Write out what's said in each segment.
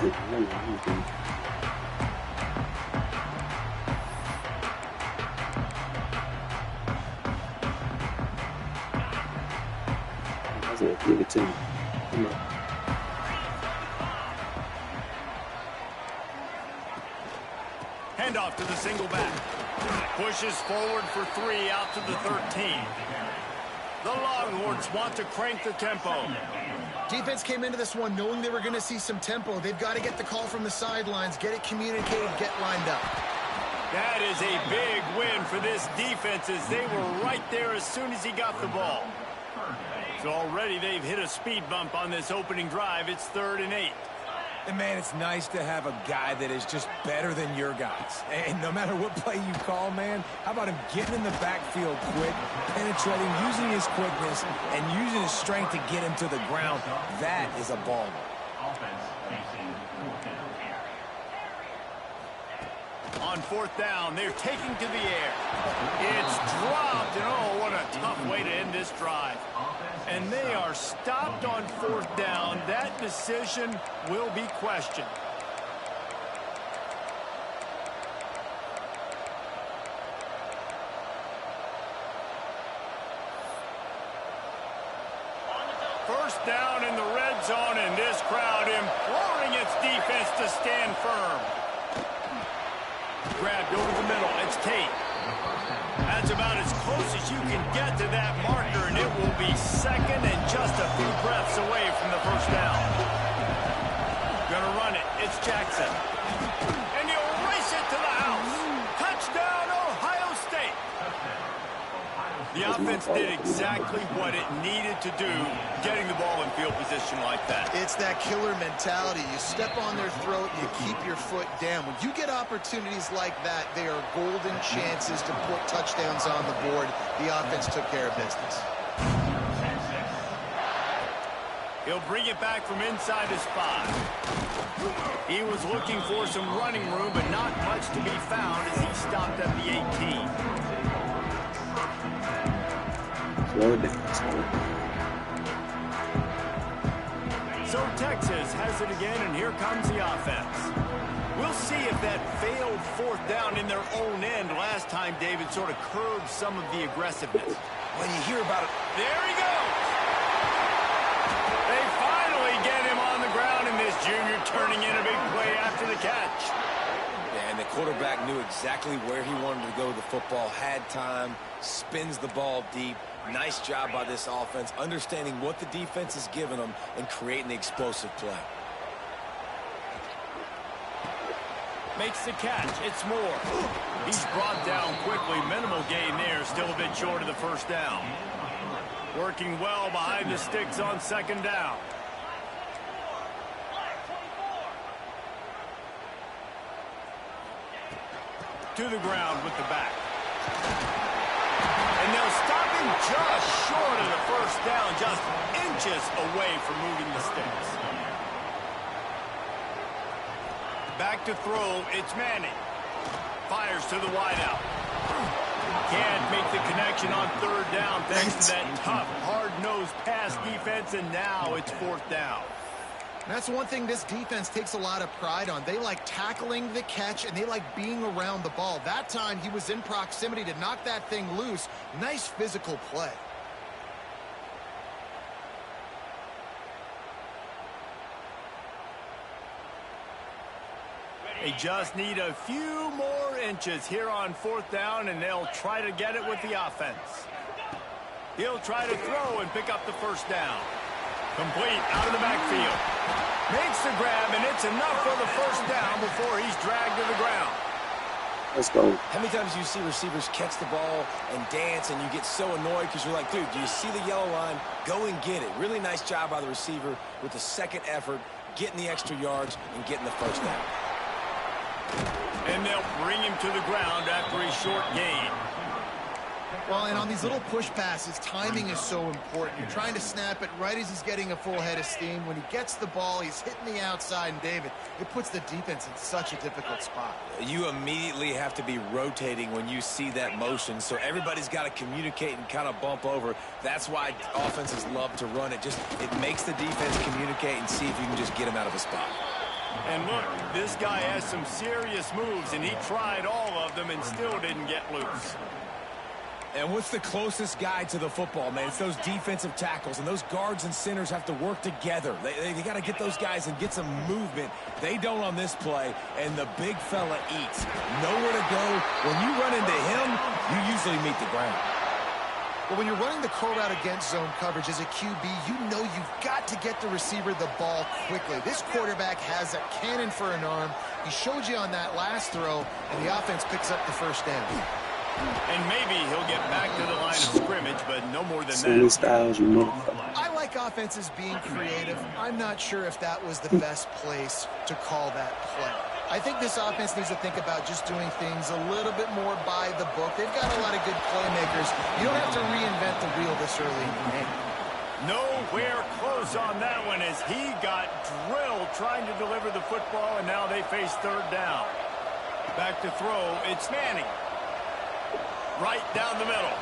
Give it to me. Come on. Handoff to the single back. Pushes forward for 3 out to the 13. The Longhorns want to crank the tempo. Defense came into this one knowing they were going to see some tempo. They've got to get the call from the sidelines, get it communicated, get lined up. That is a big win for this defense as they were right there as soon as he got the ball. So already they've hit a speed bump on this opening drive. It's 3rd and 8. And, man, it's nice to have a guy that is just better than your guys. And no matter what play you call, man, how about him getting in the backfield quick, penetrating, using his quickness, and using his strength to get him to the ground. That is a baller. On 4th down, they're taking to the air. It's dropped, and oh, what a tough way to end this drive. And they are stopped on 4th down. That decision will be questioned. First down in the red zone, and this crowd imploring its defense to stand firm. Grabbed over the middle. It's Tate. That's about as close as you can get to that marker, and it will be 2nd and just a few breaths away from the first down. Gonna run it. It's Jackson. And he'll race it to the house. Touchdown, Ohio State. The offense did exactly what it needed to do, getting the ball in field position like that. It's that killer mentality. You step on their throat, you keep your foot down. When you get opportunities like that, they are golden chances to put touchdowns on the board. The offense took care of business. He'll bring it back from inside his 5. He was looking for some running room, but not much to be found as he stopped at the 18. Slow it down. So Texas has it again, and here comes the offense. We'll see if that failed 4th down in their own end last time, David, sort of curbed some of the aggressiveness. When you hear about it, there he goes. They finally get him on the ground, and this junior turning in a big play after the catch. and the quarterback knew exactly where he wanted to go with the football, had time, spins the ball deep. Nice job by this offense, understanding what the defense is giving them and creating the explosive play. Makes the catch. It's Moore. He's brought down quickly. Minimal gain there. Still a bit short of the first down. Working well behind the sticks on second down. To the ground with the back. And they'll stop him just short of the first down, just inches away from moving the sticks. Back to throw, it's Manning. Fires to the wideout. Can't make the connection on third down thanks to that tough, hard-nosed pass defense, and now it's fourth down. That's one thing this defense takes a lot of pride on. They like tackling the catch, and they like being around the ball. That time, he was in proximity to knock that thing loose. Nice physical play. They just need a few more inches here on fourth down, and they'll try to get it with the offense. He'll try to throw and pick up the first down. Complete out of the backfield. Makes the grab, and it's enough for the first down before he's dragged to the ground. Let's go. How many times do you see receivers catch the ball and dance, and you get so annoyed because you're like, dude, do you see the yellow line? Go and get it. Really nice job by the receiver with the second effort, getting the extra yards and getting the first down. And they'll bring him to the ground after a short gain. Well, and on these little push passes, timing is so important. You're trying to snap it right as he's getting a full head of steam. When he gets the ball, he's hitting the outside, and David, it puts the defense in such a difficult spot. You immediately have to be rotating when you see that motion, so everybody's got to communicate and kind of bump over. That's why offenses love to run it. It makes the defense communicate and see if you can just get him out of a spot. And look, this guy has some serious moves, and he tried all of them and still didn't get loose. And what's the closest guy to the football, man? It's those defensive tackles, and those guards and centers have to work together. They got to get those guys and get some movement. They don't on this play, and the big fella eats. Nowhere to go. When you run into him, you usually meet the ground. Well, when you're running the curl route against zone coverage as a QB, you know you've got to get the receiver the ball quickly. This quarterback has a cannon for an arm. He showed you on that last throw, and the offense picks up the first down. And maybe he'll get back to the line of scrimmage, but no more than Silly that. styles, you motherfucker. I like offenses being creative. I'm not sure if that was the best place to call that play. I think this offense needs to think about just doing things a little bit more by the book. They've got a lot of good playmakers. You don't have to reinvent the wheel this early in the game. Nowhere close on that one as he got drilled trying to deliver the football, and now they face third down. Back to throw, it's Manning. Right down the middle.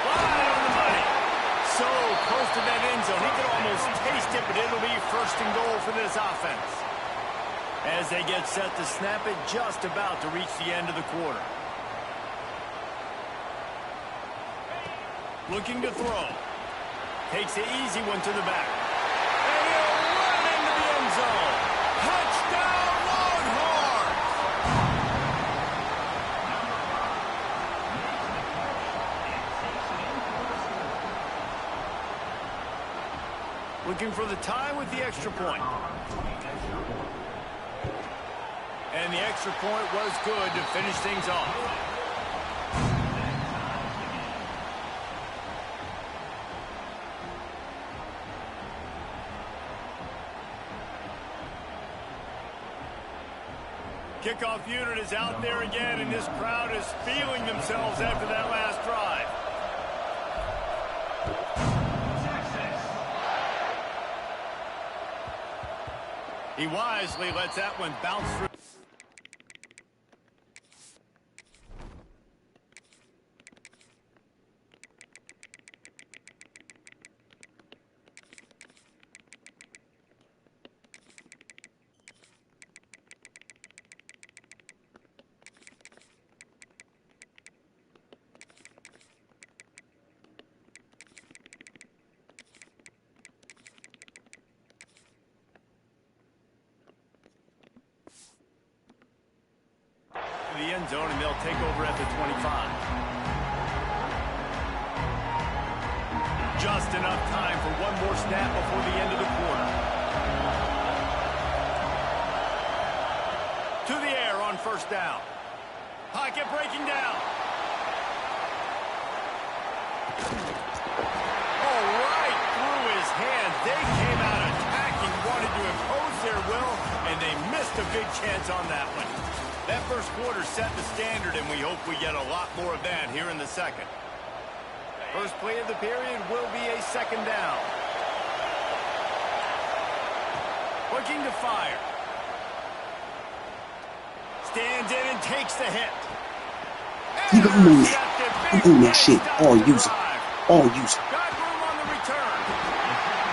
Right on the money. So close to that end zone. He could almost taste it, but it'll be first and goal for this offense. As they get set to snap it, just about to reach the end of the quarter. Looking to throw. Takes the easy one to the back. And he'll run into the end zone. Touchdown, Longhorns! Looking for the tie with the extra point. And the extra point was good to finish things off. Kickoff unit is out there again, and this crowd is feeling themselves after that last drive. He wisely lets that one bounce through. The end zone, and they'll take over at the 25. Just enough time for one more snap before the end of the quarter. To the air on first down. Pocket breaking down. Oh, right through his hands. They came out attacking, wanted to impose their will, and they missed a big chance on that one. That first quarter set the standard, and we hope we get a lot more of that here in the second. First play of the period will be a second down. Looking to fire. Stands in and takes the hit. You don't own that. You own that shit. All use it. All use it. Got room on the return.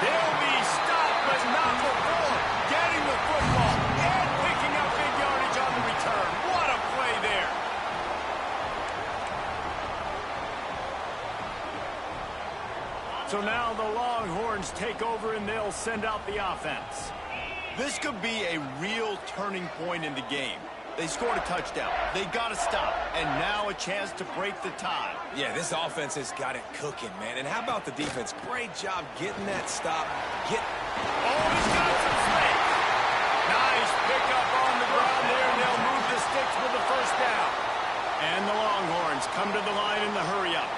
They'll be stopped, but not before getting the football and picking up big yardage on the return. What a play there. So now the Longhorns take over, and they'll send out the offense. This could be a real turning point in the game. They scored a touchdown. They got to stop. And now a chance to break the tie. Yeah, this offense has got it cooking, man. And how about the defense? Great job getting that stop. Oh, he's got some space. Nice pickup on the ground there, and they'll move the sticks with the first down. And the Longhorns come to the line in the hurry-up.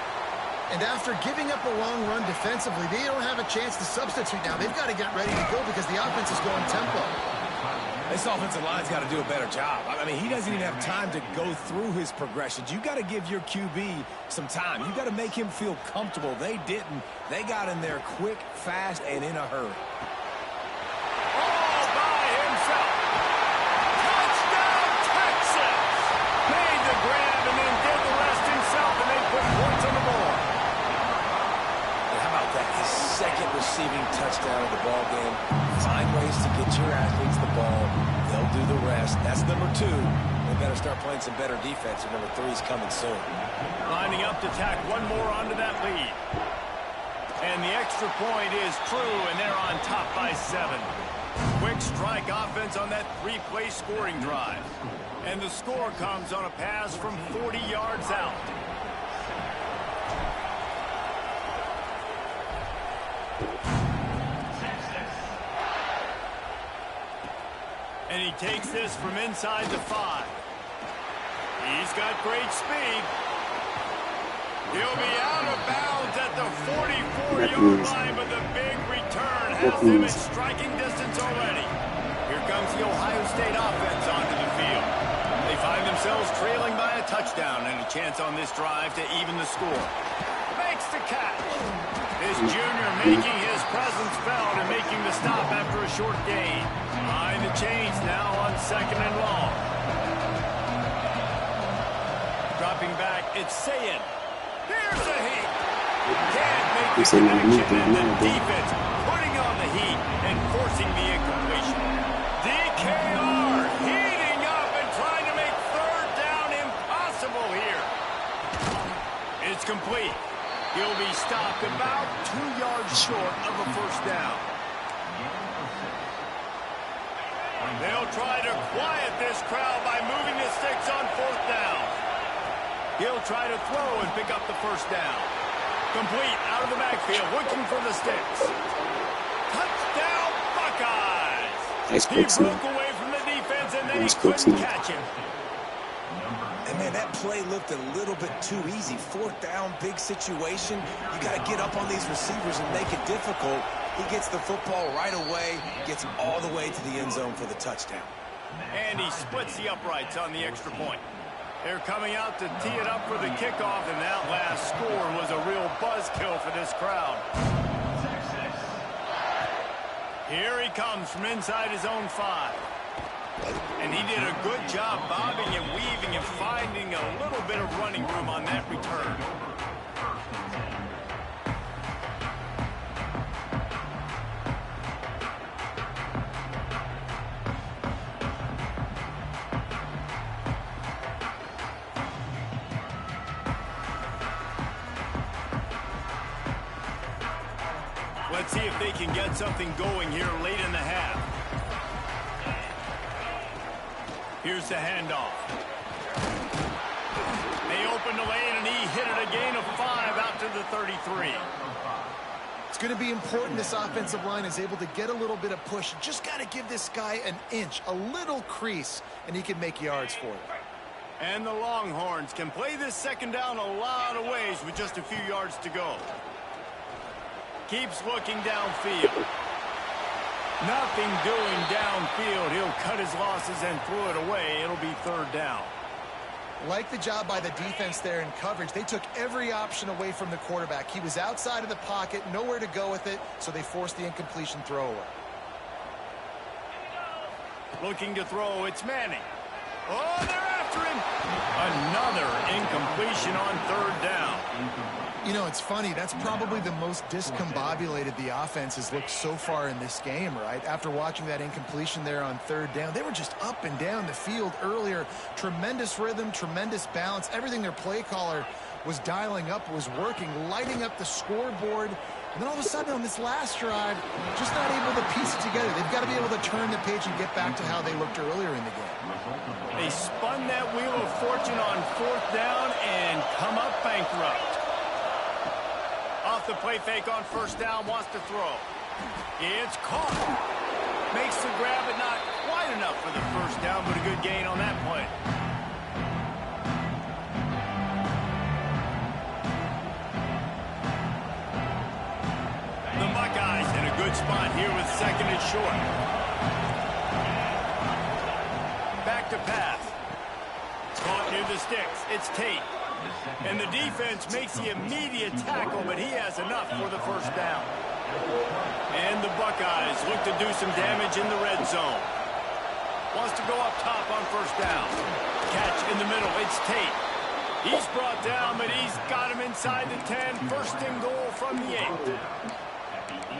And after giving up a long run defensively, they don't have a chance to substitute now. They've got to get ready to go because the offense is going tempo. This offensive line's got to do a better job. I mean, he doesn't even have time to go through his progressions. You got to give your QB some time. You got to make him feel comfortable. They didn't. They got in there quick, fast, and in a hurry. All by himself. Touchdown, Texas! Made the grab and then did the rest himself, and they put points on the board. How about make that his second receiving touchdown of the ball game. Find ways to get your athletes the ball. They'll do the rest. That's number 2. They better start playing some better defense, and number 3 is coming soon. Lining up to tack one more onto that lead. And the extra point is true, and they're on top by 7. Quick strike offense on that 3-play scoring drive. And the score comes on a pass from 40 yards out. And he takes this from inside the 5. He's got great speed. He'll be out of bounds at the 44-yard line, but the big return has him in striking distance already. Here comes the Ohio State offense onto the field. They find themselves trailing by a touchdown and a chance on this drive to even the score. Makes the catch. This junior making his presence felt and making the stop after a short gain. Behind the chains now on 2nd and long. Dropping back, it's Ncaa. Here's a heat. Can't make the connection, and the defense putting on the heat and forcing the incompletion. DKR heating up and trying to make 3rd down impossible here. It's complete. He'll be stopped about 2 yards short of a 1st down. They'll try to quiet this crowd by moving the sticks on 4th down. He'll try to throw and pick up the 1st down. Complete out of the backfield, looking for the sticks. Touchdown, Buckeyes! He broke away from the defense, and they couldn't catch him. And, man, that play looked a little bit too easy. 4th down, big situation. You got to get up on these receivers and make it difficult. He gets the football right away, gets all the way to the end zone for the touchdown. And he splits the uprights on the extra point. They're coming out to tee it up for the kickoff, and that last score was a real buzzkill for this crowd. Here he comes from inside his own 5. And he did a good job bobbing and weaving and finding a little bit of running room on that return. Let's see if they can get something going here late in the half. Here's the handoff. They opened the lane, and he hit it a gain of 5 out to the 33. It's going to be important this offensive line is able to get a little bit of push. Just got to give this guy an inch, a little crease, and he can make yards for it. And the Longhorns can play this 2nd down a lot of ways with just a few yards to go. Keeps looking downfield. Nothing doing downfield. He'll cut his losses and throw it away. It'll be 3rd down. Like the job by the defense there in coverage. They took every option away from the quarterback. He was outside of the pocket, nowhere to go with it, so they forced the incompletion throwaway. Looking to throw, it's Manning. Oh, they're after him. Another incompletion on 3rd down. You know, it's funny. That's probably the most discombobulated the offense has looked so far in this game, right? After watching that incompletion there on 3rd down, they were just up and down the field earlier. Tremendous rhythm, tremendous balance. Everything their play caller was dialing up was working, lighting up the scoreboard. And then all of a sudden on this last drive, just not able to piece it together. They've got to be able to turn the page and get back to how they looked earlier in the game. They spun that wheel of fortune on 4th down and come up bankrupt. Off the play fake on 1st down, wants to throw. It's caught. Makes the grab, but not quite enough for the 1st down, but a good gain on that play. The Buckeyes in a good spot here with 2nd and short. Back to pass. Caught near the sticks. It's Tate. And the defense makes the immediate tackle, but he has enough for the 1st down. And the Buckeyes look to do some damage in the red zone. Wants to go up top on 1st down. Catch in the middle. It's Tate. He's brought down, but he's got him inside the 10. First and goal from the 8.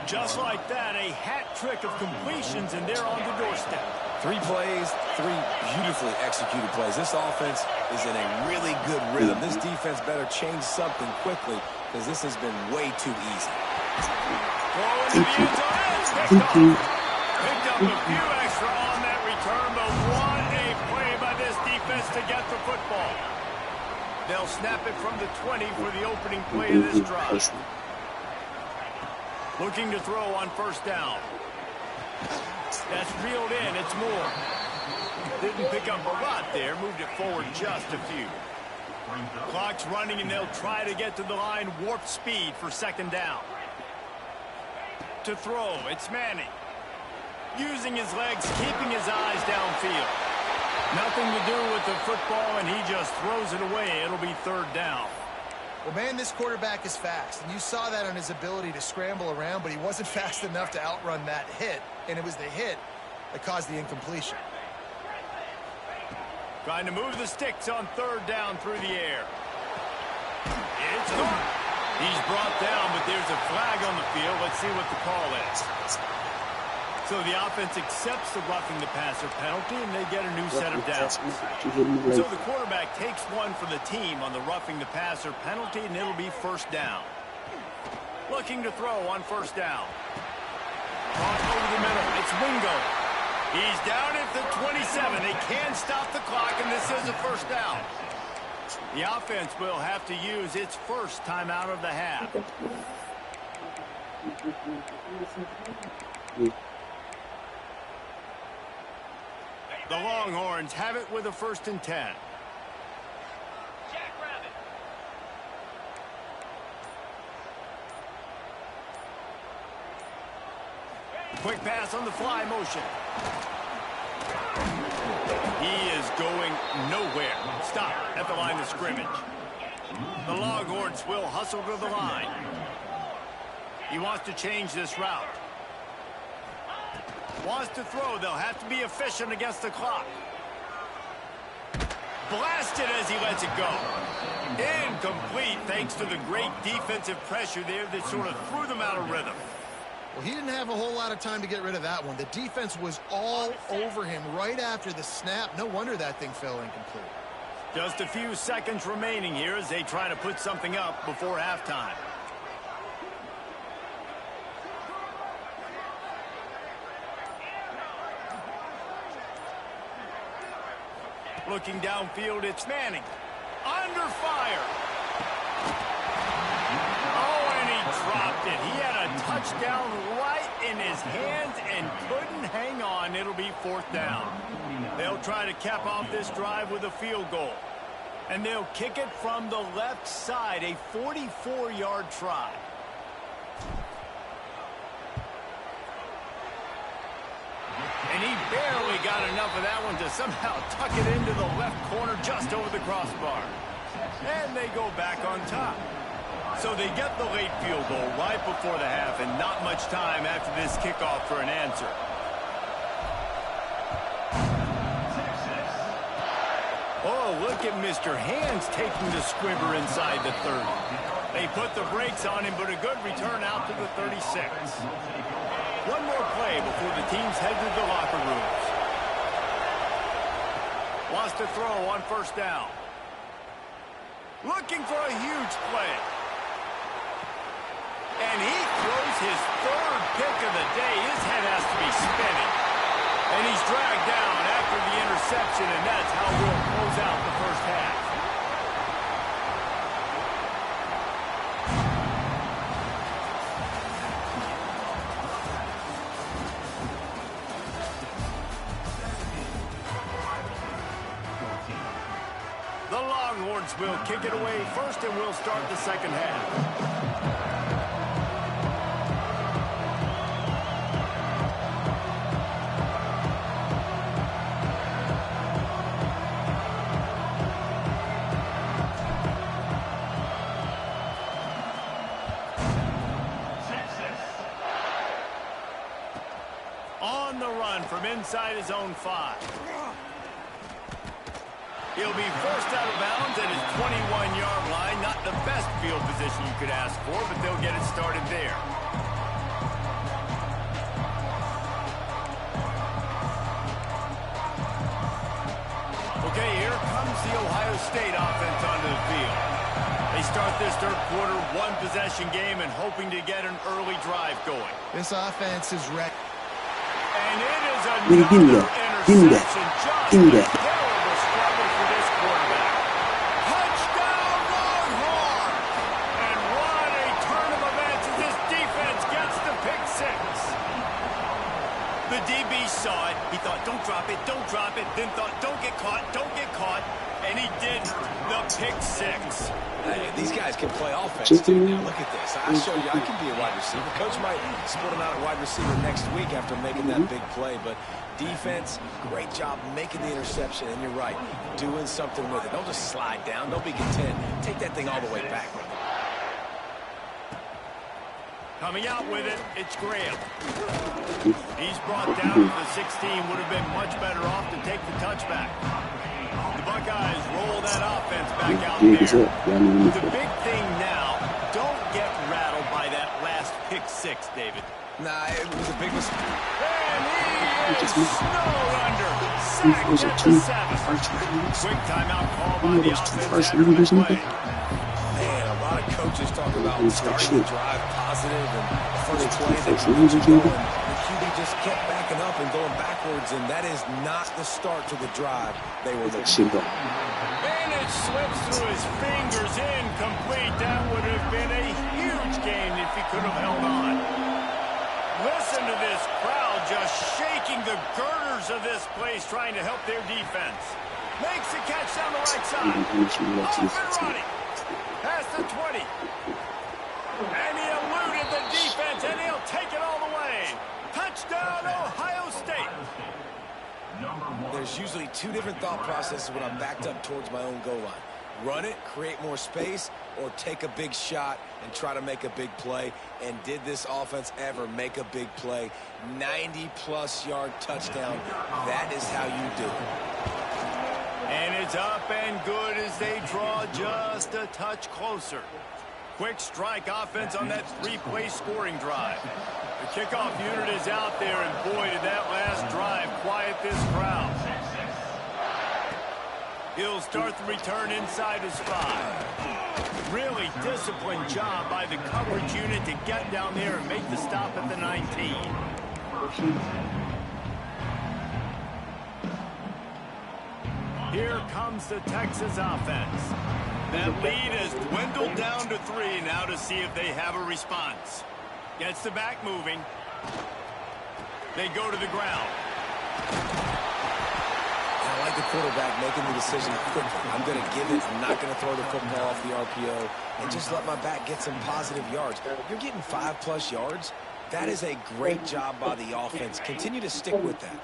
Just like that, a hat trick of completions, and they're on the doorstep. 3 plays, 3 beautifully executed plays. This offense is in a really good rhythm. This defense better change something quickly because this has been way too easy. Picked up a few extra on that return, but what a play by this defense to get the football. They'll snap it from the 20 for the opening play of this drive. Looking to throw on first down. That's reeled in. It's Moore. Didn't pick up a lot there. Moved it forward just a few. Clock's running, and they'll try to get to the line. Warp speed for second down. To throw, it's Manning. Using his legs, keeping his eyes downfield. Nothing to do with the football, and he just throws it away. It'll be third down. Well, man, this quarterback is fast, and you saw that on his ability to scramble around, but he wasn't fast enough to outrun that hit, and it was the hit that caused the incompletion. Trying to move the sticks on third down through the air. It's caught. He's brought down, but there's a flag on the field. Let's see what the call is. So the offense accepts the roughing the passer penalty, and they get a new set of downs. So the quarterback takes one for the team on the roughing the passer penalty, and it'll be first down. Looking to throw on first down. Cross over the middle. It's Wingo. He's down at the 27. They can stop the clock, and this is a first down. The offense will have to use its first timeout of the half. The Longhorns have it with a 1st and 10. Quick pass on the fly motion. He is going nowhere. Stop at the line of scrimmage. The Longhorns will hustle to the line. He wants to change this route. Wants to throw. They'll have to be efficient against the clock. Blasted as he lets it go. Incomplete thanks to the great defensive pressure there that sort of threw them out of rhythm. Well, he didn't have a whole lot of time to get rid of that one. The defense was all over him right after the snap. No wonder that thing fell incomplete. Just a few seconds remaining here as they try to put something up before halftime. Looking downfield, it's Manning. Under fire. Oh, and he dropped it. He had a touchdown right in his hands and couldn't hang on. It'll be fourth down. They'll try to cap off this drive with a field goal. And they'll kick it from the left side, a 44-yard try. And he barely got enough of that one to somehow tuck it into the left corner just over the crossbar. And they go back on top. So they get the late field goal right before the half, and not much time after this kickoff for an answer. Oh, look at Mr. Hands taking the squibber inside the 30. They put the brakes on him, but a good return out to the 36. One more play before the teams head to the locker rooms. Wants to throw on first down. Looking for a huge play. And he throws his third pick of the day. His head has to be spinning. And he's dragged down after the interception, and that's how we'll close out the first half. The Longhorns will kick it away first, and we'll start the second half. On the run from inside his own 5. He'll be forced out of bounds at his 21-yard line. Not the best field position you could ask for, but they'll get it started there. Okay, here comes the Ohio State offense onto the field. They start this third quarter one-possession game and hoping to get an early drive going. This offense is ready. And it is Give me another that. Give me that. interception. Give me Just that. a terrible struggle for this quarterback. Touchdown, Longhorns! And what a turn of events as this defense gets the pick six. The DB saw it. He thought, don't drop it, don't drop it. Then thought, don't get caught, don't get caught. And he did the pick six. Hey, these guys can play offense, too. Now, look at this. I showed you I can be a wide receiver. Coach might split him out at wide receiver next week after making that big play. But defense, great job making the interception. And you're right, doing something with it. Don't just slide down. Don't be content. Take that thing all the way back. Coming out with it, it's Graham. He's brought down to the 16. Would have been much better off to take the touchback. The Buckeyes roll that offense back out there. The big thing now, don't get rattled by that last pick six, David. Nah, it was a big mistake. And he is snowed under. Sacked at the 7. Quick timeout call by the offense after the play. Man, a lot of coaches talk about starting the drive positive and the first play they get you going. The QB just kept backing up and going backwards, and that is not the start to the drive they were looking for. And it slips through his fingers, incomplete. That would have been a huge gain if he could have held on. Listen to this crowd just shaking the girders of this place, trying to help their defense. Makes the catch down the right side. Off and running. Past the 20. And he eluded the defense, and he'll take it all the way. Touchdown, Ohio State. There's usually two different thought processes when I'm backed up towards my own goal line. Run it, create more space, or take a big shot and try to make a big play. And did this offense ever make a big play? 90-plus yard touchdown. That is how you do it. And it's up and good as they draw just a touch closer. Quick strike offense on that three-play scoring drive. The kickoff unit is out there, and boy, did that last drive quiet this crowd. He'll start the return inside his 5. Really disciplined job by the coverage unit to get down there and make the stop at the 19. Here comes the Texas offense. That lead has dwindled down to 3 now to see if they have a response. Gets the back moving. They go to the ground. I like the quarterback making the decision quickly. I'm going to give it. I'm not going to throw the football off the RPO and just let my back get some positive yards. You're getting 5+ yards. That is a great job by the offense. Continue to stick with that.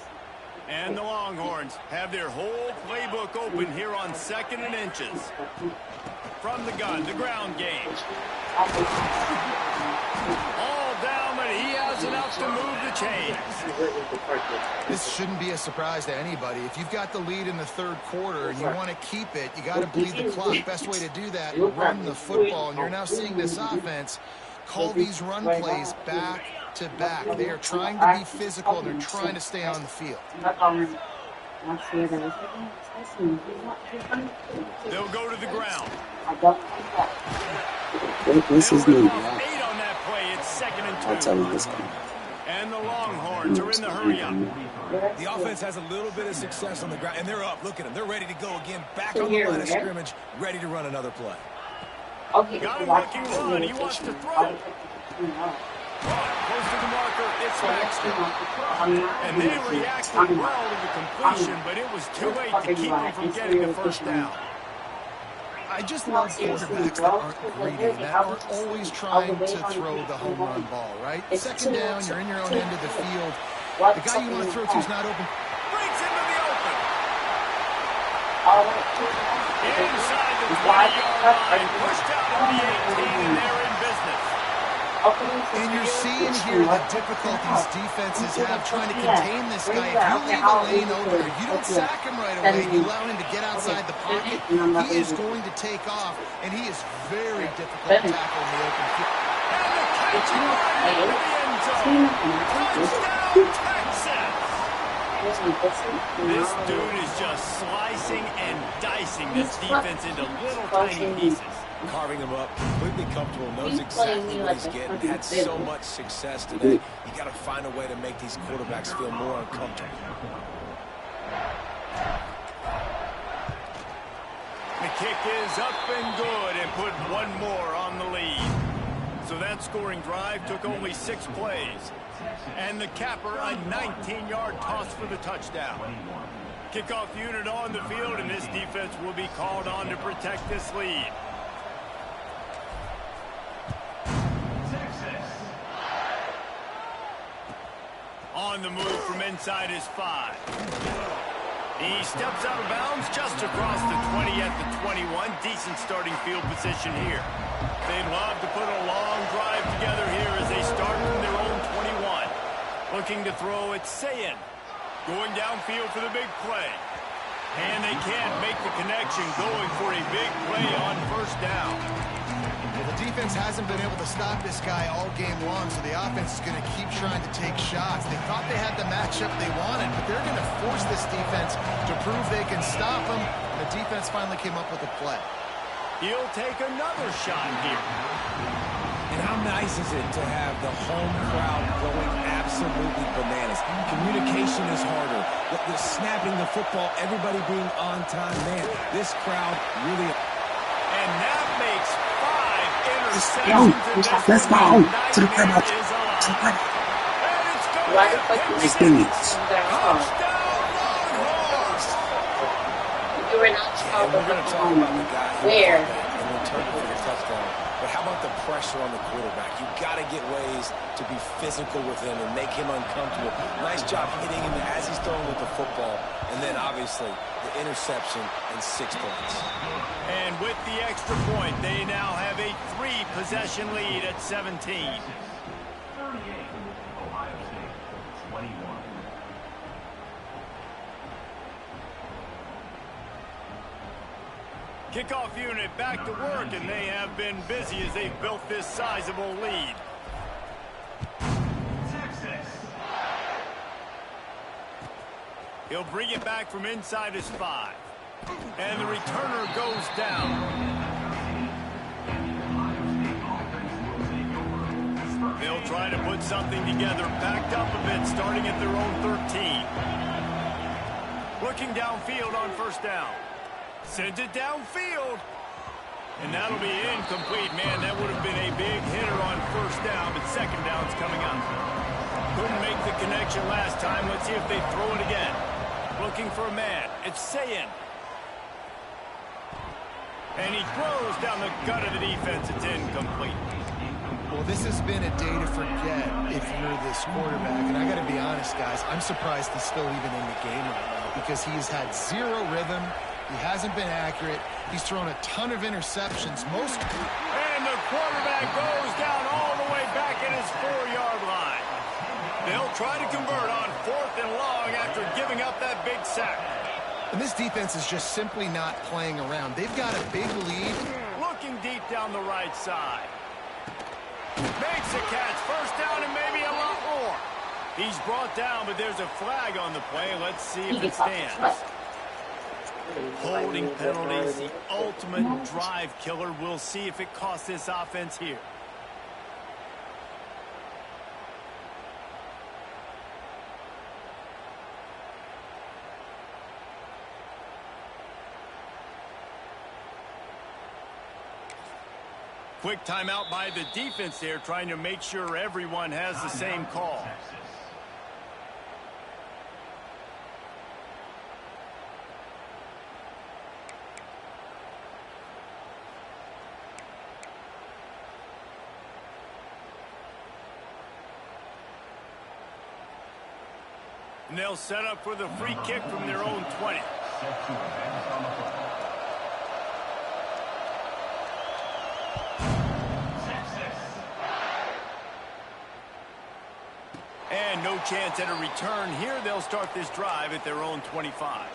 And the Longhorns have their whole playbook open here on 2nd and inches. From the gun, the ground game. All down, but he has enough to move the chains. This shouldn't be a surprise to anybody. If you've got the lead in the third quarter and you want to keep it, you got to bleed the clock. Best way to do that, run the football. And you're now seeing this offense call these run plays back to back. They are trying to be physical, and they're trying to stay on the field. They'll go to the ground. This is me. 8 on that play. It's 2nd and 2. I'll tell you this one. And the Longhorns are in the hurry-up. The offense has a little bit of success on the ground, and they're up. Look at them. They're ready to go again. Back on the line of scrimmage, ready to run another play. Got him looking run. He wants to throw. Close to the marker. It's Baxter. And they reacted well to the completion, but it was too late to keep them from getting the first down. I just love quarterbacks that aren't greedy, that aren't always trying to throw the home run ball, right? 2nd down, you're in your own end of the field. The guy you want to throw to is not open. Breaks into the open. Inside the 20-yard line, pushed out of the 18, and they're in business. And you're seeing here the difficulties defenses have trying to contain this guy. If you leave a lane open, or you don't sack him right away, you allow him to get outside the pocket, he is going to take off, and he is very difficult to tackle in the open field. This dude is just slicing and dicing this defense into little tiny pieces. Carving him up, completely comfortable, knows exactly what he's getting. Had so much success today. You got to find a way to make these quarterbacks feel more uncomfortable. The kick is up and good and put one more on the lead. So that scoring drive took only 6 plays. And the capper, a 19-yard toss for the touchdown. Kickoff unit on the field, and this defense will be called on to protect this lead. On the move from inside his 5. He steps out of bounds just across the 20 at the 21. Decent starting field position here. They'd love to put a long drive together here as they start from their own 21. Looking to throw, it's Ncaa. Going downfield for the big play. And they can't make the connection, going for a big play on first down. Well, the defense hasn't been able to stop this guy all game long, so the offense is going to keep trying to take shots. They thought they had the matchup they wanted, but they're going to force this defense to prove they can stop them. The defense finally came up with a play. He'll take another shot here. And how nice is it to have the home crowd going absolutely bananas? Communication is harder. The snapping the football, everybody being on time. Man, this crowd really... And that makes 5 interceptions. Let's go. To the timeout. To the timeout. Nice things. You were not and we're going to talk about the guy who where and return for the touchdown. But how about the pressure on the quarterback? You got to get ways to be physical with him and make him uncomfortable. Nice job hitting him as he's throwing with the football. And then, obviously, the interception and 6 points. And with the extra point, they now have a 3-possession lead at 17. 38, Ohio State, 21. Kickoff unit back to work, and they have been busy as they've built this sizable lead. Texas. He'll bring it back from inside his 5. And the returner goes down. They'll try to put something together, backed up a bit, starting at their own 13. Looking downfield on first down. Sends it downfield. And that'll be incomplete. Man, that would have been a big hitter on first down, but second down's coming up. Couldn't make the connection last time. Let's see if they throw it again. Looking for a man. It's Ncaa. And he throws down the gut of the defense. It's incomplete. Well, this has been a day to forget if you're this quarterback. And I got to be honest, guys, I'm surprised he's still even in the game right now because he has had 0 rhythm. He hasn't been accurate. He's thrown a ton of interceptions. And the quarterback goes down all the way back at his 4-yard line. They'll try to convert on 4th and long after giving up that big sack. And this defense is just simply not playing around. They've got a big lead. Looking deep down the right side. Makes a catch. First down and maybe a lot more. He's brought down, but there's a flag on the play. Let's see if it stands. Holding penalties, the ultimate drive killer. We'll see if it costs this offense here. Quick timeout by the defense there, trying to make sure everyone has the same call. And they'll set up for the free kick from their own 20. And no chance at a return here. They'll start this drive at their own 25.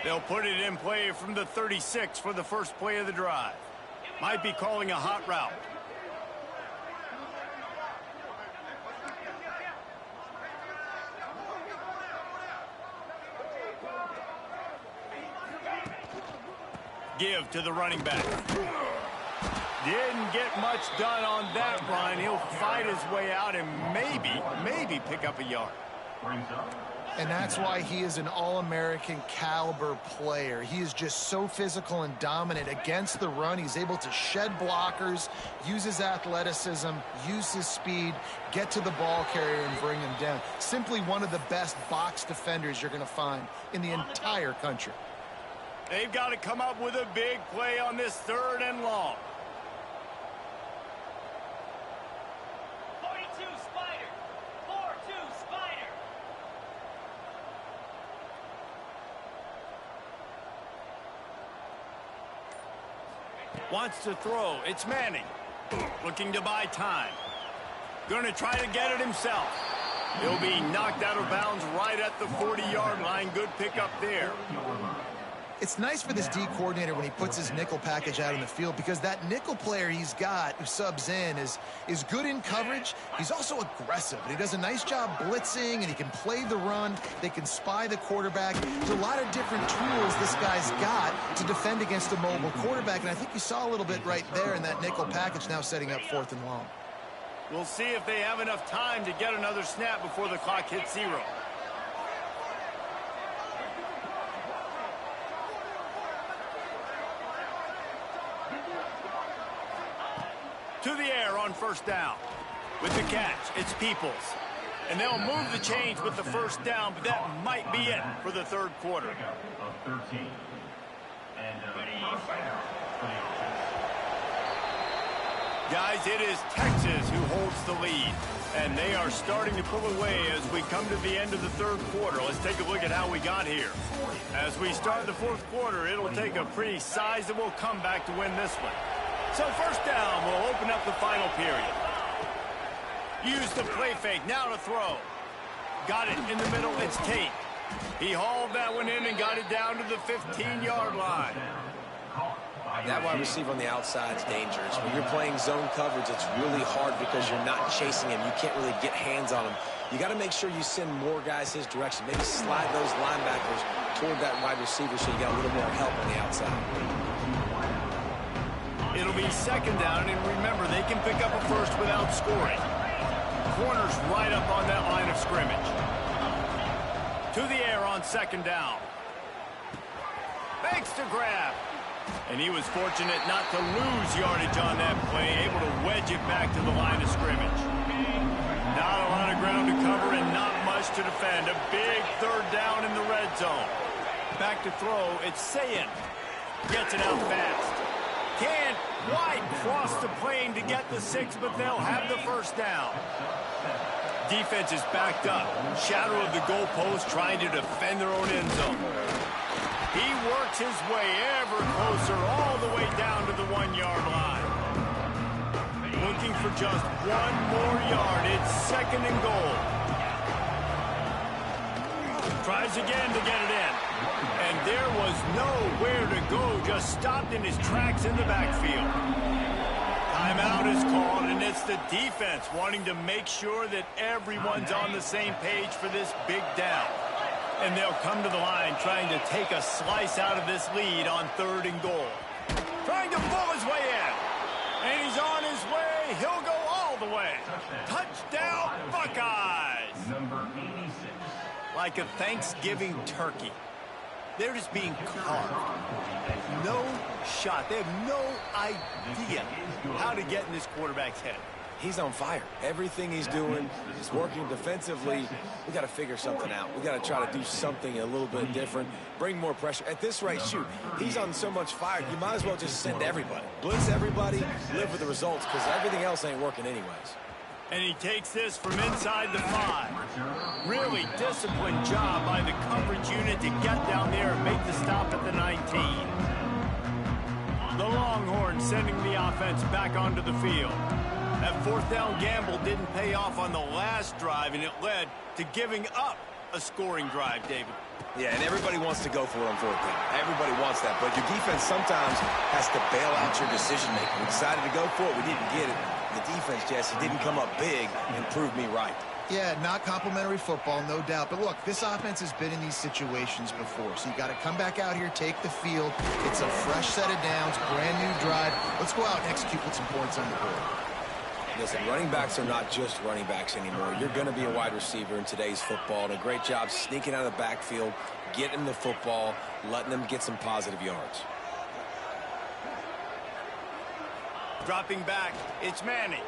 They'll put it in play from the 36 for the first play of the drive. Might be calling a hot route. Give to the running back. Didn't get much done on that run. He'll fight his way out and maybe pick up a yard. And that's why he is an All-American caliber player. He is just so physical and dominant against the run. He's able to shed blockers, use his athleticism, use his speed, get to the ball carrier and bring him down. Simply one of the best box defenders you're going to find in the entire country. They've got to come up with a big play on this 3rd and long. 42 Spider. 4-2 Spider. Wants to throw. It's Manning. Looking to buy time. Going to try to get it himself. He'll be knocked out of bounds right at the 40-yard line. Good pickup there. It's nice for this D coordinator when he puts his nickel package out in the field, because that nickel player he's got who subs in is good in coverage. He's also aggressive, and he does a nice job blitzing, and he can play the run. They can spy the quarterback. There's a lot of different tools this guy's got to defend against a mobile quarterback, and I think you saw a little bit right there in that nickel package now setting up 4th and long. We'll see if they have enough time to get another snap before the clock hits 0. To the air on 1st down. With the catch, it's Peoples. And they'll move the chains with the 1st down, but that might be it for the 3rd quarter. Guys, it is Texas who holds the lead. And they are starting to pull away as we come to the end of the 3rd quarter. Let's take a look at how we got here. As we start the 4th quarter, it'll take a pretty sizable comeback to win this one. So 1st down will open up the final period. Use the play fake, now to throw. Got it in the middle, it's Tate. He hauled that one in and got it down to the 15-yard line. That wide receiver on the outside is dangerous. When you're playing zone coverage, it's really hard because you're not chasing him. You can't really get hands on him. You got to make sure you send more guys his direction. Maybe slide those linebackers toward that wide receiver so you got a little more help on the outside. It'll be 2nd down, and remember, they can pick up a first without scoring. Corner's right up on that line of scrimmage. To the air on 2nd down. Fakes to grab. And he was fortunate not to lose yardage on that play, able to wedge it back to the line of scrimmage. Not a lot of ground to cover and not much to defend. A big 3rd down in the red zone. Back to throw, it's Sayin. Gets it out fast. Can't quite cross the plane to get the 6, but they'll have the 1st down. Defense is backed up. Shadow of the goalpost trying to defend their own end zone. He works his way ever closer all the way down to the 1-yard line. Looking for just 1 more yard. It's 2nd and goal. Tries again to get it in. And there was nowhere to go, just stopped in his tracks in the backfield. Timeout is called, and it's the defense wanting to make sure that everyone's on the same page for this big down. And they'll come to the line trying to take a slice out of this lead on 3rd and goal. Trying to pull his way in. And he's on his way. He'll go all the way. Touchdown, Buckeyes! Number 86. Like a Thanksgiving turkey. They're just being carved. No shot. They have no idea how to get in this quarterback's head. He's on fire. Everything he's doing is working defensively. We got to figure something out. We got to try to do something a little bit different, bring more pressure. At this rate, shoot, he's on so much fire, you might as well just send everybody. Blitz everybody, live with the results, because everything else ain't working anyways. And he takes this from inside the 5. Really disciplined job by the coverage unit to get down there and make the stop at the 19. The Longhorns sending the offense back onto the field. That fourth down gamble didn't pay off on the last drive, and it led to giving up a scoring drive, David. Yeah, and everybody wants to go for it on fourth down. Everybody wants that, but your defense sometimes has to bail out your decision-making. We decided to go for it. We didn't get it. The defense, Jesse, didn't come up big and prove me right. Yeah, not complimentary football, no doubt. But look, this offense has been in these situations before, so you got to come back out here, take the field. It's a fresh set of downs, brand new drive. Let's go out and execute with some points on the board. Listen, running backs are not just running backs anymore. You're going to be a wide receiver in today's football. And a great job sneaking out of the backfield, getting the football, letting them get some positive yards. Dropping back, it's Manning.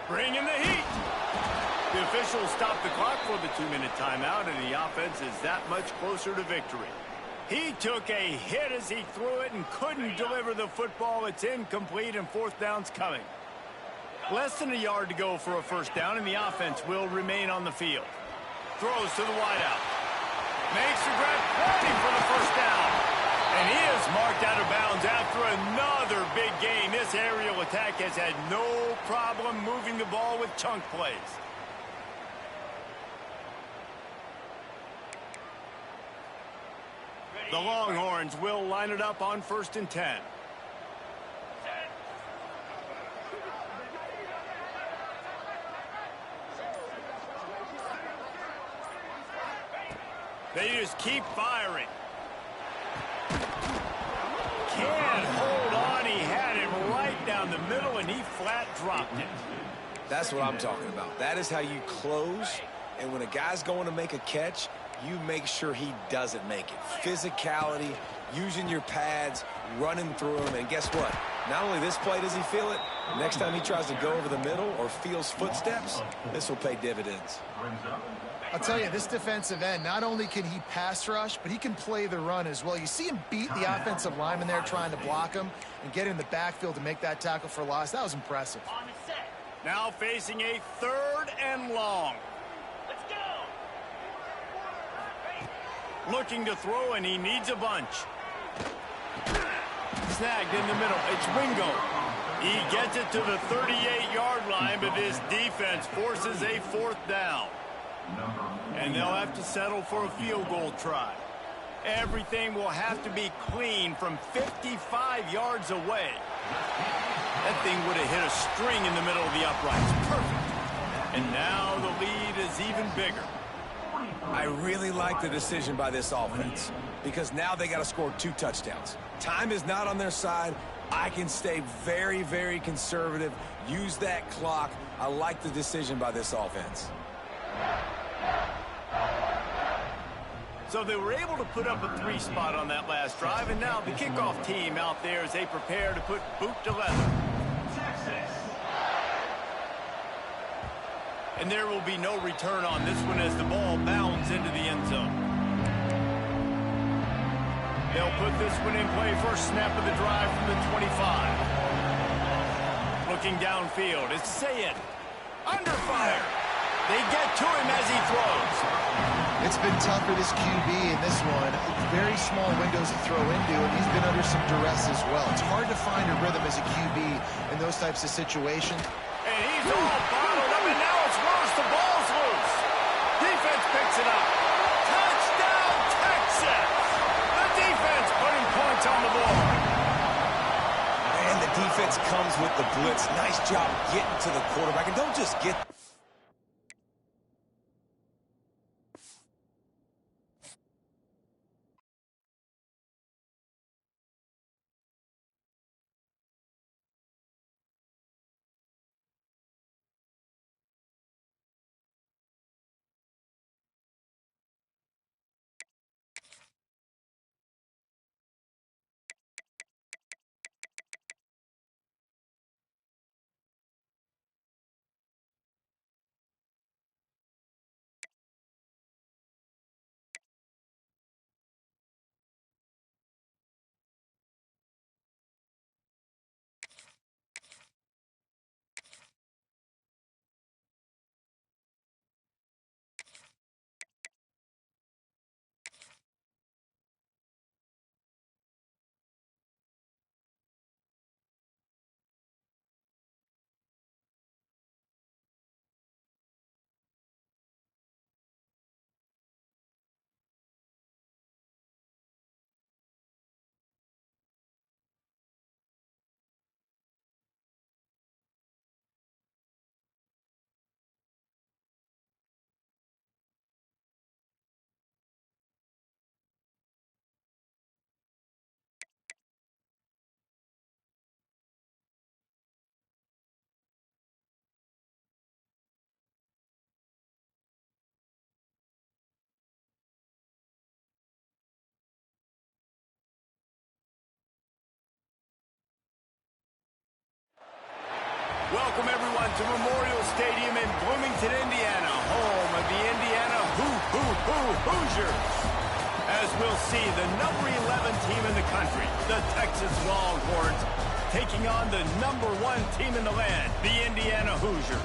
Bringing the heat. The officials stopped the clock for the 2-minute timeout, and the offense is that much closer to victory. He took a hit as he threw it and couldn't deliver the football. It's incomplete, and fourth down's coming. Less than a yard to go for a first down, and the offense will remain on the field. Throws to the wideout. Makes the grab, ready for the first down. And he is marked out of bounds after another big gain. This aerial attack has had no problem moving the ball with chunk plays. The Longhorns will line it up on 1st and 10. They just keep firing. Can't hold on. He had it right down the middle, and he flat dropped it. That's what I'm talking about. That is how you close. And when a guy's going to make a catch, you make sure he doesn't make it. Physicality, using your pads, running through him. And guess what? Not only this play does he feel it, next time he tries to go over the middle or feels footsteps, this will pay dividends. I'll tell you, this defensive end, not only can he pass rush, but he can play the run as well. You see him beat the offensive lineman there trying to block him and get in the backfield to make that tackle for loss. That was impressive. Now facing a 3rd and long. Let's go. Looking to throw, and he needs a bunch. Snagged in the middle. It's Wingo. He gets it to the 38-yard line, but this defense forces a 4th down. And they'll have to settle for a field goal try. Everything will have to be clean from 55 yards away. That thing would have hit a string in the middle of the uprights. Perfect. And now the lead is even bigger. I really like the decision by this offense because now they got to score 2 touchdowns. Time is not on their side. I can stay very, very conservative, use that clock. I like the decision by this offense. So they were able to put up a 3 spot on that last drive, and now the kickoff team out there as they prepare to put boot to leather. And there will be no return on this one as the ball bounds into the end zone. They'll put this one in play. First snap of the drive from the 25. Looking downfield, it's Sayed. Under fire. They get to him as he throws. It's been tough for this QB in this one. Very small windows to throw into, and he's been under some duress as well. It's hard to find a rhythm as a QB in those types of situations. And he's all bottled up, and now it's worse. The ball's loose. Defense picks it up. Touchdown, Texas! The defense putting points on the board. And the defense comes with the blitz. Nice job getting to the quarterback. And don't just get to Memorial Stadium in Bloomington, Indiana, home of the Indiana Hoosiers. As we'll see, the number 11 team in the country, the Texas Longhorns, taking on the number 1 team in the land, the Indiana Hoosiers.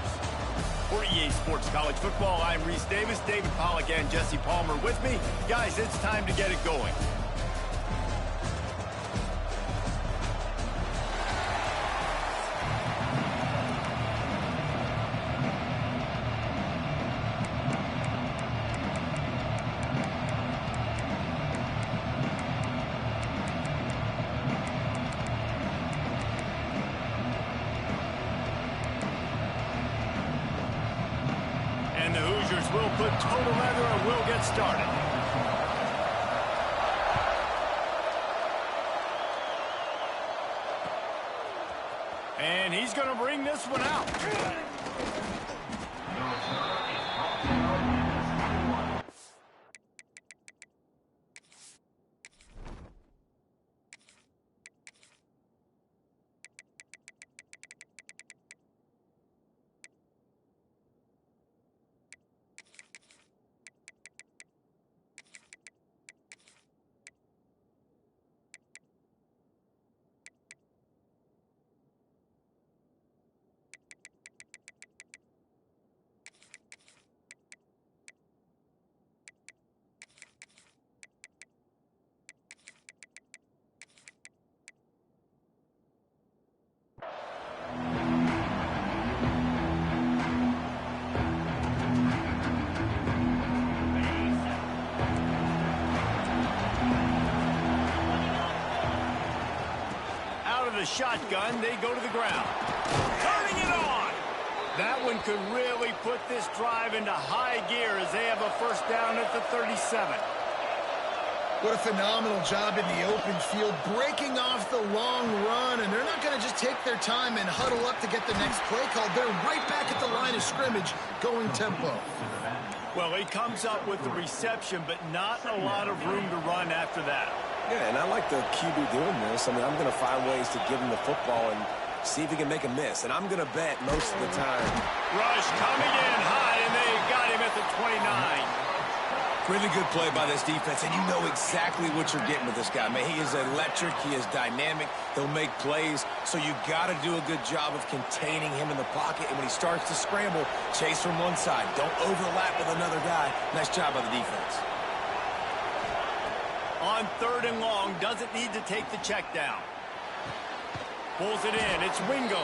For EA Sports College Football, I'm Reese Davis, David Pollack, and Jesse Palmer with me. Guys, it's time to get it going. And the Hoosiers will put total leather and will get started. And he's going to bring this one out. The shotgun, they go to the ground. Turning it on! That one could really put this drive into high gear as they have a first down at the 37. What a phenomenal job in the open field, breaking off the long run, and they're not going to just take their time and huddle up to get the next play called. They're right back at the line of scrimmage, going tempo. Well, he comes up with the reception, but not a lot of room to run after that. Yeah, and I like the QB doing this. I mean, I'm going to find ways to give him the football and see if he can make a miss. And I'm going to bet most of the time. Rush coming in high, and they got him at the 29. Really good play by this defense, and you know exactly what you're getting with this guy. Man, he is electric. He is dynamic. He'll make plays. So you got to do a good job of containing him in the pocket. And when he starts to scramble, chase from one side. Don't overlap with another guy. Nice job by the defense. On 3rd and long, doesn't need to take the check down. Pulls it in. It's Wingo.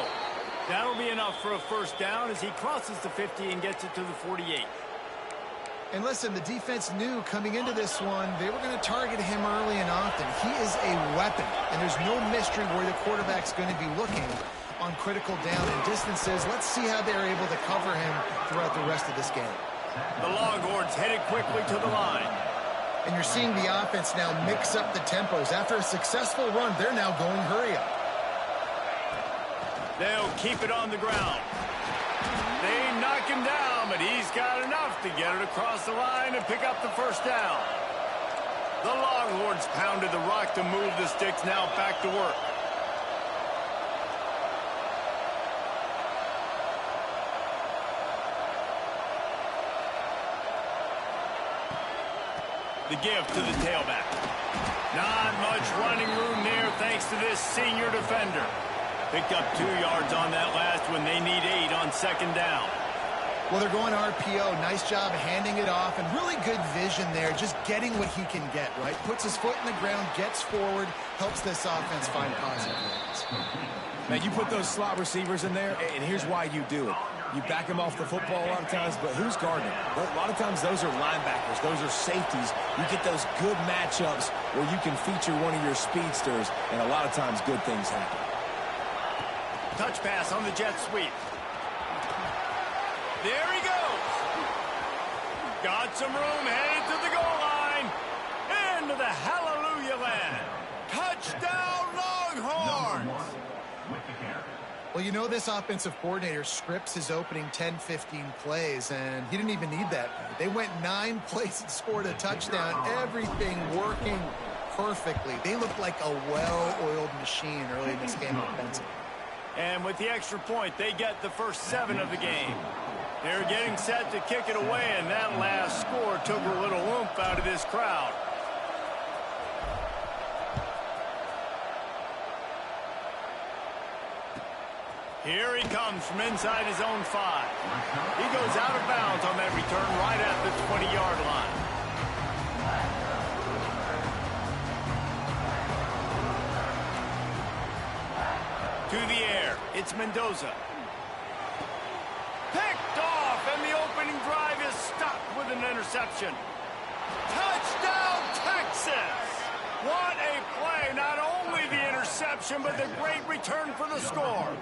That'll be enough for a first down as he crosses the 50 and gets it to the 48. And listen, the defense knew coming into this one, they were going to target him early and often. He is a weapon, and there's no mystery where the quarterback's going to be looking on critical down and distances. Let's see how they're able to cover him throughout the rest of this game. The Longhorns headed quickly to the line. And you're seeing the offense now mix up the tempos. After a successful run, they're now going hurry up. They'll keep it on the ground. They knock him down, but he's got enough to get it across the line and pick up the first down. The Longhorns pounded the rock to move the sticks, now back to work. The give to the tailback. Not much running room there thanks to this senior defender. Picked up 2 yards on that last one. They need 8 on 2nd down. Well, they're going RPO. Nice job handing it off, and really good vision there, just getting what he can get, right? Puts his foot in the ground, gets forward, helps this offense find positive lanes. Man, you put those slot receivers in there, and here's why you do it. You back them off the football a lot of times, but who's guarding them? A lot of times those are linebackers. Those are safeties. You get those good matchups where you can feature one of your speedsters, and a lot of times good things happen. Touch pass on the jet sweep. There he goes. Got some room, headed to the goal line. Into the hallelujah land. Touchdown Longhorns. Well, you know this offensive coordinator scripts his opening 10-15 plays, and he didn't even need that. They went 9 plays and scored a touchdown. Everything working perfectly. They looked like a well-oiled machine early in this game offensively. And with the extra point, they get the first 7 of the game. They're getting set to kick it away, and that last score took a little oomph out of this crowd. Here he comes from inside his own 5. He goes out of bounds on that return right at the 20-yard line. To the air, it's Mendoza. Picked off, and the opening drive is stopped with an interception. Touchdown, Texas! What a play! Not only the interception, but the great return for the score.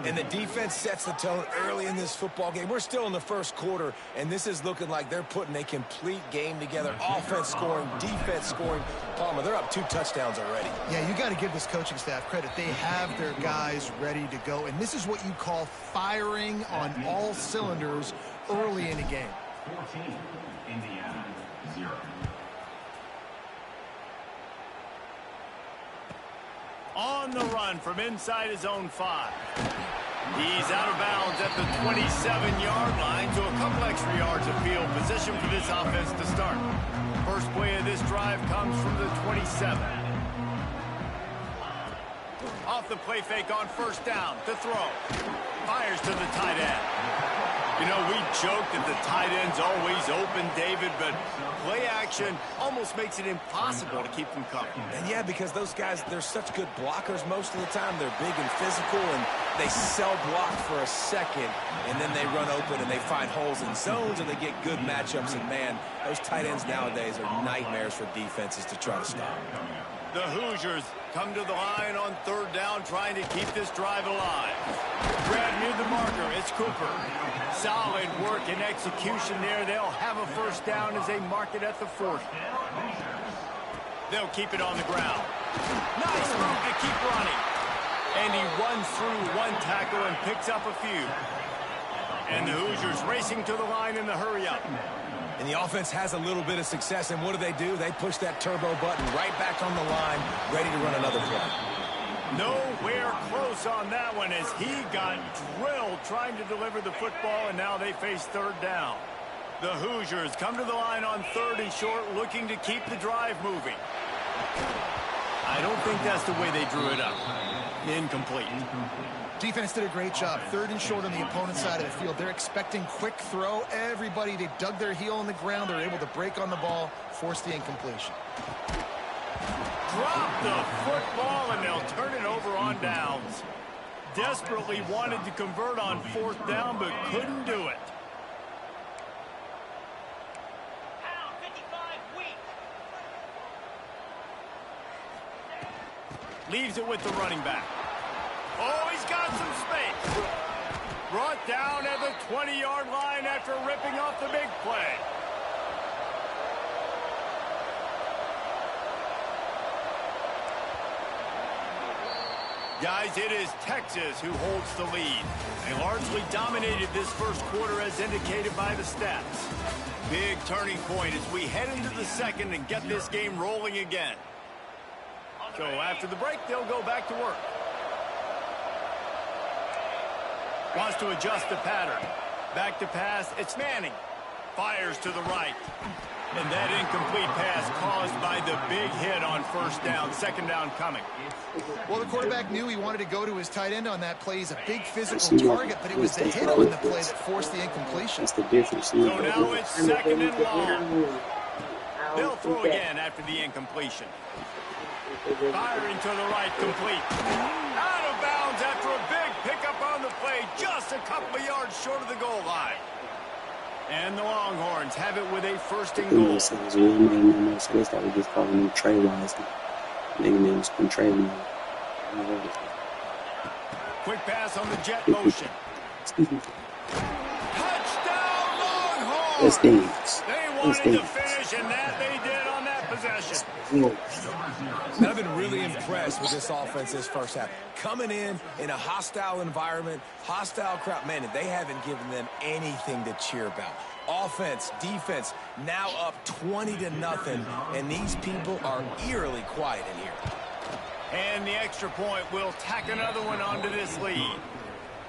And the defense sets the tone early in this football game. We're still in the first quarter, and this is looking like they're putting a complete game together. Offense scoring, defense scoring. Palmer, they're up 2 touchdowns already. Yeah, you got to give this coaching staff credit. They have their guys ready to go, and this is what you call firing on all cylinders early in a game. 14, Indiana, 0. On the run from inside his own 5. He's out of bounds at the 27-yard line, so a couple extra yards of field position for this offense to start. First play of this drive comes from the 27. Off the play fake on first down to throw. Fires to the tight end. You know, we joke that the tight end's always open, David, but play action almost makes it impossible to keep them covered. And yeah, because those guys, they're such good blockers most of the time. They're big and physical, and they sell block for a second, and then they run open and they find holes in zones, and they get good matchups. And, man, those tight ends nowadays are nightmares for defenses to try to stop. The Hoosiers come to the line on third down, trying to keep this drive alive. Grab near the marker, it's Cooper. Solid work and execution there. They'll have a first down as they mark it at the 40. They'll keep it on the ground. Nice move to keep running. And he runs through 1 tackle and picks up a few. And the Hoosiers racing to the line in the hurry-up. And the offense has a little bit of success, and what do? They push that turbo button right back on the line, ready to run another play. Nowhere close on that one as he got drilled trying to deliver the football, and now they face third down. The Hoosiers come to the line on 3rd and short, looking to keep the drive moving. I don't think that's the way they drew it up. Incomplete. Defense did a great job. 3rd and short on the opponent's side of the field. They're expecting quick throw. Everybody, they dug their heel on the ground. They're able to break on the ball, force the incompletion. Drop the football, and they'll turn it over on downs. Desperately wanted to convert on 4th down, but couldn't do it. Pound 55 weak. Leaves it with the running back. Oh, he's got some space. Brought down at the 20-yard line after ripping off the big play. Guys, it is Texas who holds the lead. They largely dominated this first quarter as indicated by the stats. Big turning point as we head into the second and get this game rolling again. So after the break, they'll go back to work. Wants to adjust the pattern. Back to pass, it's Manning. Fires to the right. And that incomplete pass caused by the big hit on first down. Second down coming. Well, the quarterback knew he wanted to go to his tight end on that play. He's a big physical target, but it was the hit on the play that forced the incompletion. That's the difference. So now it's 2nd and long. They'll throw again after the incompletion. Firing to the right, complete. Out of bounds after a big pickup on the play, just a couple of yards short of the goal line. And the Longhorns have it with a 1st and goal. They started just calling him Trey Wise. Nigga name was Trey Wise. Quick pass on the jet motion. Touchdown, Longhorns! Let's dance. They wanted to finish, and that they did on that possession. And I've been really impressed with this offense this first half. Coming in a hostile environment, hostile crowd. Man, they haven't given them anything to cheer about. Offense, defense, now up 20-0, and these people are eerily quiet in here. And the extra point will tack another one onto this lead.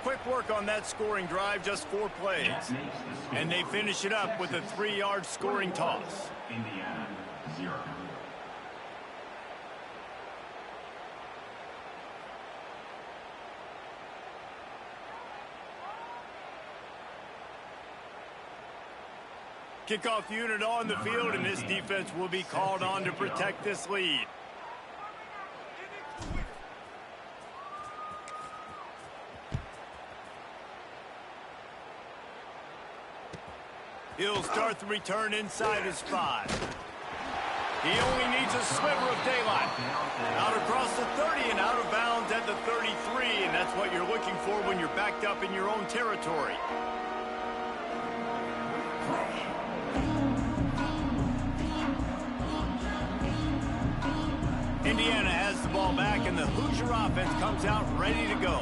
Quick work on that scoring drive, just 4 plays. And they finish it up with a 3-yard scoring toss. Indiana 0. Kickoff unit on the field, and this defense will be called on to protect this lead. He'll start the return inside his 5. He only needs a sliver of daylight. Out across the 30 and out of bounds at the 33, and that's what you're looking for when you're backed up in your own territory. Indiana has the ball back, and the Hoosier offense comes out ready to go.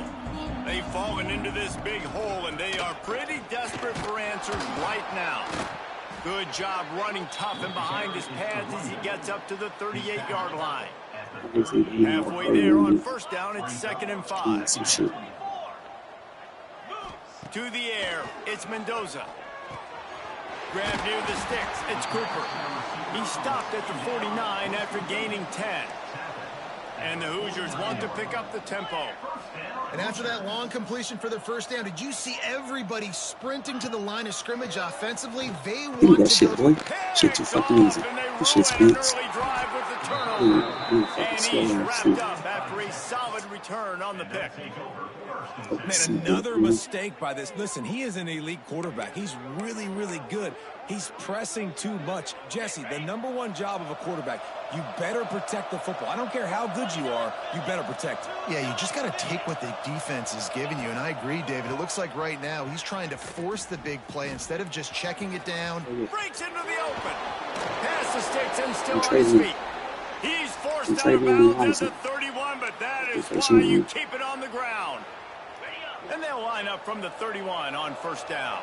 They've fallen into this big hole, and they are pretty desperate for answers right now. Good job running tough and behind his pads as he gets up to the 38-yard line. Halfway there on first down, it's 2nd and 5. To the air, it's Mendoza. Grab near the sticks, it's Cooper. He stopped at the 49 after gaining 10. And the Hoosiers want to pick up the tempo. And after that long completion for the first down, did you see everybody sprinting to the line of scrimmage offensively? They Give me want that to shit, go. boy. Shit too fucking easy. This shit speeds. And he's wrapped up after a solid return on the pick. Man, another mistake by this. Listen, he is an elite quarterback. He's really, really good. He's pressing too much. Jesse, the #1 job of a quarterback, you better protect the football. I don't care how good you are, you better protect it. Yeah, you just got to take what the defense is giving you. And I agree, David. It looks like right now he's trying to force the big play instead of just checking it down. Breaks into the open. Pass the sticks and still on his feet. He's forced out of bounds at the 31, but that is why you keep it on the ground. And they'll line up from the 31 on first down.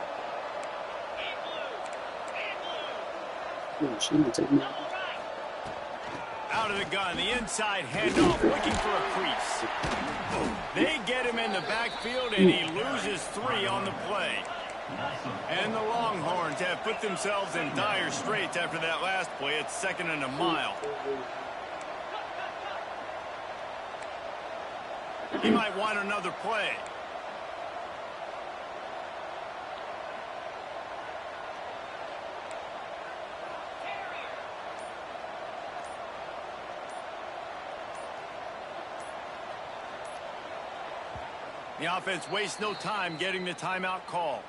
Out of the gun, the inside handoff, looking for a crease. They get him in the backfield, and he loses 3 on the play. And the Longhorns have put themselves in dire straits after that last play. It's 2nd and a mile. He might want another play. The offense wastes no time getting the timeout call.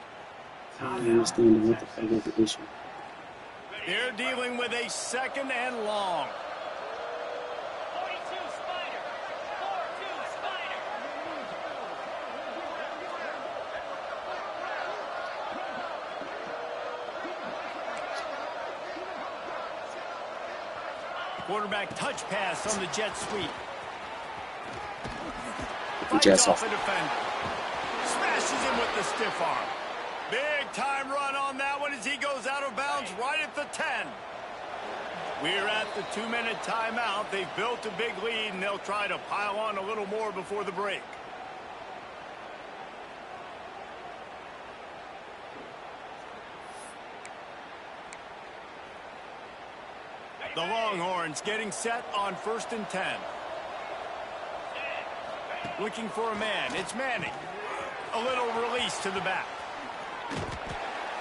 I don't understand what the fuck is the issue. They're dealing with a 2nd and long. 42 Spider. 4-2 Spider. Quarterback touch pass on the jet sweep. Jets Fights off. off a defender. Smashes him with the stiff arm. Big time run on that one as he goes out of bounds right at the 10. We're at the 2-minute timeout. They've built a big lead, and they'll try to pile on a little more before the break. The Longhorns getting set on 1st and 10. Looking for a man. It's Manning. A little release to the back.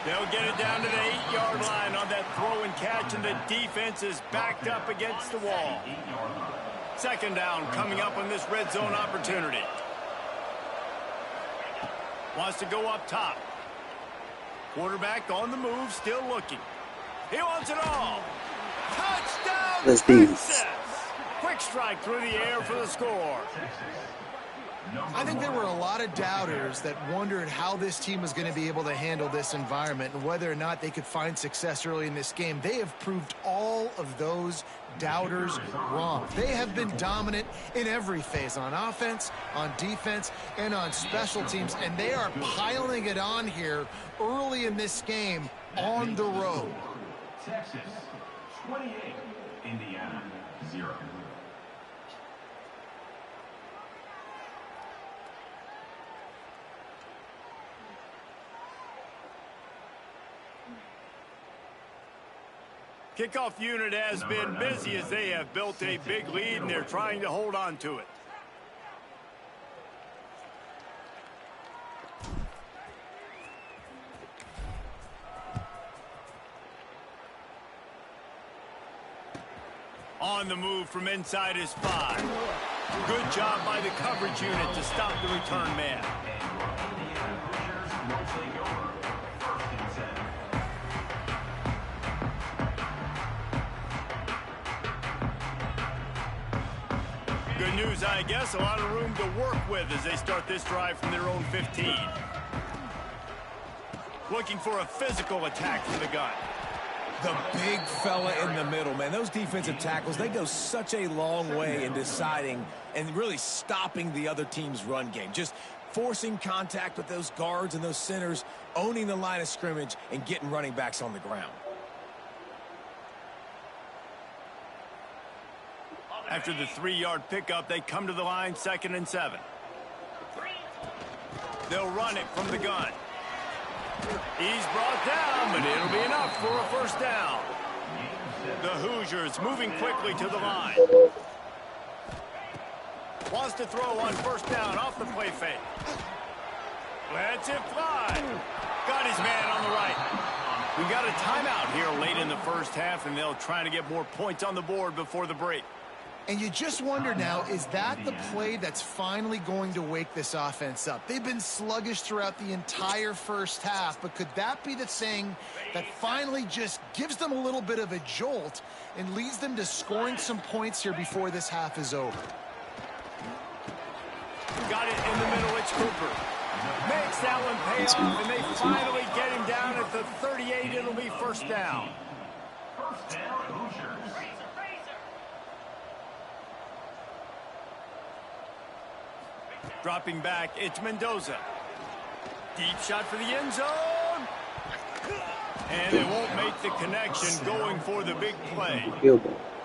They'll get it down to the 8-yard line on that throw and catch, and the defense is backed up against the wall. 2nd down coming up on this red zone opportunity. Wants to go up top. Quarterback on the move, still looking. He wants it all. Touchdown, Let's be. Texas! Quick strike through the air for the score. I think there were a lot of doubters that wondered how this team was going to be able to handle this environment and whether or not they could find success early in this game. They have proved all of those doubters wrong. They have been dominant in every phase, on offense, on defense, and on special teams, and they are piling it on here early in this game on the road. Texas 28, Indiana 0. Kickoff unit has been busy as they have built a big lead, and they're trying to hold on to it. On the move from inside his 5. Good job by the coverage unit to stop the return man. Good news, I guess. A lot of room to work with as they start this drive from their own 15. Looking for a physical attack from the gun. The big fella in the middle, man. Those defensive tackles, they go such a long way in deciding and really stopping the other team's run game. Just forcing contact with those guards and those centers, owning the line of scrimmage, and getting running backs on the ground. After the 3-yard pickup, they come to the line, 2nd and 7. They'll run it from the gun. He's brought down, but it'll be enough for a first down. The Hoosiers moving quickly to the line. Wants to throw on first down off the play fake. Lets it fly. Got his man on the right. We got a timeout here late in the first half, and they'll try to get more points on the board before the break. And you just wonder now, is that the play that's finally going to wake this offense up? They've been sluggish throughout the entire first half, but could that be the thing that finally just gives them a little bit of a jolt and leads them to scoring some points here before this half is over? Got it in the middle, it's Cooper. Makes that one pay off, and they finally get him down at the 38. It'll be first down. First down, Hoosiers. Dropping back, it's Mendoza. Deep shot for the end zone. And they won't make the connection, going for the big play.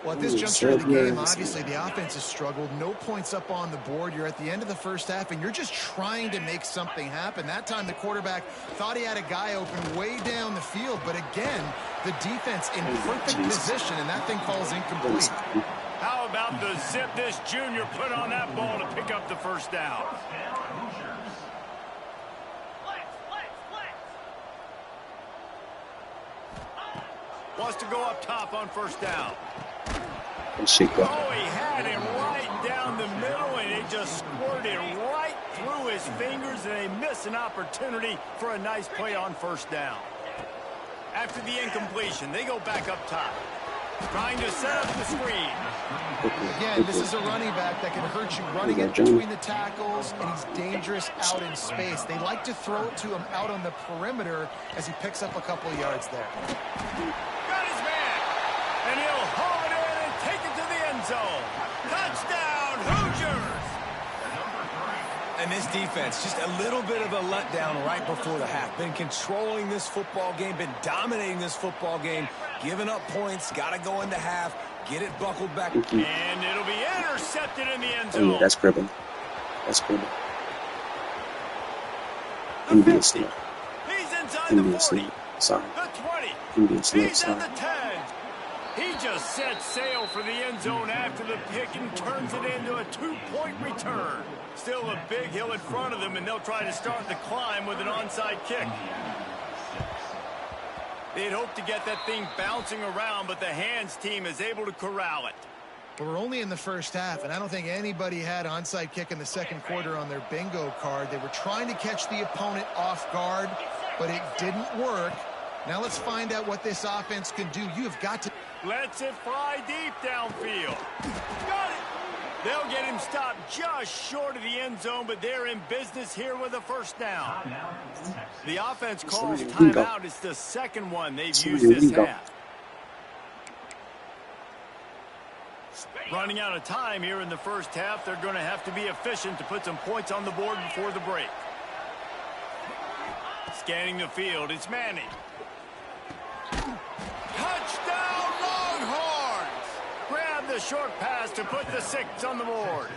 Well, at this juncture of the game, obviously the offense has struggled. No points up on the board. You're at the end of the first half, and you're just trying to make something happen. That time the quarterback thought he had a guy open way down the field, but again, the defense in perfect position, and that thing falls incomplete. How about the zip this junior put on that ball to pick up the first down? Wants to go up top on first down. Oh, he had him right down the middle, and it just squirted right through his fingers, and they miss an opportunity for a nice play on first down. After the incompletion, they go back up top, trying to set up the screen. Again, this is a running back that can hurt you running in between the tackles, and he's dangerous out in space. They like to throw it to him out on the perimeter as he picks up a couple of yards there. Got his man, and he'll haul it in and take it to the end zone. Touchdown, Hoosiers! And this defense, just a little bit of a letdown right before the half. Been controlling this football game, been dominating this football game, giving up points, got to go into half, get it buckled back. And it'll be intercepted in the end zone. Oh, yeah, that's crippling. That's crippling. Indian steal. He's inside the 40. Sorry. The 20. Indian steal. He's at the 10. He just set sail for the end zone after the pick and turns it into a 2-point return. Still a big hill in front of them, and they'll try to start the climb with an onside kick. They'd hope to get that thing bouncing around, but the hands team is able to corral it. But we're only in the first half, and I don't think anybody had onside kick in the second quarter on their bingo card. They were trying to catch the opponent off guard, but it didn't work. Now let's find out what this offense can do. You have got to... Lets it fly deep downfield. Got it! They'll get him stopped just short of the end zone, but they're in business here with a first down. The offense calls timeout. It's the second one they've used this half. Running out of time here in the first half. They're going to have to be efficient to put some points on the board before the break. Scanning the field, it's Manning. Touchdown, Longhorns! Grab the short pass to put the 6 on the board.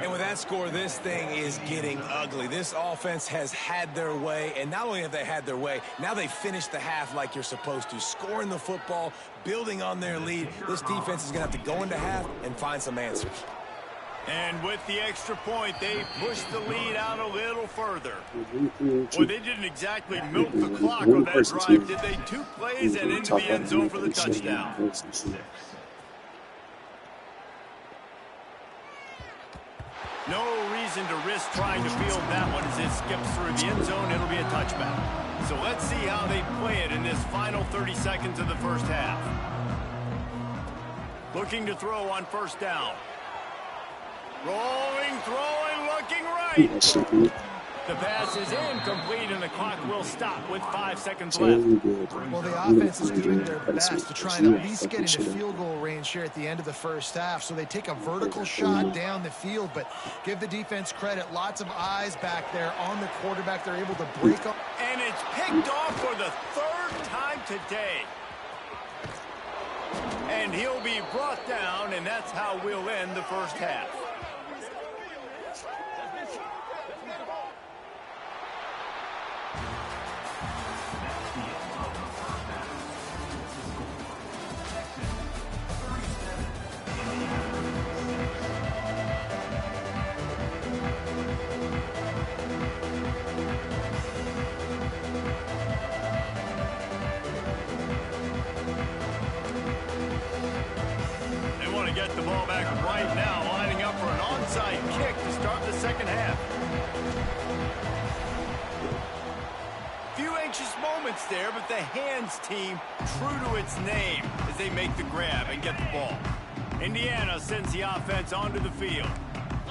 And with that score, this thing is getting ugly. This offense has had their way, and not only have they had their way, now they finished the half like you're supposed to, scoring the football, building on their lead. This defense is going to have to go into half and find some answers. And with the extra point, they pushed the lead out a little further. Well, they didn't exactly milk the clock on that drive, did they? 2 plays and into the end zone for the touchdown. No reason to risk trying to field that one as it skips through the end zone. It'll be a touchback. So let's see how they play it in this final 30 seconds of the first half. Looking to throw on first down. Rolling, throwing, looking right. The pass is incomplete, and the clock will stop with 5 seconds left. Well, the offense is doing their best to try and at least get into field goal range here at the end of the first half. So they take a vertical shot down the field, but give the defense credit. Lots of eyes back there on the quarterback. They're able to break up. And it's picked off for the 3rd time today. And he'll be brought down, and that's how we'll end the first half. Get the ball back right now, lining up for an onside kick to start the second half. Few anxious moments there, but the hands team true to its name as they make the grab and get the ball. Indiana sends the offense onto the field.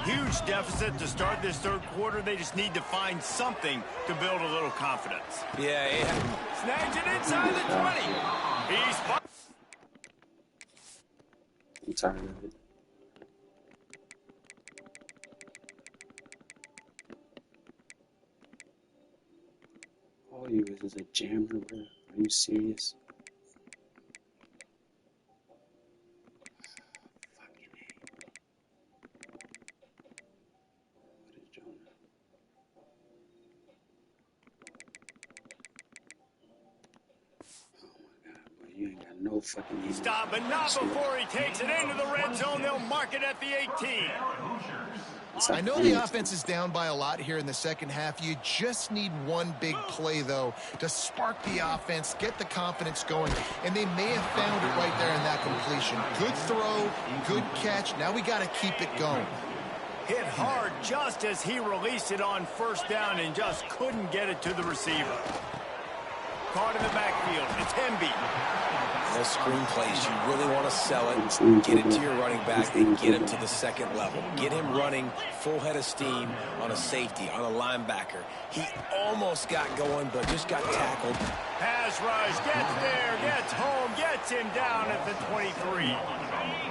Huge deficit to start this 3rd quarter. They just need to find something to build a little confidence. Yeah. Snags it inside the 20. He's I'm tired of it. All you is a jammer, bro. Are you serious? Fucking A. What is Jonah? You ain't got no fucking stop, but not before he takes it into the red zone. They'll mark it at the 18. I know the offense is down by a lot here in the second half. You just need one big play, though, to spark the offense, get the confidence going, and they may have found it right there in that completion. Good throw, good catch. Now we got to keep it going. Hit hard just as he released it on first down and just couldn't get it to the receiver. Caught in the backfield. It's Hemby. Those screen plays, you really want to sell it, get it to your running back, and get him to the second level. Get him running full head of steam on a safety, on a linebacker. He almost got going, but just got tackled. Pass rush, gets there, gets home, gets him down at the 23.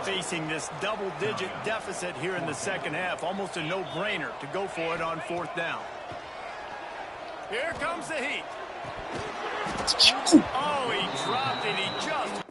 Facing this double-digit deficit here in the second half, almost a no-brainer to go for it on 4th down. Here comes the heat. Oh, he dropped it. He just...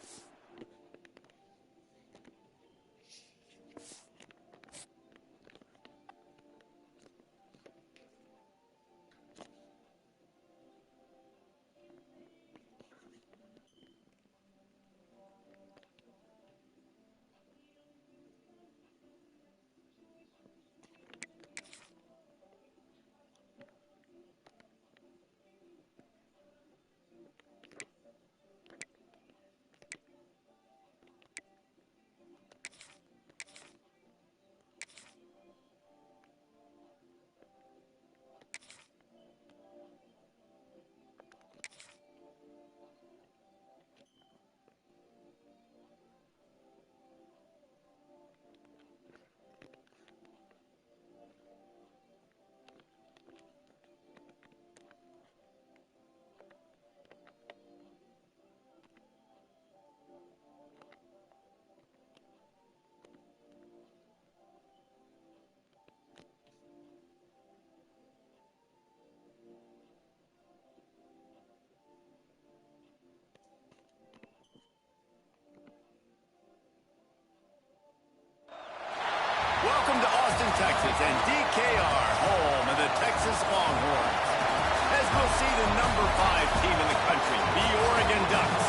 the number 5 team in the country, the Oregon Ducks,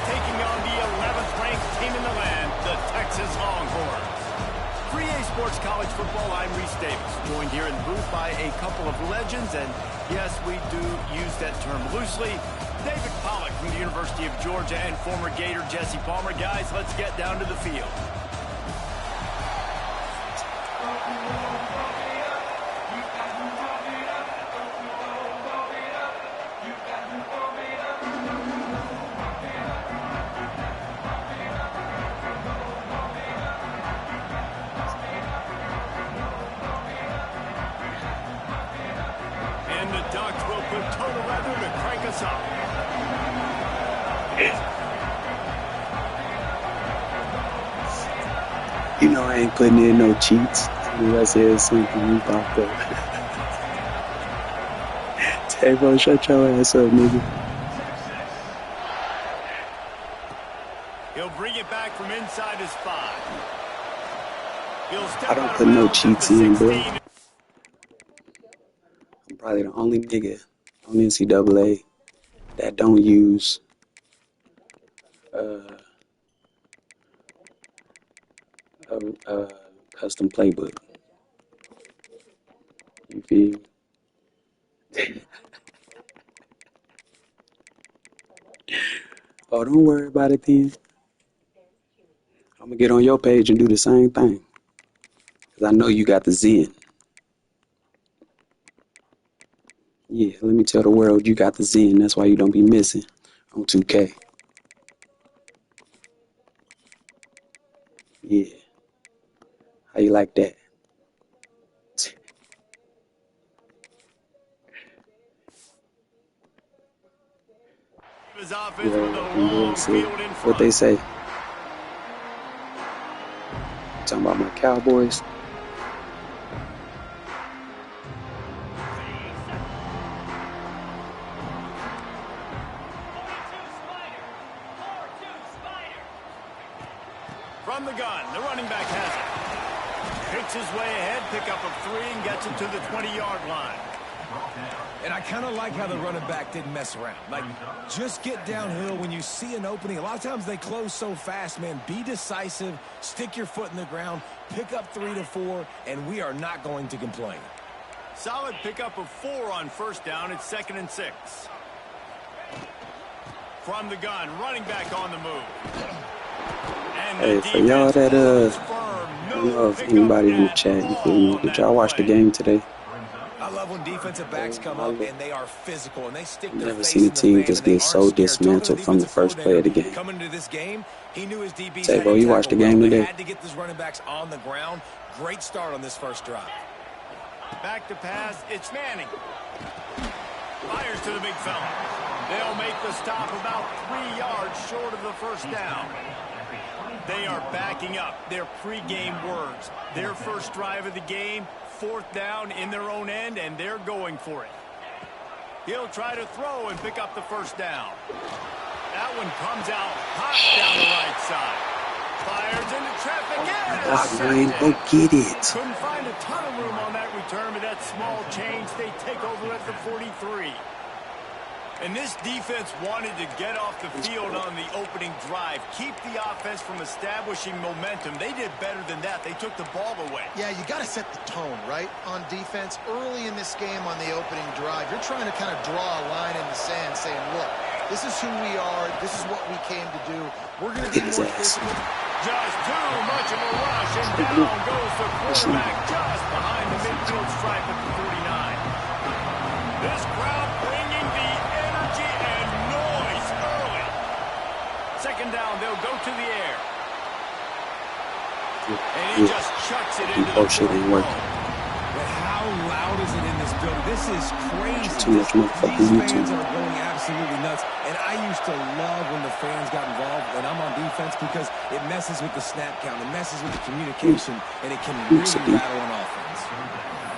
taking on the 11th ranked team in the land, the Texas Longhorns. For EA Sports College Football, I'm Reese Davis, joined here in the booth by a couple of legends, and yes, we do use that term loosely. David Pollack from the University of Georgia and former Gator Jesse Palmer. Guys, let's get down to the field. And the Ducks will put total weather to crank us up. You know I ain't putting in no cheats. I said something you popped up. Tay-Bo, shut your ass up, nigga. He'll bring it back from inside his 5. He'll step I don't out put of no bounds cheats at the in, bro. 16. I'm probably the only nigga on NCAA that don't use a custom playbook. You feel me? Oh, don't worry about it then. I'm gonna get on your page and do the same thing. Cause I know you got the Zen. Yeah, let me tell the world you got the Zen. That's why you don't be missing on 2K. Yeah. How you like that? His offense Yeah, with a them long boys say field in what they front. say. Talking about my Cowboys. From the gun, the running back has it. Picks his way ahead, pick up of 3, and gets it to the 20-yard line. And I kind of like how the running back didn't mess around. Like, just get downhill when you see an opening. A lot of times they close so fast, man. Be decisive, stick your foot in the ground, pick up 3 to 4, and we are not going to complain. Solid pickup of 4 on first down. It's 2nd and 6. From the gun, running back on the move. And Hey, the for y'all that defense holds firm. I don't know if anybody in the chat, you feel me? Did y'all watch the game today? I love when defensive backs come up and they are physical and they stick their Never face seen a in the team fan just and they get aren't so scared. Talking to dismantled the from the defensive first play of the coordinator game. coming into this game, he knew his DBs Tay-Bo, had to you watched the tackle game well. They today? had to get these running backs on the ground. Great start on this first drive. Back to pass, it's Manning. Fires to the big fella. They'll make the stop about 3 yards short of the first down. They are backing up their pregame words. Their first drive of the game, 4th down in their own end, and they're going for it. He'll try to throw and pick up the first down. That one comes out hot down the right side. Fires into traffic and Ryan, intercepted. go get it. Couldn't find a ton of room on that return, but that small change, they take over at the 43. And this defense wanted to get off the field on the opening drive, keep the offense from establishing momentum. They did better than that. They took the ball away. Yeah, you got to set the tone, right, on defense. Early in this game on the opening drive, you're trying to kind of draw a line in the sand saying, look, this is who we are. This is what we came to do. We're going to be more physical. Just too much of a rush, and down goes the quarterback just behind the midfield stripe at the 39. This crowd bringing the energy and noise early. 2nd down, they'll go to the air. And he just chucks it into the shit ain't working. But how loud is it in this building? This is crazy. Too much motherfucking These YouTube. fans are going absolutely nuts. And I used to love when the fans got involved when I'm on defense because it messes with the snap count, it messes with the communication, and it can really rattle an offense.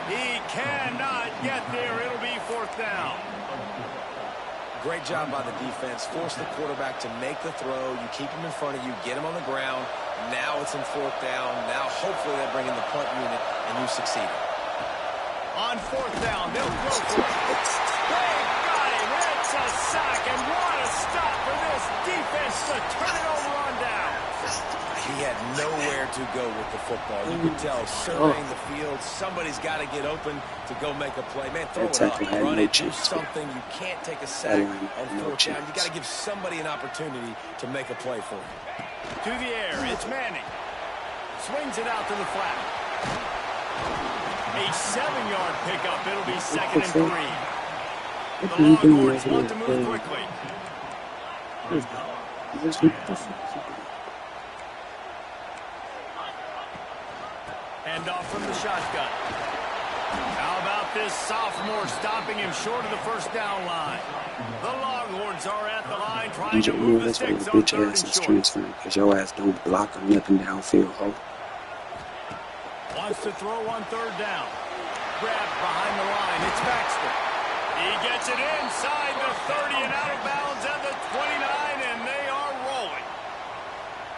He cannot get there. It'll be 4th down. Great job by the defense. Force the quarterback to make the throw. You keep him in front of you, get him on the ground. Now it's in 4th down. Now hopefully they bring in the punt unit, and you succeed. On 4th down, they'll throw for it. They got him to turn it over on down. He had nowhere to go with the football. You could tell, surveying the field, somebody's got to get open to go make a play. Man, throw it up, run it, do something. You can't take a sack on fourth down. You got to give somebody an opportunity to make a play for you. To the air, it's Manning. Swings it out to the flat. A 7-yard pickup. It'll be 2nd and 3. The Longhorns want to move quickly. Hand off from the shotgun. How about this sophomore stopping him short of the first down line? The Longhorns are at the line trying to move the sticks on 3rd and short. Because your ass don't block or nothing downfield, ho. Wants to throw on 3rd down. Grabbed behind the line. It's Baxter. He gets it inside the 30 and out of bounds at the 29, and they are rolling.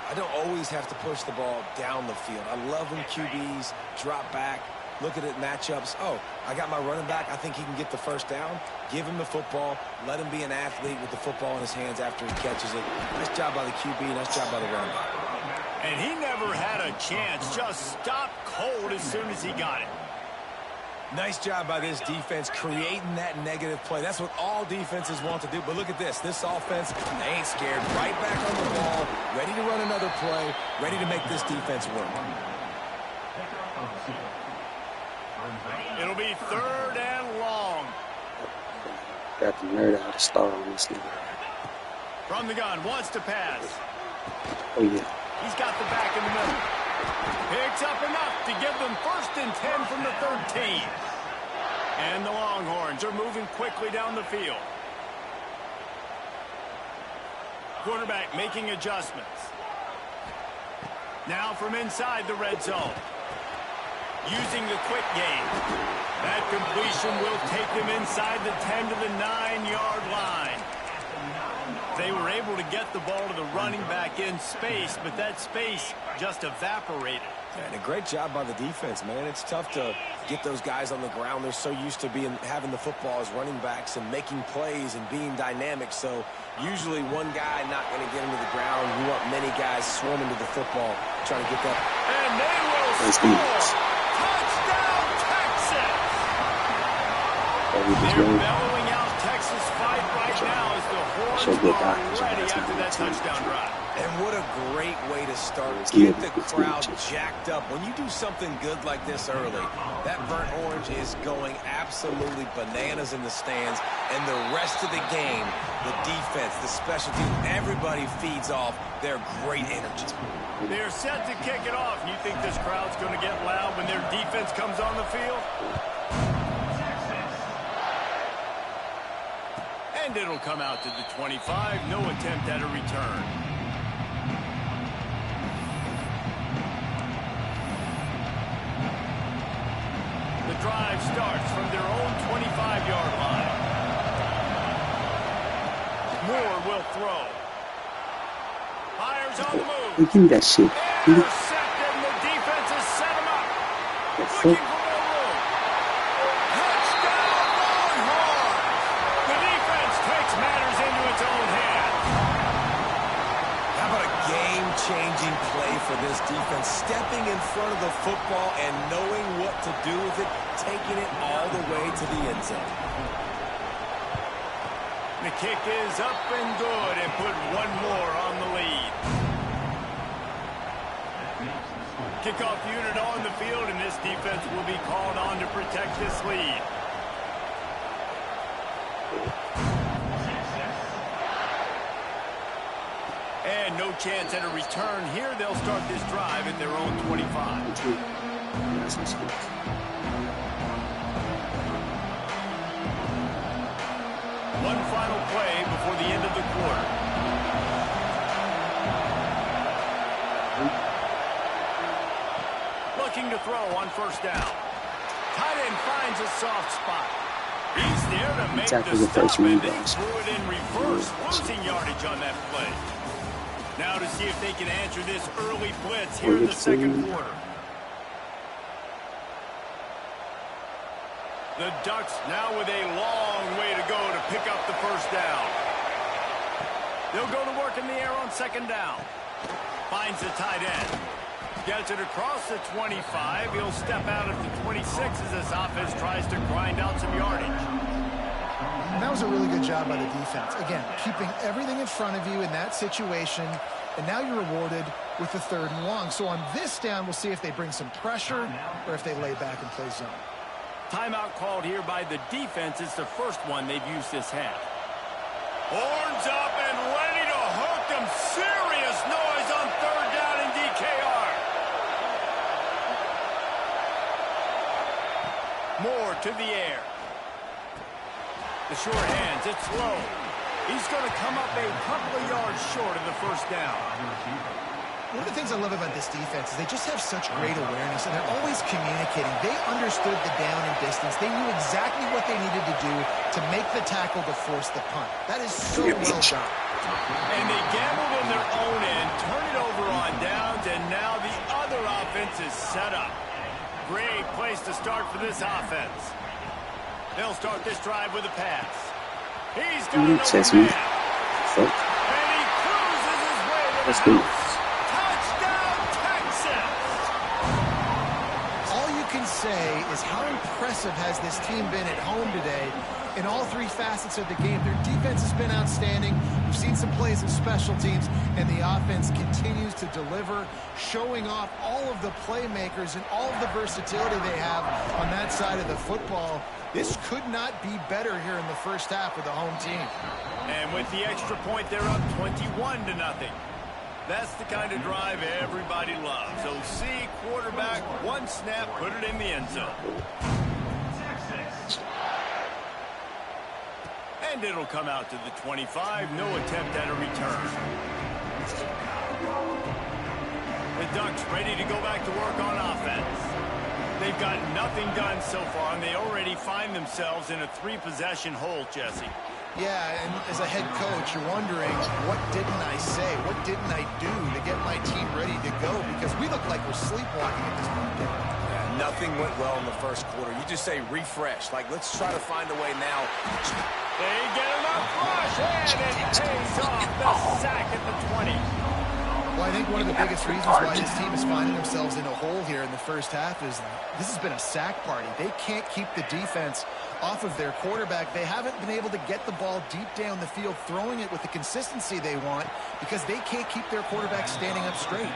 I don't always have to push the ball down the field. I love when QBs drop back, look at it matchups. Oh, I got my running back. I think he can get the first down. Give him the football. Let him be an athlete with the football in his hands after he catches it. Nice job by the QB. Nice job by the running back. And he never had a chance. Just stopped cold as soon as he got it. Nice job by this defense creating that negative play. That's what all defenses want to do. But look at this. This offense, they ain't scared. Right back on the ball, ready to run another play, ready to make this defense work. It'll be 3rd and long. Got the nerd out of star on this nigga. From the gun, wants to pass. Oh, yeah. He's got the back in the middle. Picks up enough to give them 1st and 10 from the 13. And the Longhorns are moving quickly down the field. Quarterback making adjustments. Now from inside the red zone. Using the quick game. That completion will take them inside the 10 to the 9-yard line. They were able to get the ball to the running back in space, but that space just evaporated. And a great job by the defense, man. It's tough to get those guys on the ground. They're so used to having the football as running backs and making plays and being dynamic. So usually one guy not going to get into the ground. You want many guys swarming to the football, trying to get that. And they will score! Touchdown, Texas! They're bellowing out Texas fight right now as the Horns are ready after that touchdown drive. And what a great way to start. Get the crowd jacked up. When you do something good like this early, that burnt orange is going absolutely bananas in the stands. And the rest of the game, the defense, the special teams, everybody feeds off their great energy. They're set to kick it off. You think this crowd's going to get loud when their defense comes on the field? And it'll come out to the 25. No attempt at a return. The drive starts from their own 25-yard line. Moore will throw. Fires on the move. Give me that shit. Intercepted, and the defense has set him up. Looking for more room. Touchdown, Longhorns! The defense takes matters into its own hands. How about a game-changing play for this defense? Stepping in front of the football and knowing what to do with it, taking it all the way to the end zone. The kick is up and good and put one more on the lead. Kickoff unit on the field, and this defense will be called on to protect this lead. And no chance at a return here. They'll start this drive at their own 25. One final play before the end of the quarter. Looking to throw on 1st down. Tight end finds a soft spot. He's there to make the stop, and they threw it in reverse, losing yardage on that play. Now to see if they can answer this early blitz here in the second quarter. The Ducks now with a long way to go to pick up the 1st down. They'll go to work in the air on second down. Finds the tight end. Gets it across the 25. He'll step out of the 26 as this offense tries to grind out some yardage. And that was a really good job by the defense. Again, keeping everything in front of you in that situation, and now you're rewarded with the 3rd and long. So on this down, we'll see if they bring some pressure or if they lay back and play zone. Timeout called here by the defense. It's the first one they've used this half. Horns up and ready to hook them. Serious noise on 3rd down in DKR. Moore to the air. The short hands, it's low. He's going to come up a couple of yards short of the 1st down. One of the things I love about this defense is they just have such great awareness, and they're always communicating. They understood the down and distance. They knew exactly what they needed to do to make the tackle to force the punt. That is so well done. And they gambled on their own end, turn it over on downs, and now the other offense is set up. Great place to start for this offense. They'll start this drive with a pass. He's got an open man. And he cruises his way to the house. Touchdown, Texans! All you can say is how impressive has this team been at home today in all 3 facets of the game. Their defense has been outstanding. We've seen some plays in special teams, and the offense continues to deliver, showing off all of the playmakers and all of the versatility they have on that side of the football. This could not be better here in the 1st half with the home team. And with the extra point, they're up 21-0. That's the kind of drive everybody loves. OC, quarterback, 1 snap, put it in the end zone. And it'll come out to the 25. No attempt at a return. The Ducks ready to go back to work on offense. They've got nothing done so far, and they already find themselves in a 3-possession hole, Jesse. Yeah, and as a head coach, you're wondering, what didn't I say? What didn't I do to get my team ready to go? Because we look like we're sleepwalking at this point. Yeah, nothing went well in the 1st quarter. You just say refresh. Like, let's try to find a way now. They get him up rush, and it pays off the sack at the 20. Well, I think one of the biggest reasons why this team is finding themselves in a hole here in the 1st half is this has been a sack party. They can't keep the defense off of their quarterback. They haven't been able to get the ball deep down the field, throwing it with the consistency they want because they can't keep their quarterback standing up straight.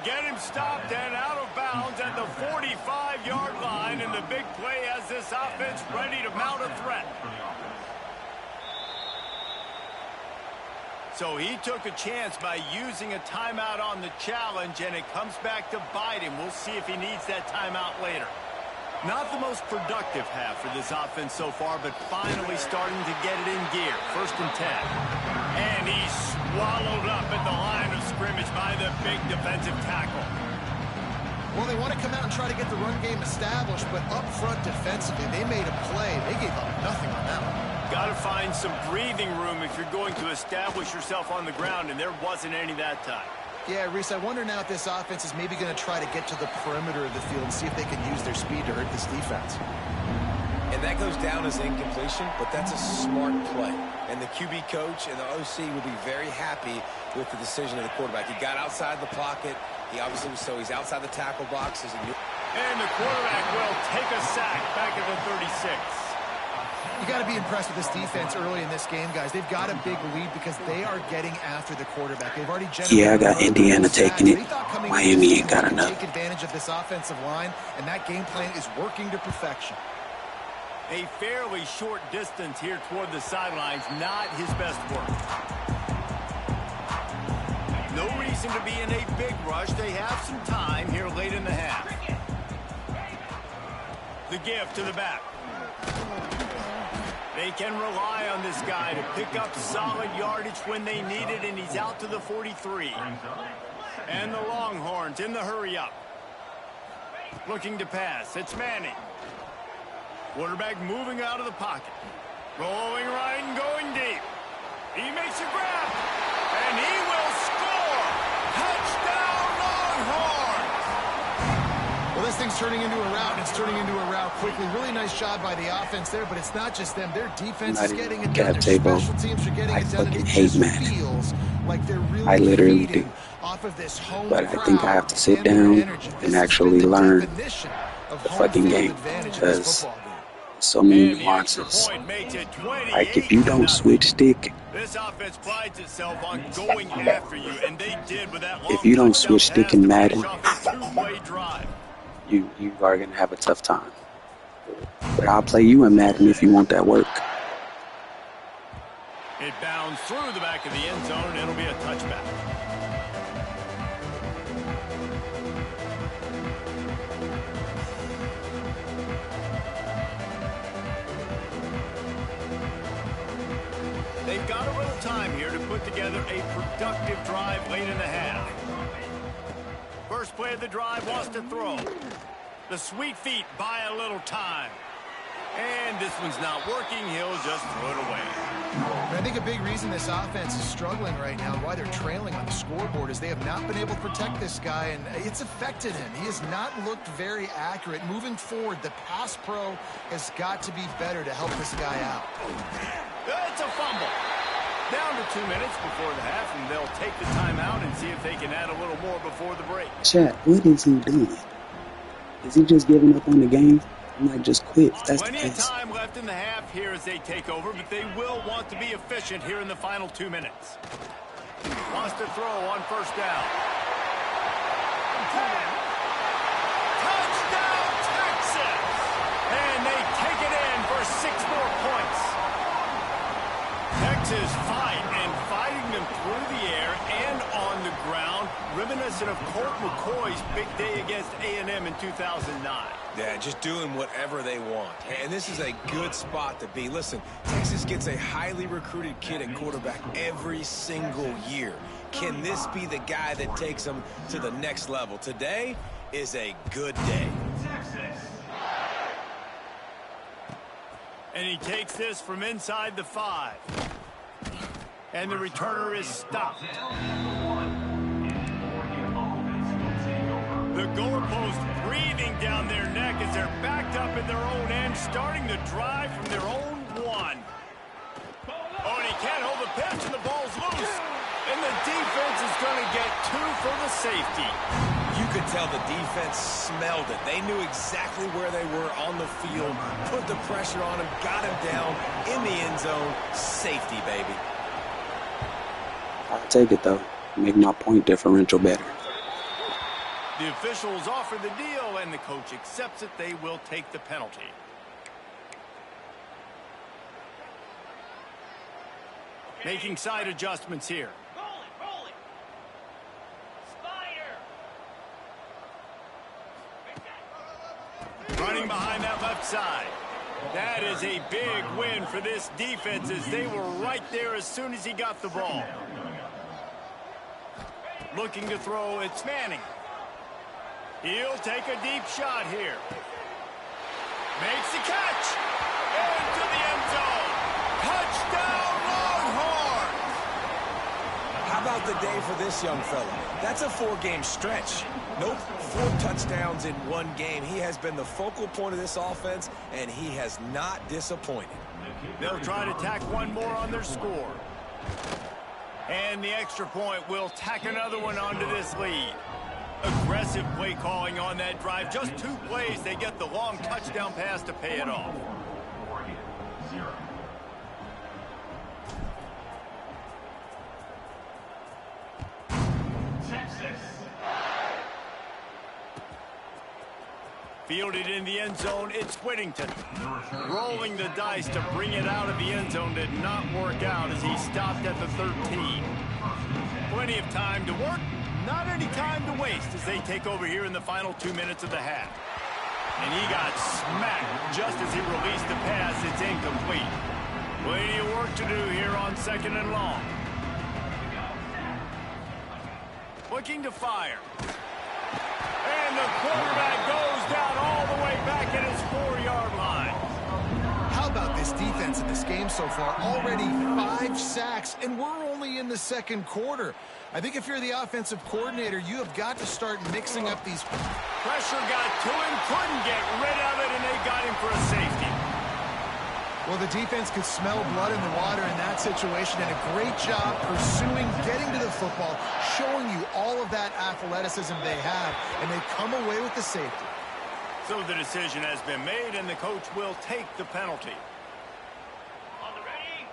Get him stopped and out of bounds at the 45-yard line, and the big play has this offense ready to mount a threat. So he took a chance by using a timeout on the challenge, and it comes back to bite him. We'll see if he needs that timeout later. Not the most productive half for this offense so far, but finally starting to get it in gear. 1st and 10. And he's swallowed up at the line of scrimmage by the big defensive tackle. Well, they want to come out and try to get the run game established, but up front defensively, they made a play. They gave up nothing on that one. Got to find some breathing room if you're going to establish yourself on the ground, and there wasn't any that time. Yeah, Reese, I wonder now if this offense is maybe going to try to get to the perimeter of the field and see if they can use their speed to hurt this defense. And that goes down as incompletion, but that's a smart play. And the QB coach and the OC will be very happy with the decision of the quarterback. He got outside the pocket. He obviously was so he's outside the tackle boxes. And the quarterback will take a sack back at the 36. You got to be impressed with this defense early in this game, guys. They've got a big lead because they are getting after the quarterback. They've already generated. Yeah, I got Indiana taking it. Miami ain't got enough. Take advantage of this offensive line, and that game plan is working to perfection. A fairly short distance here toward the sidelines, not his best work. No reason to be in a big rush. They have some time here late in the half. The give to the back. They can rely on this guy to pick up solid yardage when they need it, and he's out to the 43. And the Longhorns in the hurry-up. Looking to pass. It's Manning. Quarterback moving out of the pocket. Rolling right and going deep. He makes a grab. And he will score. Touchdown, Longhorns! Well, Well, this thing's turning into a rout, and it's turning into a rout quickly. Really nice job by the offense there, but it's not just them. Their defense is getting it done. Their special teams are getting it done, and it just feels like they're I really literally do. feeding off of this home But I crowd think I have to sit and their down energy. and This actually has been the learn definition of the home fucking field game advantage in this because football game. so many And the extra nuances. point makes it 28 Like if you don't switch stick, This offense prides itself on going after you, and they did with that long if you don't touchdown switch pass stick in to Madden, finish off a two-play drive. you are gonna have a tough time. But I'll play you in Madden if you want that work. It bounds through the back of the end zone, and it'll be a touchback. They've got a little time here to put together a productive drive late in the half. First play of the drive wants to throw. The sweet feet buy a little time. And this one's not working. He'll just throw it away. I think a big reason this offense is struggling right now, why they're trailing on the scoreboard, is they have not been able to protect this guy, and it's affected him. He has not looked very accurate. Moving forward, the pass pro has got to be better to help this guy out. It's a fumble. Down to 2 minutes before the half, and they'll take the timeout and see if they can add a little more before the break. Chat, what is he doing? Is he just giving up on the game? I might just quit. That's Plenty the of case. time left in the half here as they take over, but they will want to be efficient here in the final 2 minutes. Wants to throw on first down. Touchdown, Texas! And they take it in for 6 more points. Texas fighting them through the air and on the ground, reminiscent of Colt McCoy's big day against A&M in 2009. Yeah, just doing whatever they want. And this is a good spot to be. Listen, Texas gets a highly recruited kid at quarterback every single year. Can this be the guy that takes them to the next level? Today is a good day. And he takes this from inside the 5. And the returner is stopped. The goalpost breathing down their neck as they're backed up in their own end, starting the drive from their own 1. Oh, and he can't hold the pitch, and the ball's loose. And the defense is going to get 2 for the safety. You could tell the defense smelled it. They knew exactly where they were on the field, put the pressure on him, got him down in the end zone. Safety, baby. I'll take it though. Make my point differential better. The officials offer the deal, and the coach accepts it. They will take the penalty. Making side adjustments here. Rolling. Spider. Running behind that left side. That is a big win for this defense as they were right there as soon as he got the ball. Looking to throw, it's Manning. He'll take a deep shot here. Makes the catch. Into the end zone. Touchdown, Longhorns! How about the day for this young fella? That's a 4-game stretch. Nope, 4 touchdowns in 1 game. He has been the focal point of this offense, and he has not disappointed. They'll try to tack one more on their score. And the extra point will tack another one onto this lead. Aggressive play calling on that drive. Just 2 plays, they get the long touchdown pass to pay it off. Fielded in the end zone, it's Whittington. Rolling the dice to bring it out of the end zone did not work out as he stopped at the 13. Plenty of time to work, not any time to waste as they take over here in the final 2 minutes of the half. And he got smacked just as he released the pass. It's incomplete. Plenty of work to do here on 2nd and long. Looking to fire. And the quarterback goes down all the way back at his 4-yard line. How about this defense in this game so far? Already 5 sacks, and we're only only in the second quarter. I think if you're the offensive coordinator, you have got to start mixing up these. Pressure got to him, couldn't get rid of it, and they got him for a safety. Well, the defense could smell blood in the water in that situation, and a great job pursuing, getting to the football, showing you all of that athleticism they have, and they come away with the safety. So the decision has been made, and the coach will take the penalty. On the ready.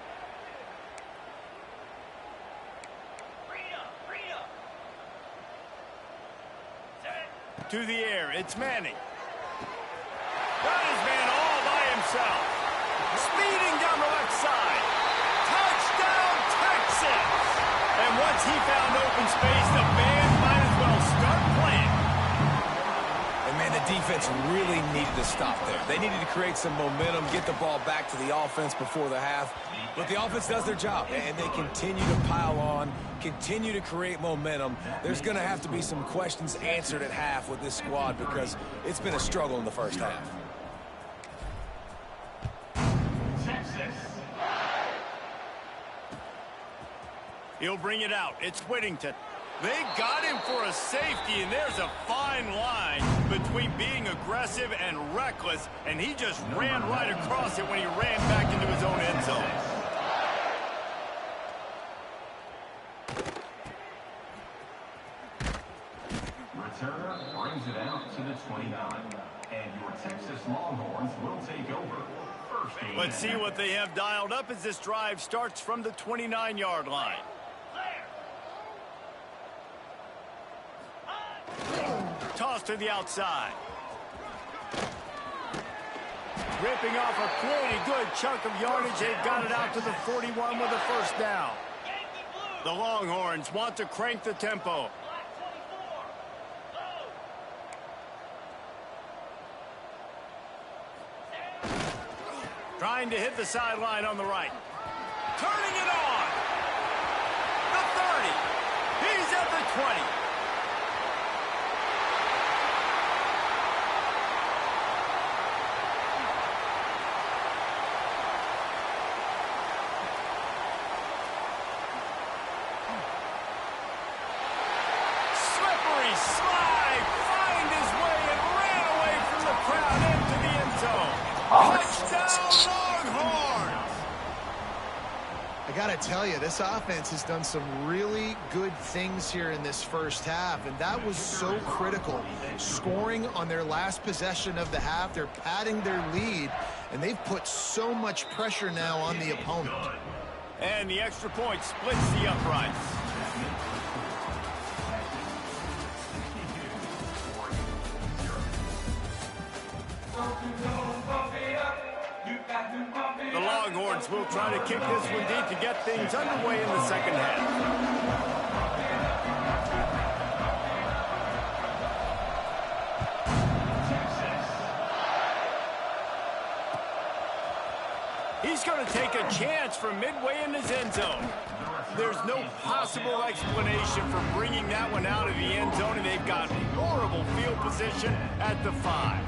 Freedom. Set. To the air, it's Manning. Got his man all by himself. Speeding down the left side. Touchdown, Texas! And once he found open space, the band might as well start playing. And man, the defense really needed to stop there. They needed to create some momentum, get the ball back to the offense before the half. But the offense does their job, and they continue to pile on, continue to create momentum. There's going to have to be some questions answered at half with this squad because it's been a struggle in the first half. He'll bring it out. It's Whittington. They got him for a safety, and there's a fine line between being aggressive and reckless, and he just ran right across it when he ran back into his own end zone. Returner brings it out to the 29. And your Texas Longhorns will take over. First and Let's see what they have dialed up as this drive starts from the 29-yard line. Toss to the outside. Ripping off a pretty good chunk of yardage. They've got it out to the 41 with a first down. The Longhorns want to crank the tempo. Trying to hit the sideline on the right. Turning it on. The 30. He's at the 20. Slippery slide. Find his way and ran away from the crowd into the end zone. Touchdown, Longhorns! I got to tell you, this offense has done some really good things here in this first half, and that was so critical. Scoring on their last possession of the half, they're padding their lead, and they've put so much pressure now on the opponent. And the extra point splits the uprights. The Longhorns will try to kick this one deep to get things underway in the second half. He's going to take a chance from midway in his end zone. There's no possible explanation for bringing that one out of the end zone, and they've got horrible field position at the 5.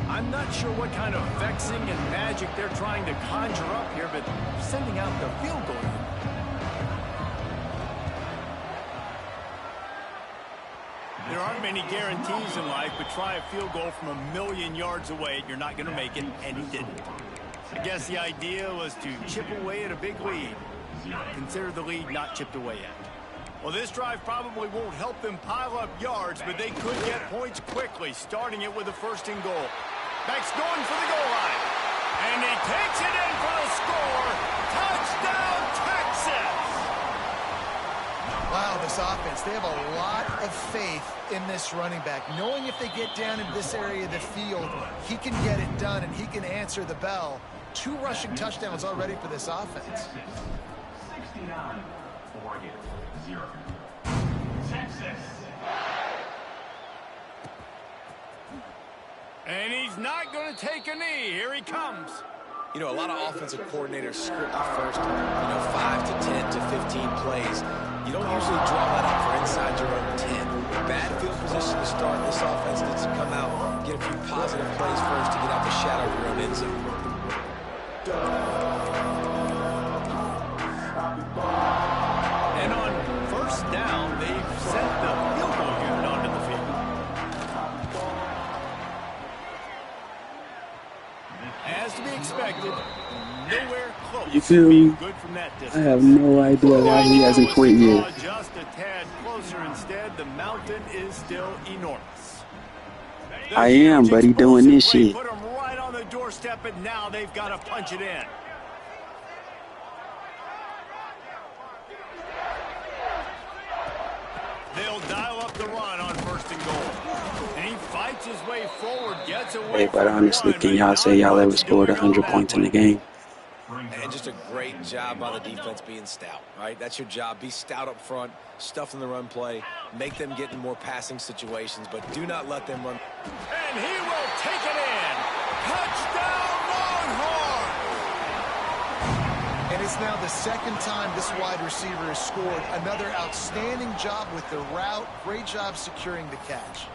I'm not sure what kind of vexing and magic they're trying to conjure up here, but sending out the field goal. There aren't many guarantees in life, but try a field goal from a million yards away, you're not going to make it, and he didn't. I guess the idea was to chip away at a big lead. Consider the lead not chipped away yet. Well, this drive probably won't help them pile up yards, but they could get points quickly, starting it with a first and goal. Beck's going for the goal line. And he takes it in for the score. Touchdown, Texas! Wow, this offense, they have a lot of faith in this running back, knowing if they get down into this area of the field, he can get it done and he can answer the bell. 2 rushing touchdowns already for this offense. 69. Oregon, 0. Texas. And he's not going to take a knee. Here he comes. You know, a lot of offensive coordinators script the first, 5 to 10 to 15 plays. You don't usually draw that up for inside your own 10. Bad field position to start. This offense needs to come out, get a few positive plays first to get out the shadow of your own end zone. As to be expected, nowhere close You to feel being me? good from that I distance. have no idea why he hasn't quit yet. Just a tad closer instead. The mountain is still enormous. I am, but he doing this shit. Put him right on the doorstep, and now they've got to punch it in. They'll dial up the run on 1st and goal. And he fights his way forward, gets away. Hey, but honestly, can y'all say y'all ever scored 100 points in a game? And just a great job by the defense being stout, right? That's your job. Be stout up front, stuff in the run play, make them get in more passing situations, but do not let them run. And he will take it in. Touchdown, Longhorns! And it's now the 2nd time this wide receiver has scored. Another outstanding job with the route. Great job securing the catch.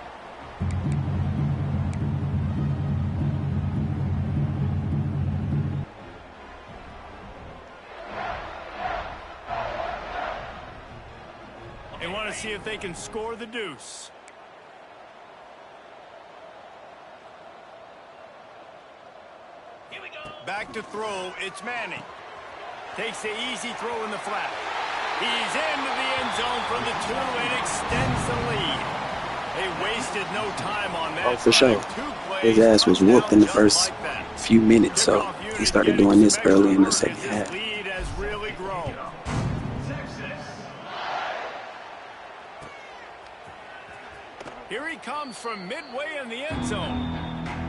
They want to see if they can score the deuce. Here we go. Back to throw, it's Manning. Takes the easy throw in the flat. He's into the end zone from the 2 and extends the lead. They wasted no time on that. Oh, for sure. His ass was whooped in the first few minutes, so he started doing this early in the second half. Lead has really grown. Here he comes from midway in the end zone.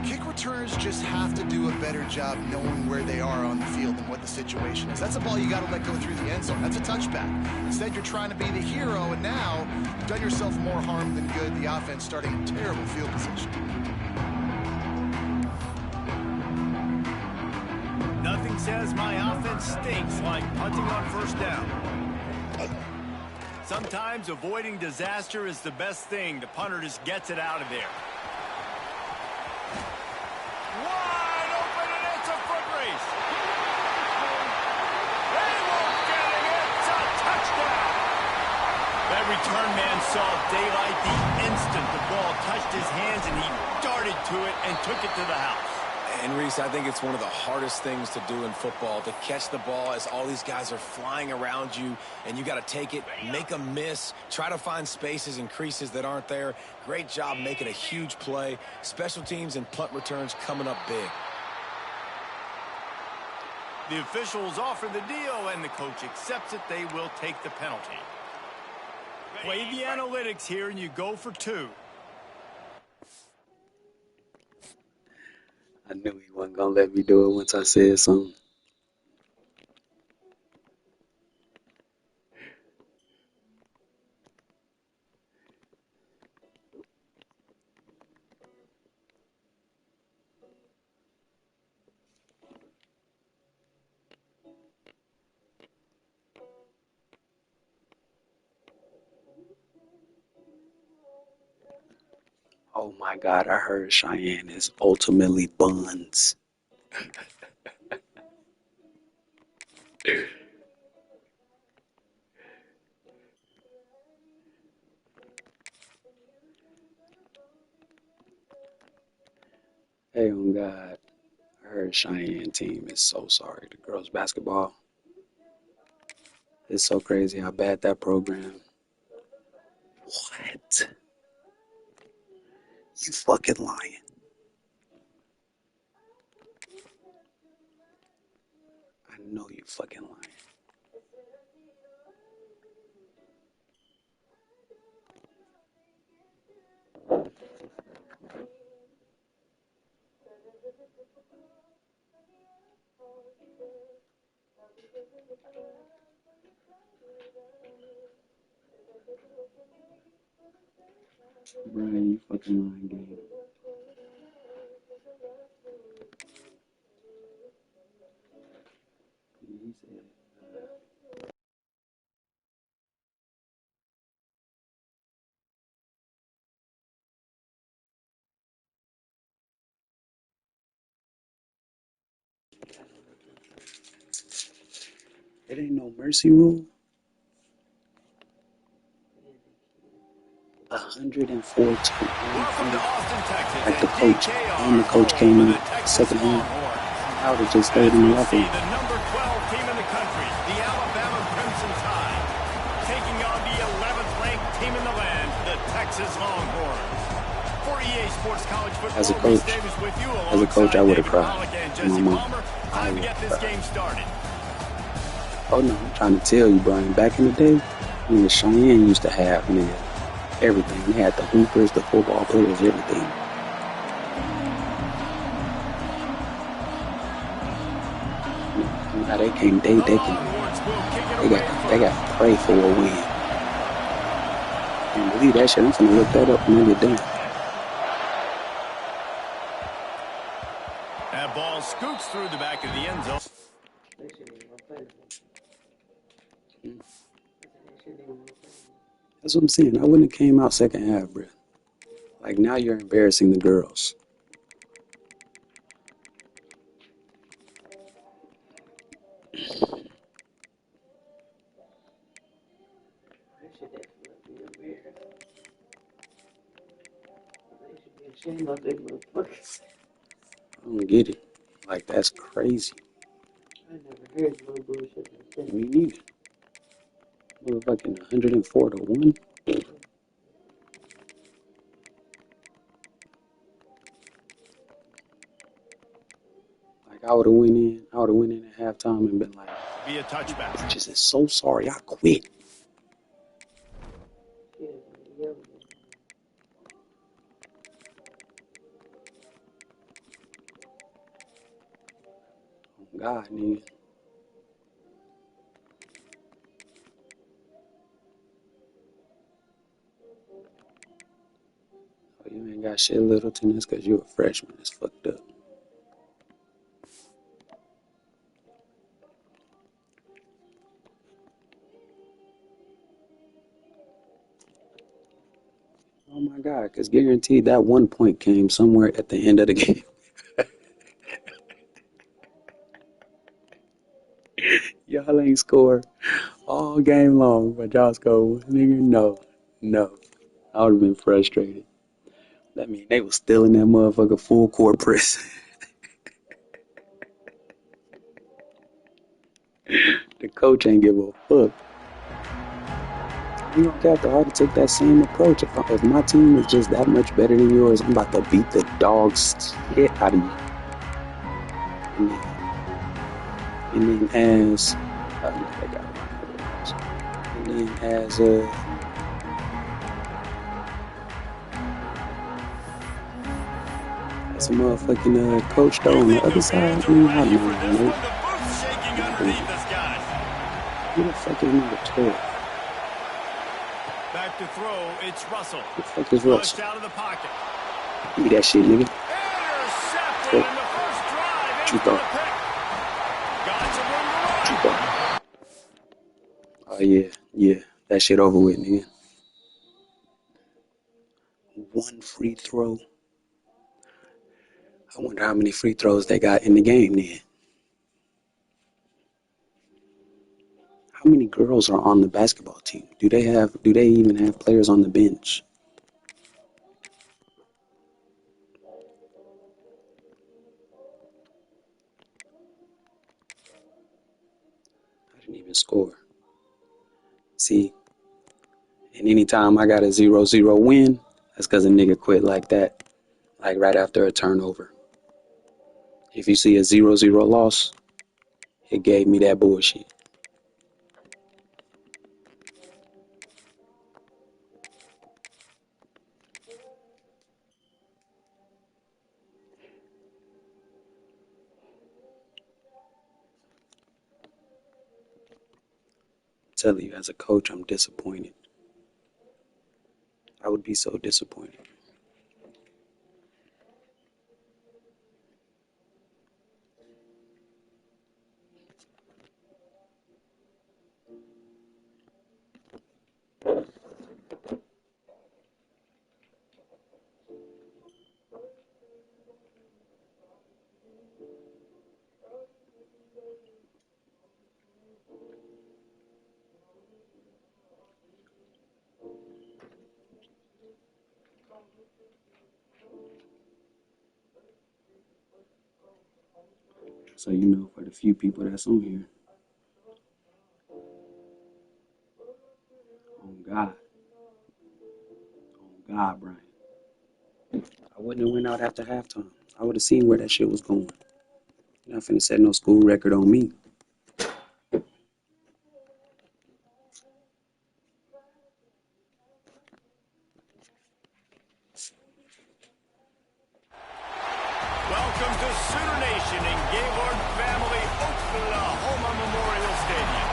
Kick returners just have to do a better job knowing where they are on the field and what the situation is. That's a ball you got to let go through the end zone. That's a touchback. Instead, you're trying to be the hero, and now you've done yourself more harm than good. The offense starting in terrible field position. Nothing says my offense stinks like punting on 1st down. Sometimes avoiding disaster is the best thing. The punter just gets it out of there. Wide open, and it's a foot race. They won't get it. It's a touchdown. That return man saw daylight the instant the ball touched his hands, and he darted to it and took it to the house. And Reese, I think it's one of the hardest things to do in football, to catch the ball as all these guys are flying around you, and you got to take it, make a miss, try to find spaces and creases that aren't there. Great job making a huge play. Special teams and punt returns coming up big. The officials offer the deal, and the coach accepts it. They will take the penalty. Play the analytics here, and you go for 2. I knew he wasn't going to let me do it once I said something. Oh my God, I heard Cheyenne is ultimately buns. Hey, oh God, I heard Cheyenne team is so sorry. The girls basketball. It's so crazy how bad that program. What? You fucking lying. I know you fucking lying. Brian, you fucking lying, game. He said, it ain't no mercy rule. 104 Welcome to Austin, Texas. like the coach and the coach came in second half. I would have just As stayed in the we'll locker see, room. the number 12 team in the country, the Alabama Crimson Tide, taking on the 11th ranked team in the land, the Texas Longhorns. For EA Sports College As a Football, Reese coach, Davis with you I alongside would have David cried. Pollack and My Jesse mom, Palmer. I Time to would get have this cried. game started. Oh no, I'm trying to tell you, Brian. Back in the day, nigga, Cheyenne used to have nigga everything. They had the hoopers, the football players, everything. Now they can't. The Longhorns will kick it away They got to pray for a win. Can't believe that shit. I'm finna look that up when I get done. That ball scoots through the back of the end zone. That's what I'm saying. I wouldn't have came out second half, bro. Like now you're embarrassing the girls. I don't get it. Like that's crazy. Me neither. Motherfucking 104 to 1. Like I would have went in at halftime and been like, Be a touchback. bitches is so sorry I quit. Oh God, nigga. Oh, you ain't got shit, Littleton. That's because you a freshman. It's fucked up. Oh my God, because guaranteed that 1 point came somewhere at the end of the game. Y'all ain't scored all game long, but y'all scored. Nigga, no. I would have been frustrated. That mean they was still in that motherfucker full court press. The coach ain't give a fuck. You don't have to hard to take that same approach. If my team is just that much better than yours, I'm about to beat the dog's shit out of you. And then as they got it. And then as a motherfucking coach though on the other side, man, I know nope. Shaking underneath us, guys. Who the fuck is number 12? Back to throw, it's Russell. Who the fuck is Pushed Russell? out of the pocket. Give me that shit, nigga. Intercepted in the first drive. What you thought? Got some room to What run. you thought? Oh yeah. That shit over with, nigga. One free throw. I wonder how many free throws they got in the game then. How many girls are on the basketball team? Do they even have players on the bench? I didn't even score. See, and anytime I got a 0-0 win, that's because a nigga quit like that, like right after a turnover. If you see a 0-0 loss, it gave me that bullshit. I tell you, as a coach, I'm disappointed. I would be so disappointed. So you know, for the few people that's on here, on God, Brian, I wouldn't have went out after halftime. I would have seen where that shit was going. You're not finna set no school record on me. Welcome to Sooner Nation in Gaylord Family Oklahoma Memorial Stadium.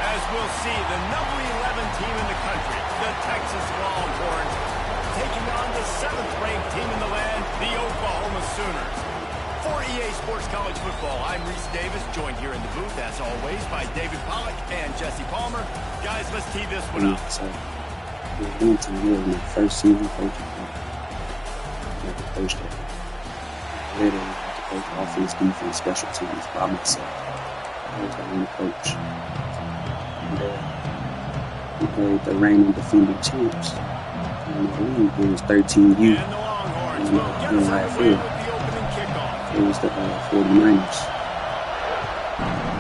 As we'll see, the number 11 team in the country, the Texas Longhorns, taking on the 7th-ranked team in the land, the Oklahoma Sooners. For EA Sports College Football, I'm Reese Davis, joined here in the booth, as always, by David Pollack and Jesse Palmer. Guys, let's tee this one up. So, one time, it was my first season coaching. Like the coach that literally had to coach offense, defense, special teams by myself. I was the only coach. And we played the reigning defending champs. And the league, it was 13U. And the Longhorns will get us underway with the opening kickoff. It was the 49ers.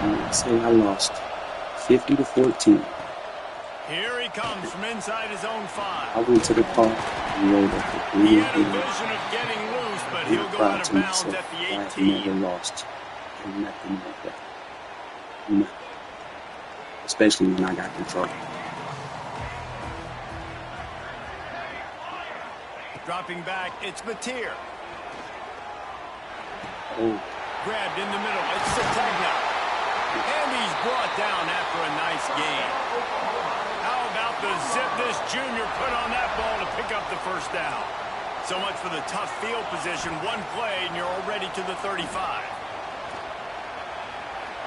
And I say I lost 50-14. Here he comes from inside his own 5. I went to the park and rolled up the green He had a field. vision of getting loose, but And he'll I go cried out of to bounds myself, at the I have 18. never lost. And nothing like that. Nothing. Especially when I got control. Dropping back, it's Mateer. Oh, Grabbed in the middle, it's Sategna. And he's brought down after a nice gain. How about the zip this junior put on that ball to pick up the first down? So much for the tough field position. One play and you're already to the 35.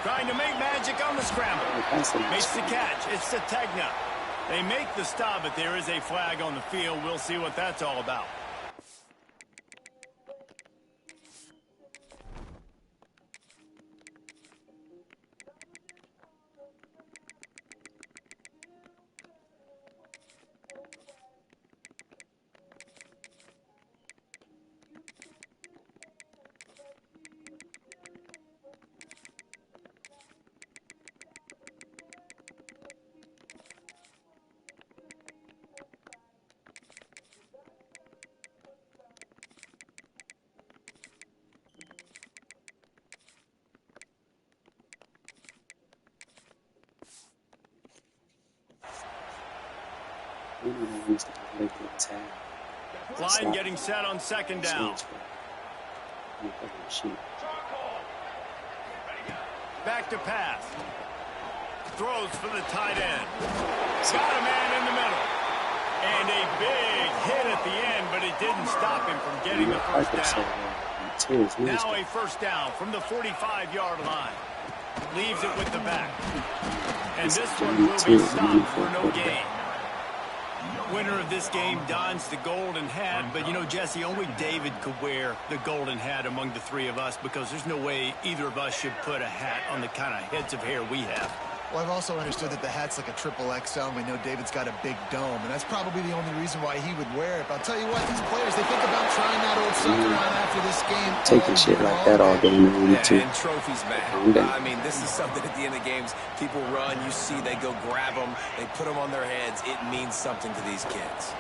Trying to make magic on the scramble. Makes the catch. It's Sategna. They make the stop, but there is a flag on the field. We'll see what that's all about. we don't know who's the make that tag. Line Stop. getting set on second down. Shit. Back to pass. Throws for the tight end. Got a man in the middle. And a big hit at the end, but it didn't stop him from getting the first down. Now a first down from the 45-yard line. Leaves it with the back. And this one will be stopped for no gain. Winner of this game dons the golden hat, but you know, Jesse, only David could wear the golden hat among the three of us because there's no way either of us should put a hat on the kind of heads of hair we have. Well, I've also understood that the hat's like a triple XL. We know David's got a big dome, and that's probably the only reason why he would wear it. But I'll tell you what, these players, they think about trying that old sucker on after this game. Taking shit like that all game long, too. And trophies, man. I mean, this is something at the end of games. People run, you see, they go grab them, they put them on their heads. It means something to these kids.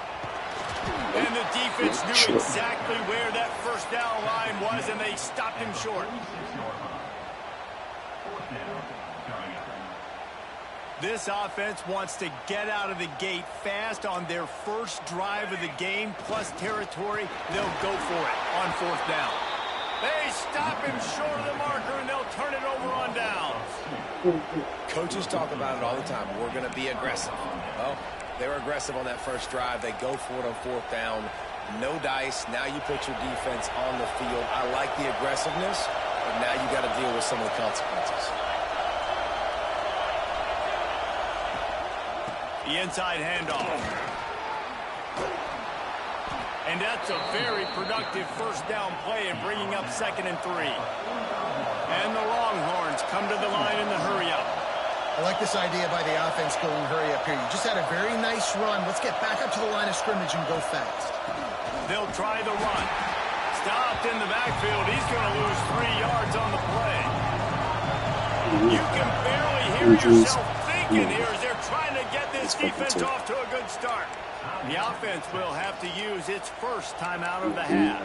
And the defense knew exactly where that first down line was, and they stopped him short. This offense wants to get out of the gate fast on their first drive of the game, plus territory. They'll go for it on fourth down. They stop him short of the marker, and they'll turn it over on downs. Coaches talk about it all the time. We're going to be aggressive. Well, they were aggressive on that first drive. They go for it on fourth down. No dice. Now you put your defense on the field. I like the aggressiveness, but now you got to deal with some of the consequences. The inside handoff. And that's a very productive first down play and bringing up 2nd and 3. And the Longhorns come to the line in the hurry-up. I like this idea by the offense going hurry up here. You just had a very nice run. Let's get back up to the line of scrimmage and go fast. They'll try the run. Stopped in the backfield. He's going to lose 3 yards on the play. You can barely hear Injuries. yourself thinking here as they're trying to get this defense off to a good start. The offense will have to use its first timeout of the half.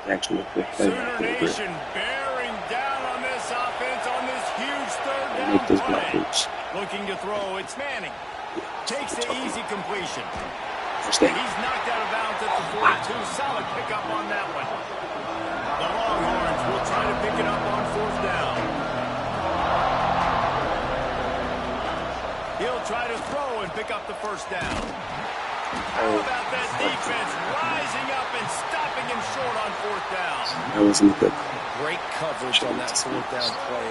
Actually, Sooner Nation bearing down on this offense on this huge third down play. Looking to throw, it's Manning. Takes the easy completion. He's knocked out of bounds at the 42. Solid pickup on that one. The Longhorns will try to pick it up on fourth down. He'll try to throw and pick up the first down. How about that defense rising up and stopping him short on fourth down? That wasn't good. Great coverage on that fourth down play.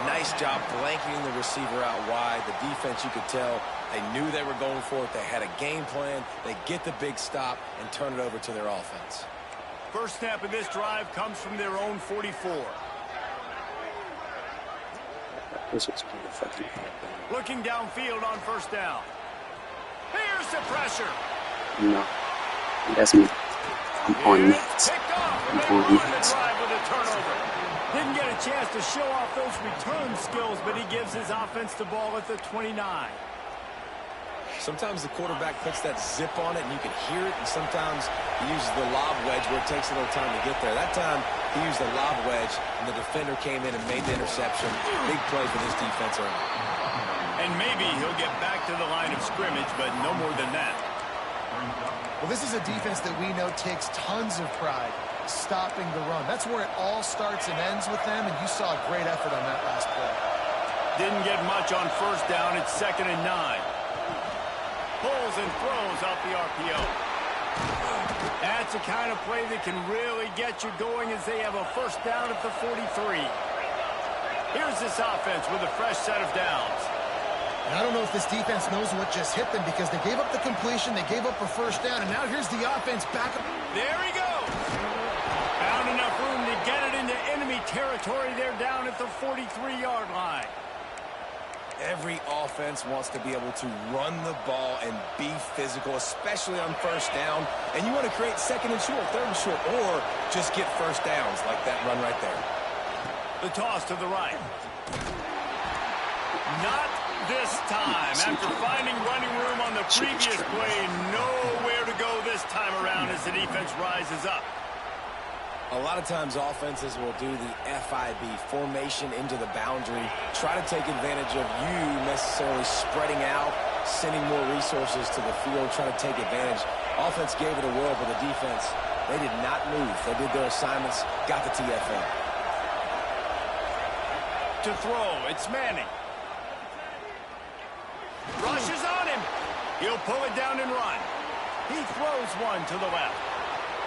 Nice job blanketing the receiver out wide. The defense, you could tell, they knew they were going for it. They had a game plan. They get the big stop and turn it over to their offense. First snap of this drive comes from their own 44. This was pretty fucking hard. Looking downfield on first down. Here's the pressure. No, that's me. I'm on It's that. picked off, and I'm they on run the that. drive with a turnover. Didn't get a chance to show off those return skills, but he gives his offense the ball at the 29. Sometimes the quarterback puts that zip on it, and you can hear it, and sometimes he uses the lob wedge where it takes a little time to get there. That time, he used the lob wedge, and the defender came in and made the interception. Big play for this defense early. And maybe he'll get back to the line of scrimmage, but no more than that. Well, this is a defense that we know takes tons of pride stopping the run. That's where it all starts and ends with them, and you saw a great effort on that last play. Didn't get much on first down. It's 2nd and 9. Pulls and throws off the RPO. That's the kind of play that can really get you going as they have a first down at the 43. Here's this offense with a fresh set of downs. And I don't know if this defense knows what just hit them because they gave up the completion, they gave up a first down, and now here's the offense back up. There he goes. Found enough room to get it into enemy territory. They're down at the 43-yard line. Every offense wants to be able to run the ball and be physical, especially on first down. And you want to create second and short, third and short, or just get first downs like that run right there. The toss to the right. Not this time. After finding running room on the previous play, nowhere to go this time around as the defense rises up. A lot of times offenses will do the FIB, formation into the boundary, try to take advantage of you necessarily spreading out, sending more resources to the field, try to take advantage. Offense gave it a whirl, but the defense, they did not move. They did their assignments, got the TFL. To throw, it's Manning. Rushes on him. He'll pull it down and run. He throws one to the left.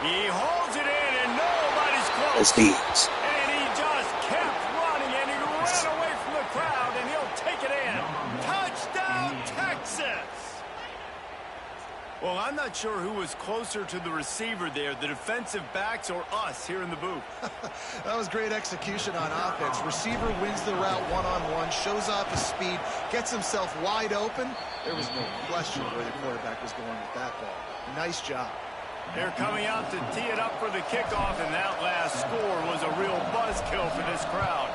He holds it in, and nobody's close. And he just kept running, and he ran away from the crowd, and he'll take it in. Touchdown, Texas! Well, I'm not sure who was closer to the receiver there, the defensive backs or us here in the booth. That was great execution on offense. Receiver wins the route one-on-one, shows off his speed, gets himself wide open. There was no question where the quarterback was going with that ball. Nice job. They're coming out to tee it up for the kickoff, and that last score was a real buzzkill for this crowd.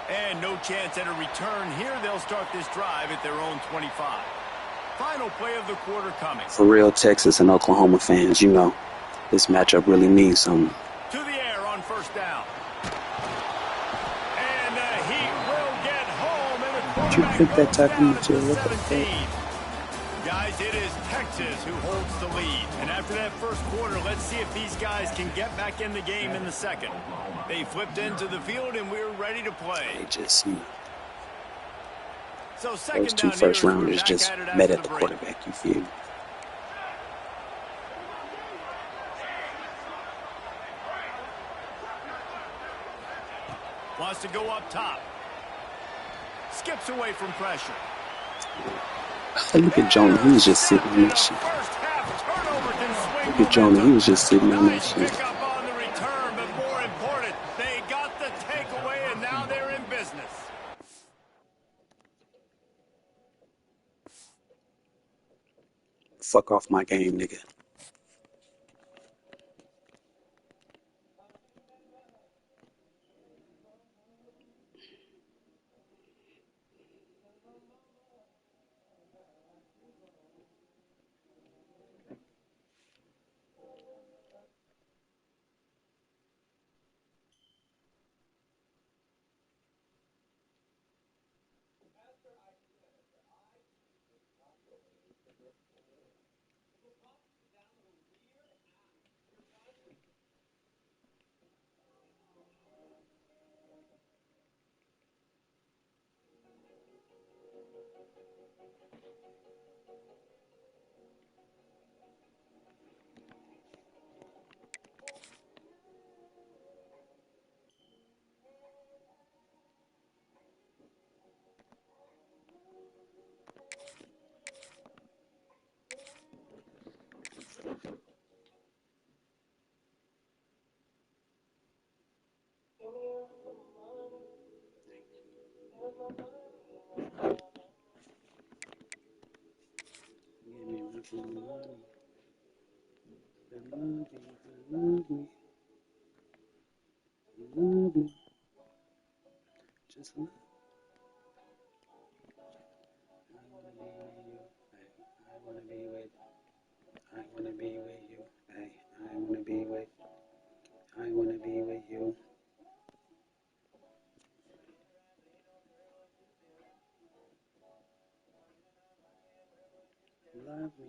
And no chance at a return here. They'll start this drive at their own 25. Final play of the quarter coming. For real Texas and Oklahoma fans, you know, this matchup really means something. To the air on first down. And he will get home. And the Did you hit that tackle material? What the fuck? 17. Guys, it is Texas who holds the lead. And after that first quarter, let's see if these guys can get back in the game in the second. They flipped into the field, and we're ready to play. They just, you know, So second those two down first here as we're rounders back just at it met after at the break. quarterback, you feel me? Wants to go up top. Skips away from pressure. Hey, look at Jonah, he was just sitting on that shit. Look at Jonah, he was just sitting on that Nice shit. pickup on the return, but more important, they got the takeaway, and now they're in business. Fuck off my game, nigga. Just love. I wanna be with you. I wanna be with you. Hey, I wanna be with. I wanna be with you. Love me.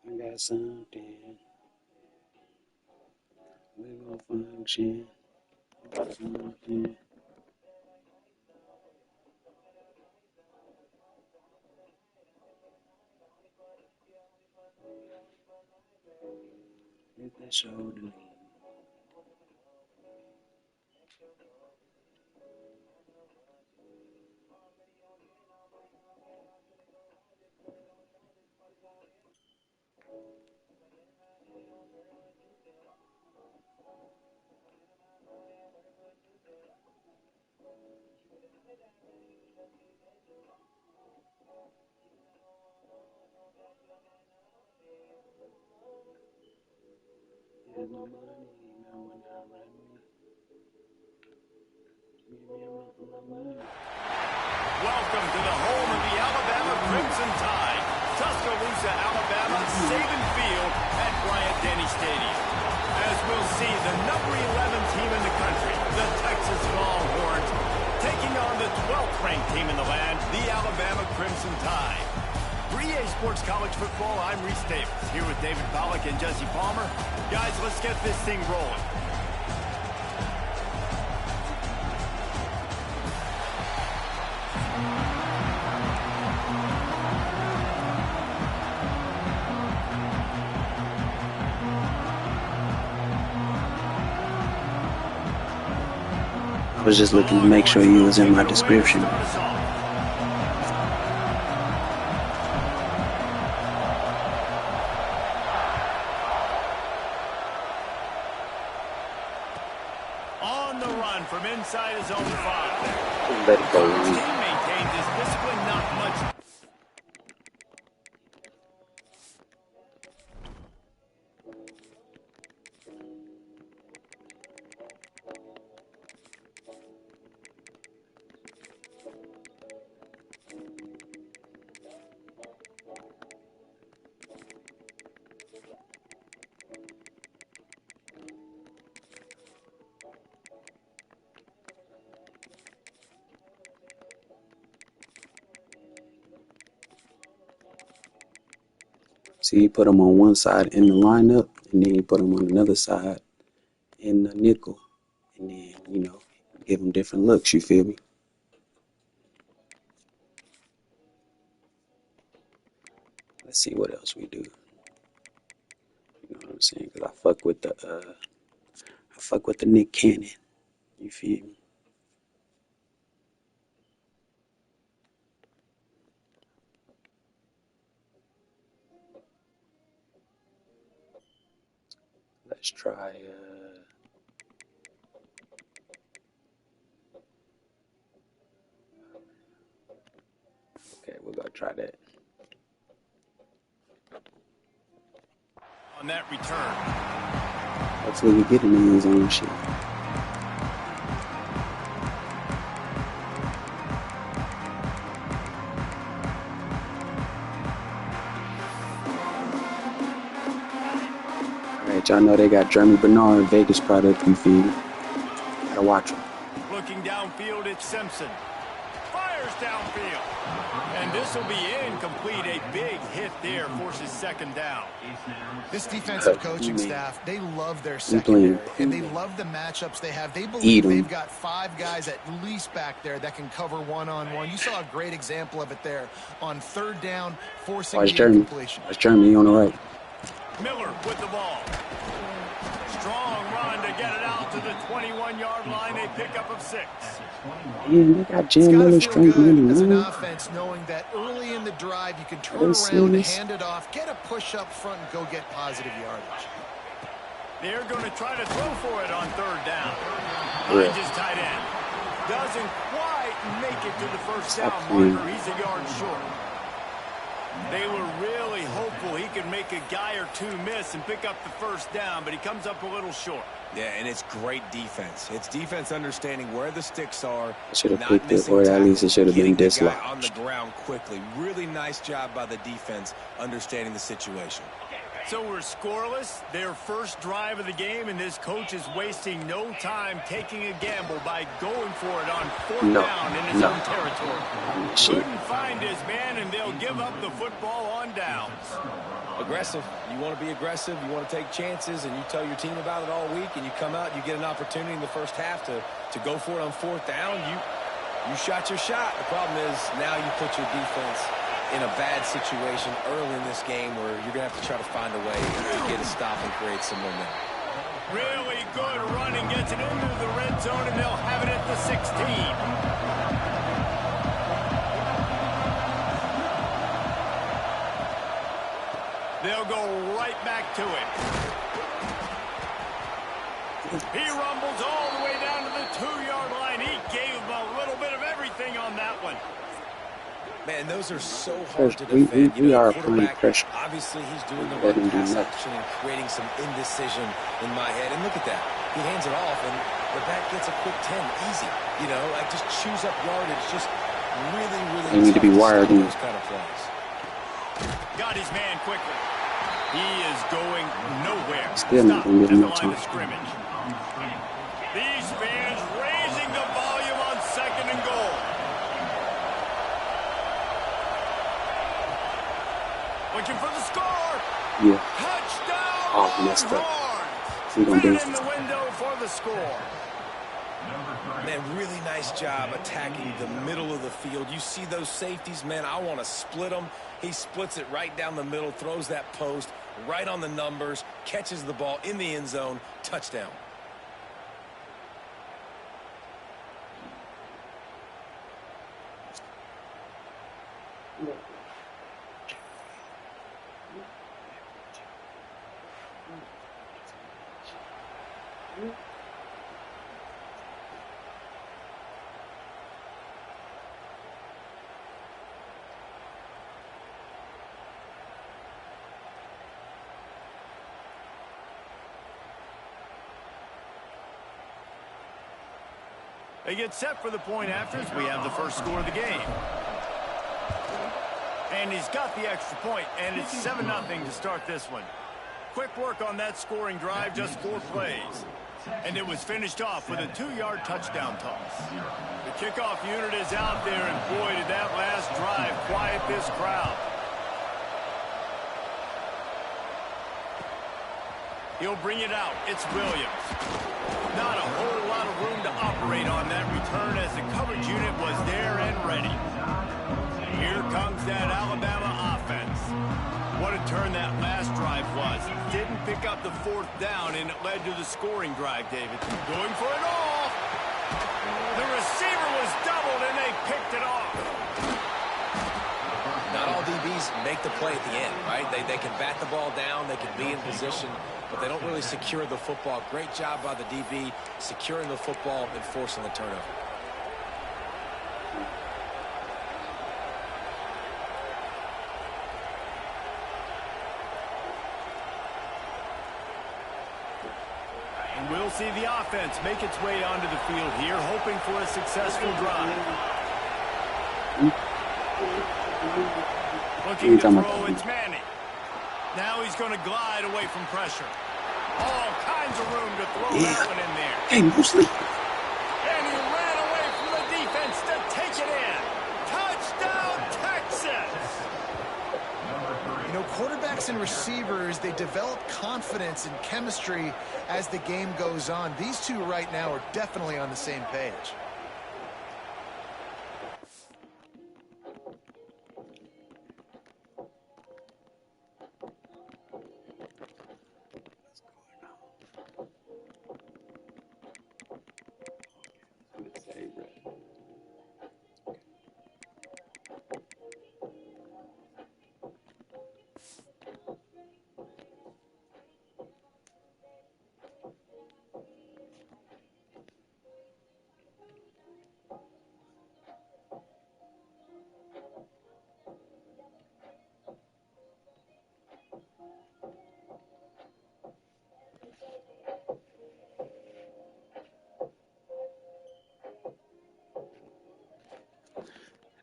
I got something. We gon' function. Something. Hit that shoulder lean. Here's my money. Now when I run me. Maybe I'm up for my money. Welcome to the home of the Alabama Crimson Tide. Tuscaloosa, Alabama, Saban Field at Bryant-Denny Stadium. As we'll see, the number 11 team in the country, the Texas Longhorns, taking on the 12th ranked team in the land, the Alabama Crimson Tide. For EA Sports College Football, I'm Reese Davis, here with David Pollack and Jesse Palmer. Guys, let's get this thing rolling. I was just looking to make sure you was in my description. On the run from inside his own 5. Let it go. His team maintains his discipline, not much. See, you put them on one side in the lineup, and then you put them on another side in the nickel, and then, give them different looks, you feel me? Let's see what else we do. You know what I'm saying? Because I fuck with the Nick Cannon, you feel me? Let's try, okay, we're gonna try that. On that return. Hopefully we get in the end zone shit. Alright, y'all know they got Jeremy Bernard, Vegas product, you feel me? Gotta watch them. Looking downfield, it's Simpson. Fires downfield. And this will be incomplete. A big hit there forces second down. This defensive coaching staff, they love their secondary, and they love the matchups they have. They believe they've got 5 guys at least back there that can cover one-on-one. You saw a great example of it there on third down, forcing the incompletion. Watch Jeremy on the right. Miller with the ball. Strong run to get it out to the 21-yard line. A pickup of 6. Yeah, they got Jim Miller strength as an offense, knowing that early in the drive you can turn around, hand it off, get a push up front, and go get positive yardage. They're going to try to throw for it on third down. Finds his tight end. Doesn't quite make it to the first down marker. He's a yard short. They were really hopeful he could make a guy or two miss and pick up the first down, but he comes up a little short. Yeah, and it's great defense. It's defense understanding where the sticks are. Should have picked it, or at least it should have been dislodged. On the ground quickly. Really nice job by the defense understanding the situation. So we're scoreless, their first drive of the game, and this coach is wasting no time taking a gamble by going for it on fourth down in his own territory. Couldn't find his man, and they'll give up the football on downs. Aggressive. You want to be aggressive, you want to take chances, and you tell your team about it all week, and you come out and you get an opportunity in the first half to go for it on fourth down. You shot your shot. The problem is now you put your defense in a bad situation early in this game where you're going to have to try to find a way to get a stop and create some momentum. Really good running, gets it into the red zone, and they'll have it at the 16. They'll go right back to it. He rumbles all the way down to the 2-yard line. He gave him a little bit of everything on that one. Man, those are so hard to defend. We are pretty pressure. Obviously, he's doing the right pass action and creating some indecision in my head. And look at that. He hands it off, and the back gets a quick 10. Easy. You know, like just chews up yardage. Just really, really they need to be wired in. Those kind of plays. Got his man quickly. He is going nowhere. Still Stop at the line of scrimmage. These fans raising the volume on second and goal. Looking for the score. Yeah. Touchdown. Oh, messed up. Right in the window for the score. Man, really nice job attacking the middle of the field. You see those safeties, man, I want to split them. He splits it right down the middle, throws that post right on the numbers, catches the ball in the end zone, touchdown. They get set for the point afters. We have the first score of the game. And he's got the extra point, and it's 7-0 to start this one. Quick work on that scoring drive, just 4 plays. And it was finished off with a 2-yard touchdown toss. The kickoff unit is out there, and boy, did that last drive quiet this crowd. He'll bring it out. It's Williams. Not a whole lot of room to operate on that return as the coverage unit was there and ready. Here comes that Alabama offense. What a turn that last drive was. Didn't pick up the 4th down, and it led to the scoring drive, David. Going for it all. The receiver was doubled, and they picked it off. Not all DBs make the play at the end, right? They can bat the ball down, they can be in position, but they don't really secure the football. Great job by the DB securing the football and forcing the turnover. And we'll see the offense make its way onto the field here, hoping for a successful drive. Looking to throw, it's Manning. Now he's going to glide away from pressure. All kinds of room to throw that one in there. Hey, mostly. And he receivers, they develop confidence and chemistry as the game goes on. These two right now are definitely on the same page.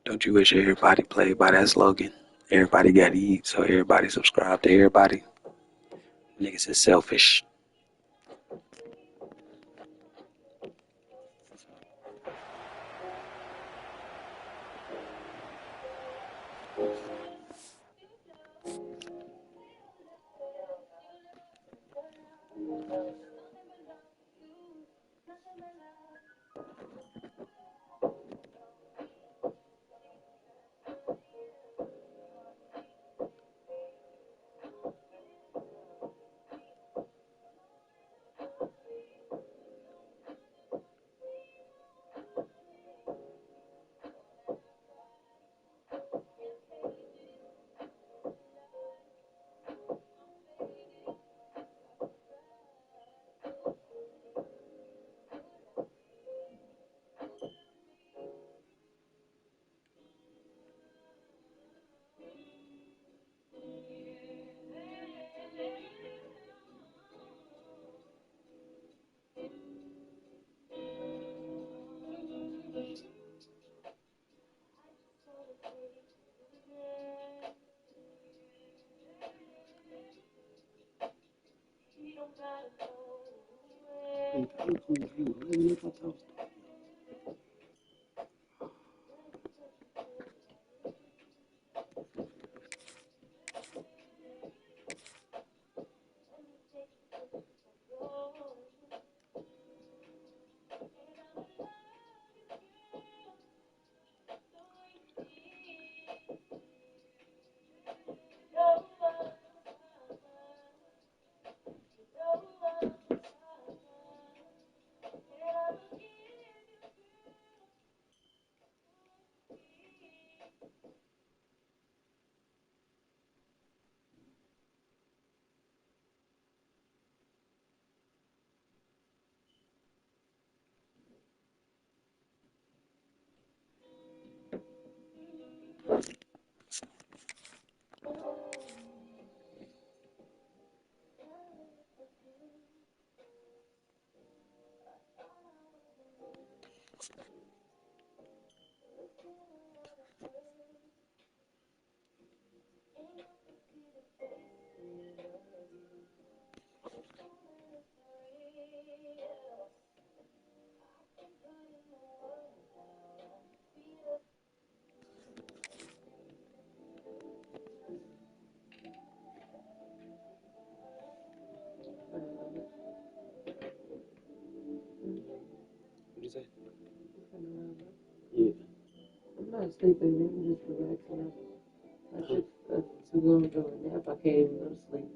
Don't you wish everybody played by that slogan? Everybody got to eat, so everybody subscribe to everybody. Niggas is selfish. What you say? Yeah. I'm not sleeping, I'm just relaxing. I took too long ago a nap. I can't even go to sleep.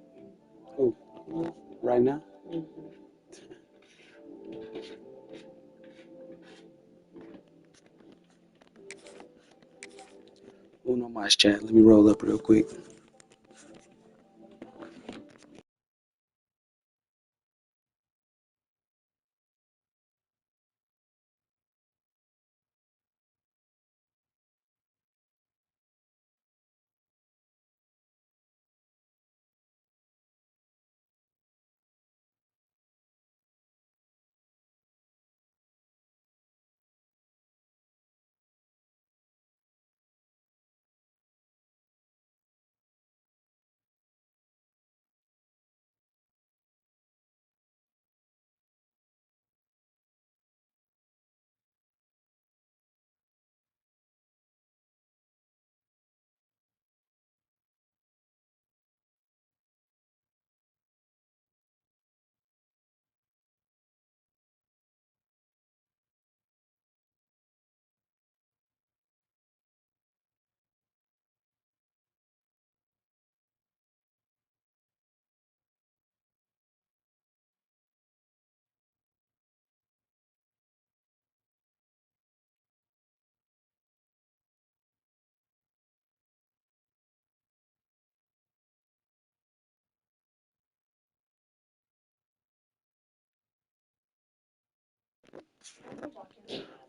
Who? Right now? Uno más chat. Let me roll up real quick.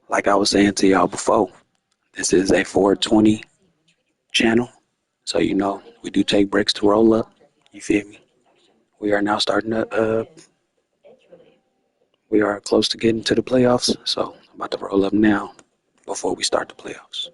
Like I was saying to y'all before, this is a 420 channel. So, we do take breaks to roll up. You feel me? We are now starting to, we are close to getting to the playoffs. So, I'm about to roll up now before we start the playoffs.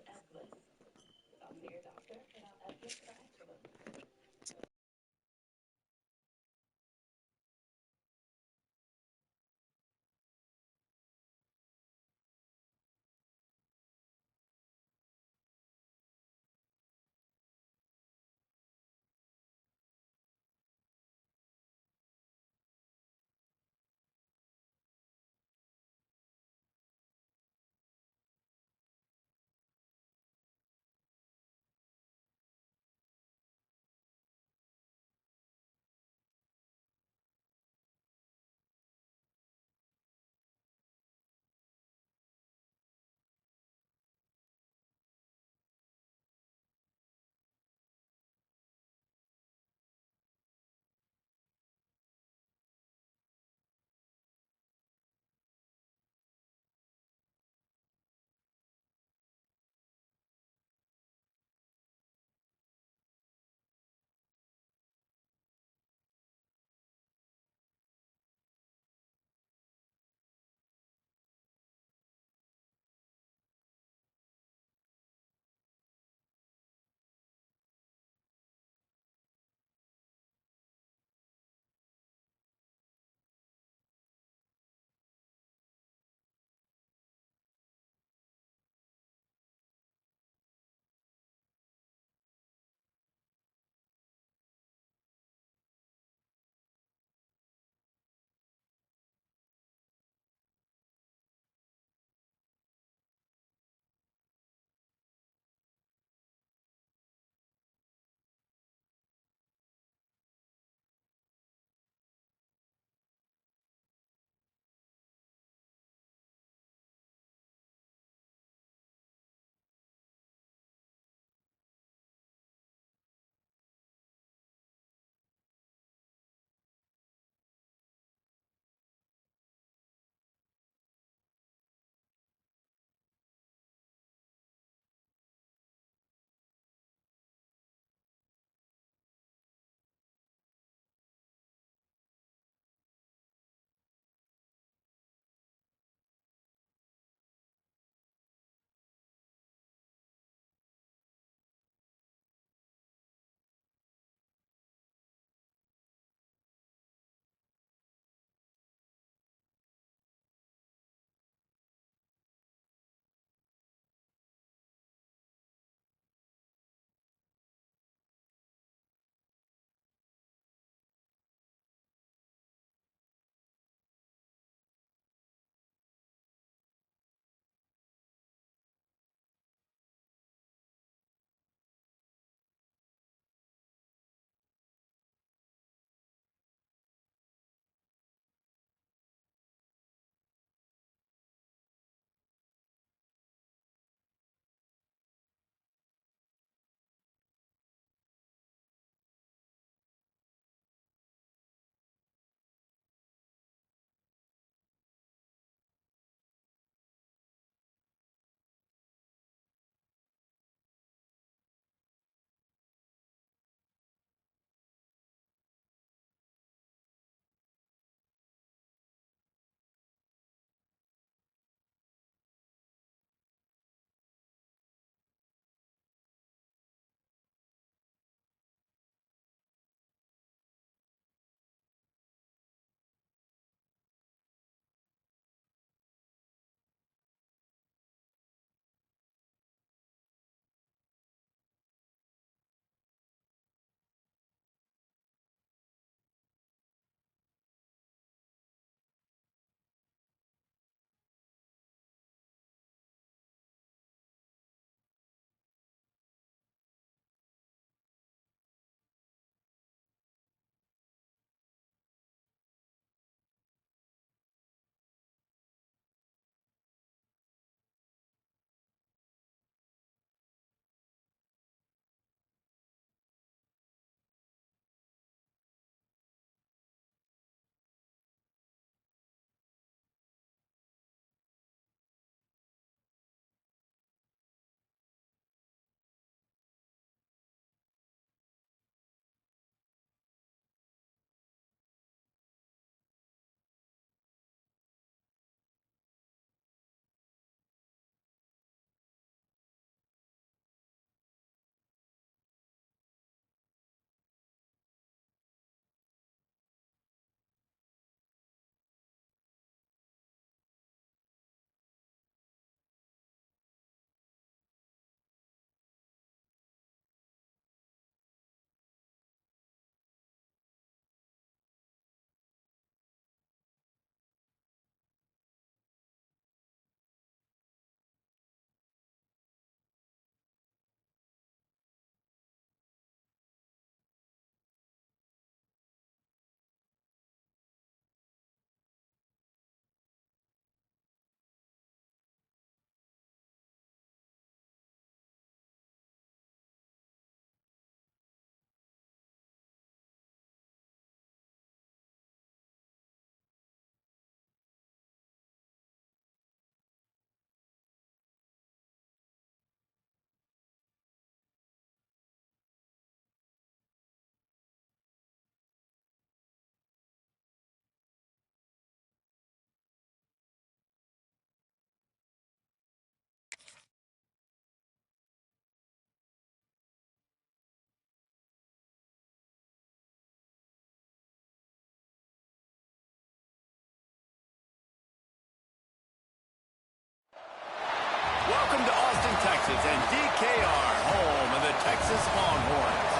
Welcome to Austin, Texas, and DKR, home of the Texas Longhorns.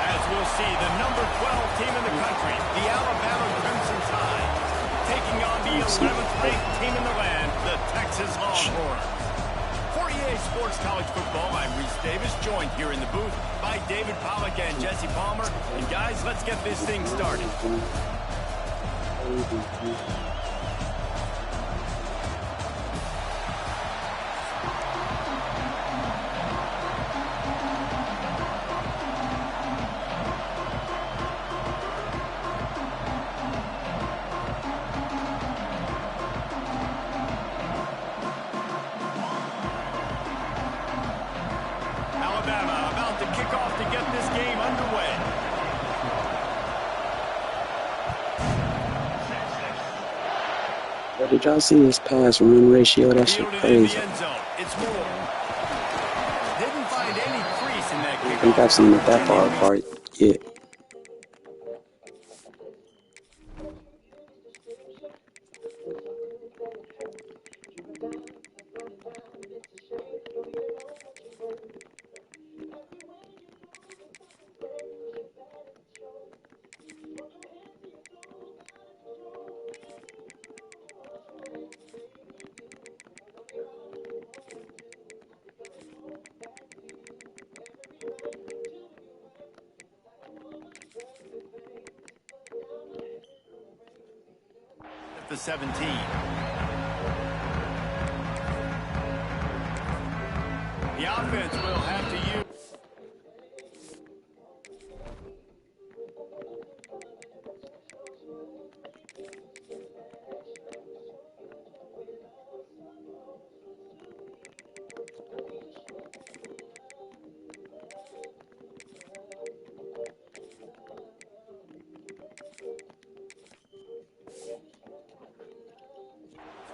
As we'll see, the number 12 team in the country, the Alabama Crimson Tide, taking on the 11th ranked team in the land, the Texas Longhorns. For EA Sports College Football, I'm Reese Davis, joined here in the booth by David Pollack and Jesse Palmer. And guys, let's get this thing started. Alabama about to kick off to get this game underway. But did y'all see his pass run ratio? That shit Fielded in crazy. the end zone. It's Moore. Didn't find any crease in that I kickoff. think I've seen it that far apart. Yeah. At the 17. The offense will have to use.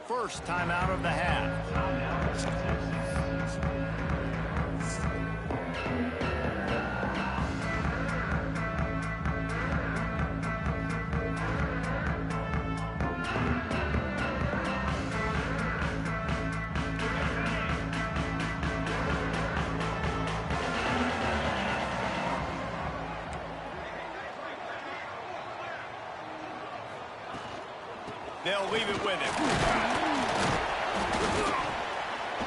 First timeout of the half. They'll leave it with him.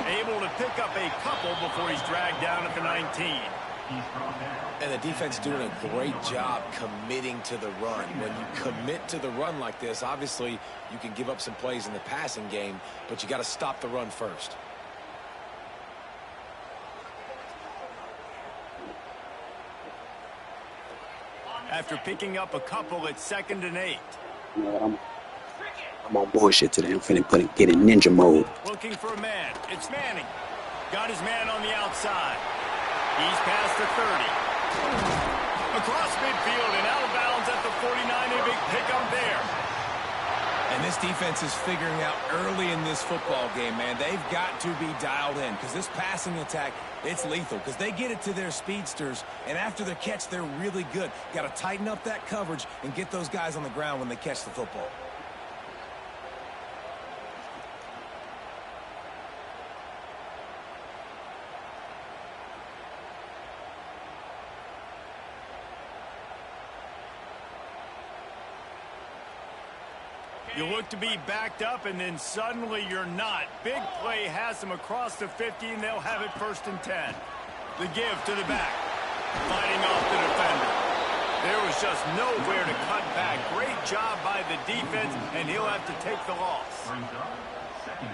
Able to pick up a couple before he's dragged down at the 19. And the defense doing a great job committing to the run. When you commit to the run like this, obviously you can give up some plays in the passing game, but you got to stop the run first. After picking up a couple, it's 2nd and 8. You know what, I'm on bullshit today. I'm finna get in ninja mode. Looking for a man. It's Manning. Got his man on the outside. He's past the 30. Across midfield and out of bounds at the 49. A big pickup there. And this defense is figuring out early in this football game, man. They've got to be dialed in because this passing attack, it's lethal because they get it to their speedsters, and after the catch, they're really good. Got to tighten up that coverage and get those guys on the ground when they catch the football. You look to be backed up, and then suddenly you're not. Big play has them across the 50, and they'll have it 1st and 10. The give to the back. Fighting off the defender. There was just nowhere to cut back. Great job by the defense, and he'll have to take the loss.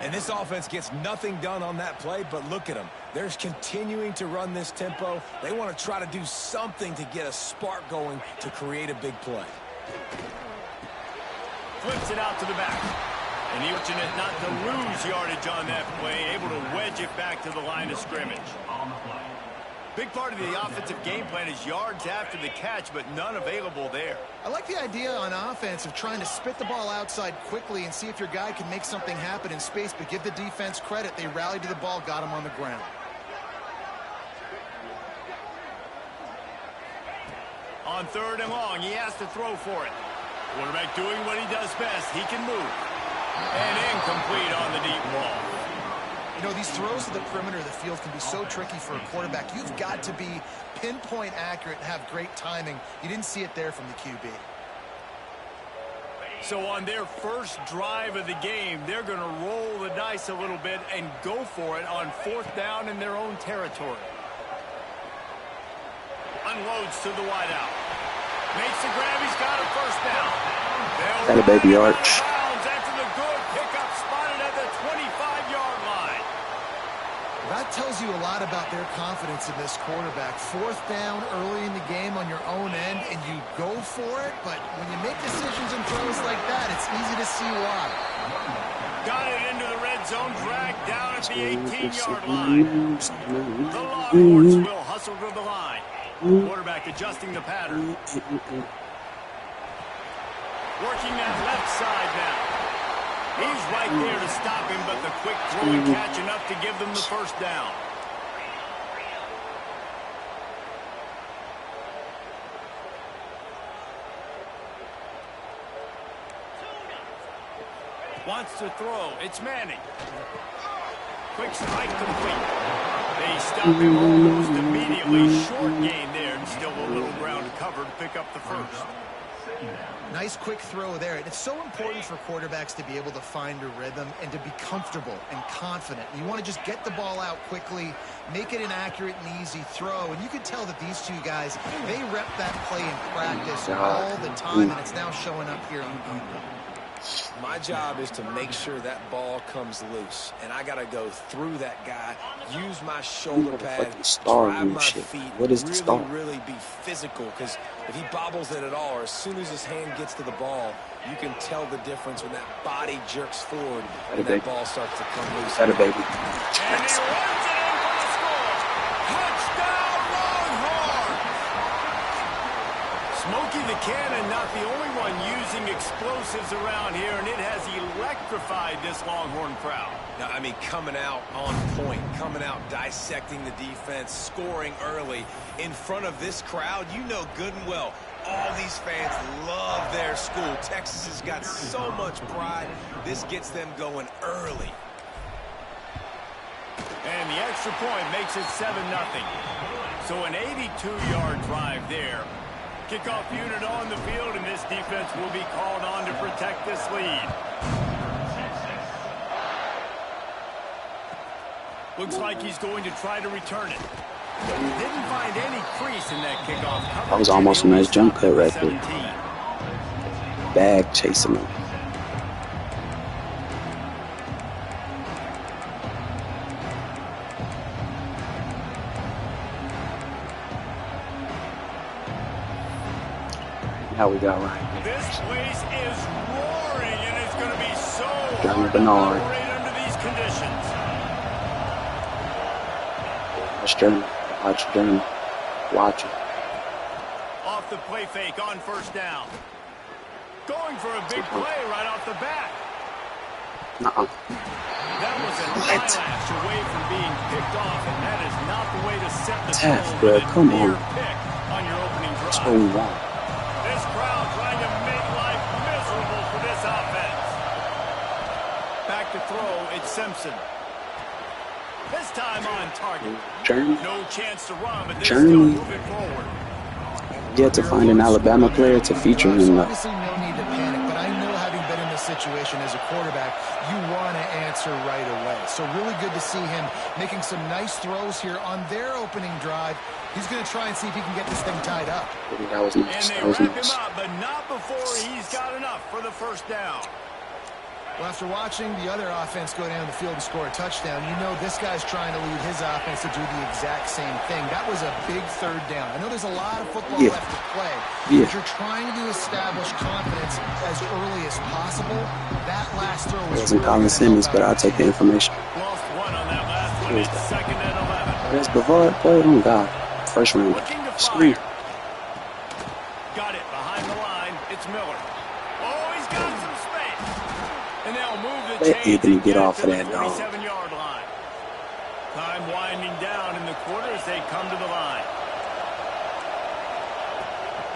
And this offense gets nothing done on that play, but look at them. They're continuing to run this tempo. They want to try to do something to get a spark going to create a big play. Flips it out to the back. And he fortunate not to lose yardage on that play, able to wedge it back to the line of scrimmage. Big part of the offensive game plan is yards after the catch, but none available there. I like the idea on offense of trying to spit the ball outside quickly and see if your guy can make something happen in space, but give the defense credit. They rallied to the ball, got him on the ground. On 3rd and long, he has to throw for it. Quarterback doing what he does best. He can move. And incomplete on the deep ball. You know, these throws to the perimeter of the field can be so tricky for a quarterback. You've got to be pinpoint accurate and have great timing. You didn't see it there from the QB. So on their first drive of the game, they're going to roll the dice a little bit and go for it on 4th down in their own territory. Unloads to the wideout. Makes the grab. He's got a first down. Got a baby arch. After the good pickup, spotted at the 25-yard line. That tells you a lot about their confidence in this quarterback. 4th down early in the game on your own end, and you go for it. But when you make decisions and throws like that, it's easy to see why. Got it into the red zone, dragged down at the 18-yard line. The Longhorns will hustle to the line. Quarterback adjusting the pattern. Working that left side now. He's right there to stop him, but the quick throw and catch enough to give them the first down. Wants to throw. It's Manning. Quick strike complete. They stop him almost immediately. Short gain there, and still a little ground to cover to pick up the first. Nice quick throw there. And it's so important for quarterbacks to be able to find a rhythm and to be comfortable and confident. You want to just get the ball out quickly, make it an accurate and easy throw. And you can tell that these two guys, they rep that play in practice all the time, and it's now showing up here on paper. My job is to make sure that ball comes loose, and I got to go through that guy, use my shoulder pad, drive my feet, really be physical, because if he bobbles it at all, or as soon as his hand gets to the ball, you can tell the difference when that body jerks forward and that ball starts to come loose. Got a baby. And he runs it in for the score. Touchdown, Longhorns! Smokey the Cannon, not the only one using explosives around here, and it has electrified this Longhorn crowd. Now, I mean, coming out on point, coming out dissecting the defense, scoring early in front of this crowd. You know good and well, all these fans love their school. Texas has got so much pride. This gets them going early. And the extra point makes it 7-0. So an 82-yard drive there. Kickoff unit on the field, and this defense will be called on to protect this lead. Looks like he's going to try to return it. Didn't find any crease in that kickoff coverage. That was almost a nice jump cut right there. Bag chasing him. How we got right. This place is roaring, and it's going to be so Johnny hard to Bernard. operate under these conditions. Watch Journey. Watch it. Off the play fake on first down. Going for a big play right off the bat. That was an eyelash away from being picked off, and that is not the way to set the tone with a clear pick on your opening drive. That's what we want. This crowd trying to make life miserable for this offense. Back to throw, it's Simpson. This time on target. Journey. No chance to run, but they're still moving forward. Yet to find an Alabama player to feature him. Obviously, no need to panic, but I know having been in this situation as a quarterback, you want to answer right away. So really good to see him making some nice throws here on their opening drive. He's going to try and see if he can get this thing tied up. That was nice. And they That was wrap nice. him up, but not before he's got enough for the first down. Well, after watching the other offense go down the field and score a touchdown, you know this guy's trying to lead his offense to do the exact same thing. That was a big third down. I know there's a lot of football left to play, but you're trying to establish confidence as early as possible. That last throw was It wasn't Colin Simmons, but I'll take the information. Lost one on that last one. It's 2nd and 11. That's Bavard play. Oh, God. First round. Looking to Screen. fire. Got it behind the line. It's Miller. Oh, he's got some space. And they'll move the Let chains Anthony and get off to of the that, dog. 47-yard line. Time winding down in the quarter as they come to the line.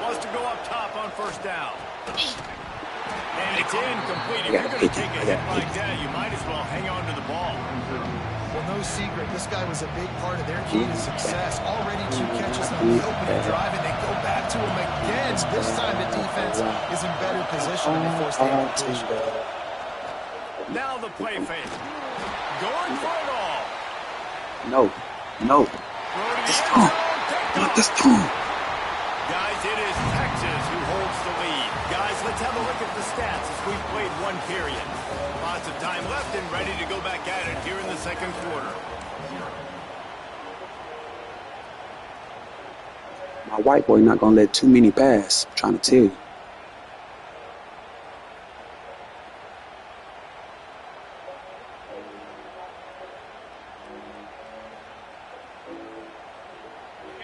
Wants to go up top on first down. And it's incomplete. If you're going to take a hit like that, you might as well hang on to the ball. Well, no no secret. This guy was a big part of their key to success. Already 2 catches on the opening drive, and they go back to him again. This time the defense is in better position, and they force the incompletion. Now the play fake. Going for it all. No. Throw to This the time. end zone. Picked Not off. this time. Guys, it is Texas who holds the lead. Guys, let's have a look at the stats as we've played 1 period. Lots of time left and ready to go back at it here in the second quarter. My white boy not gonna let too many pass. I'm trying to tell you.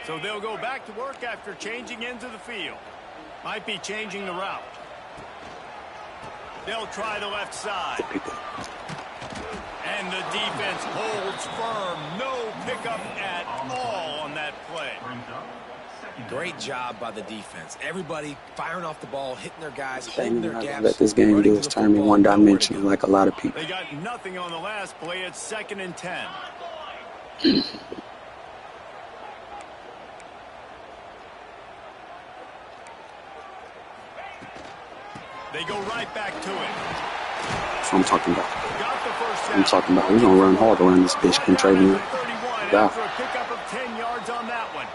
So they'll go back to work after changing into the field. Might be changing the route. They'll try the left side. And the defense holds firm. No pickup at all on that play. Great job by the defense. Everybody firing off the ball, hitting their guys, Thing holding I'm their not gonna gaps. let this game running do to is the turn me football, one-dimensional nowhere like a lot of people. They got nothing on the last play. It's 2nd and 10. They go right back to it. That's what I'm talking about. Got the first I'm down. talking about. We're gonna run hard around this bitch, Contravian. 31 Yeah. after a pickup of 10 yards on that one.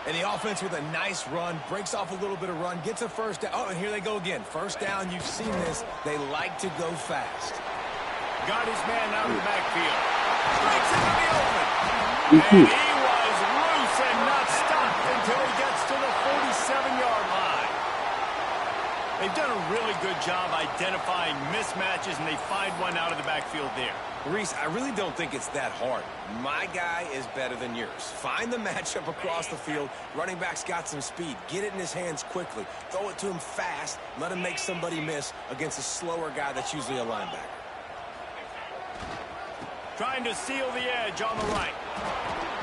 And the offense with a nice run, breaks off a little bit of run, gets a first down. Oh, and here they go again. First down, you've seen this. They like to go fast. Got his man out of the backfield. Strikes into the open. And he was loose and not stopped until he gets to the 47-yard line. They've done a really good job identifying mismatches, and they find one out of the backfield there. Reese, I really don't think it's that hard. My guy is better than yours. Find the matchup across the field. Running back's got some speed. Get it in his hands quickly. Throw it to him fast. Let him make somebody miss against a slower guy that's usually a linebacker. Trying to seal the edge on the right.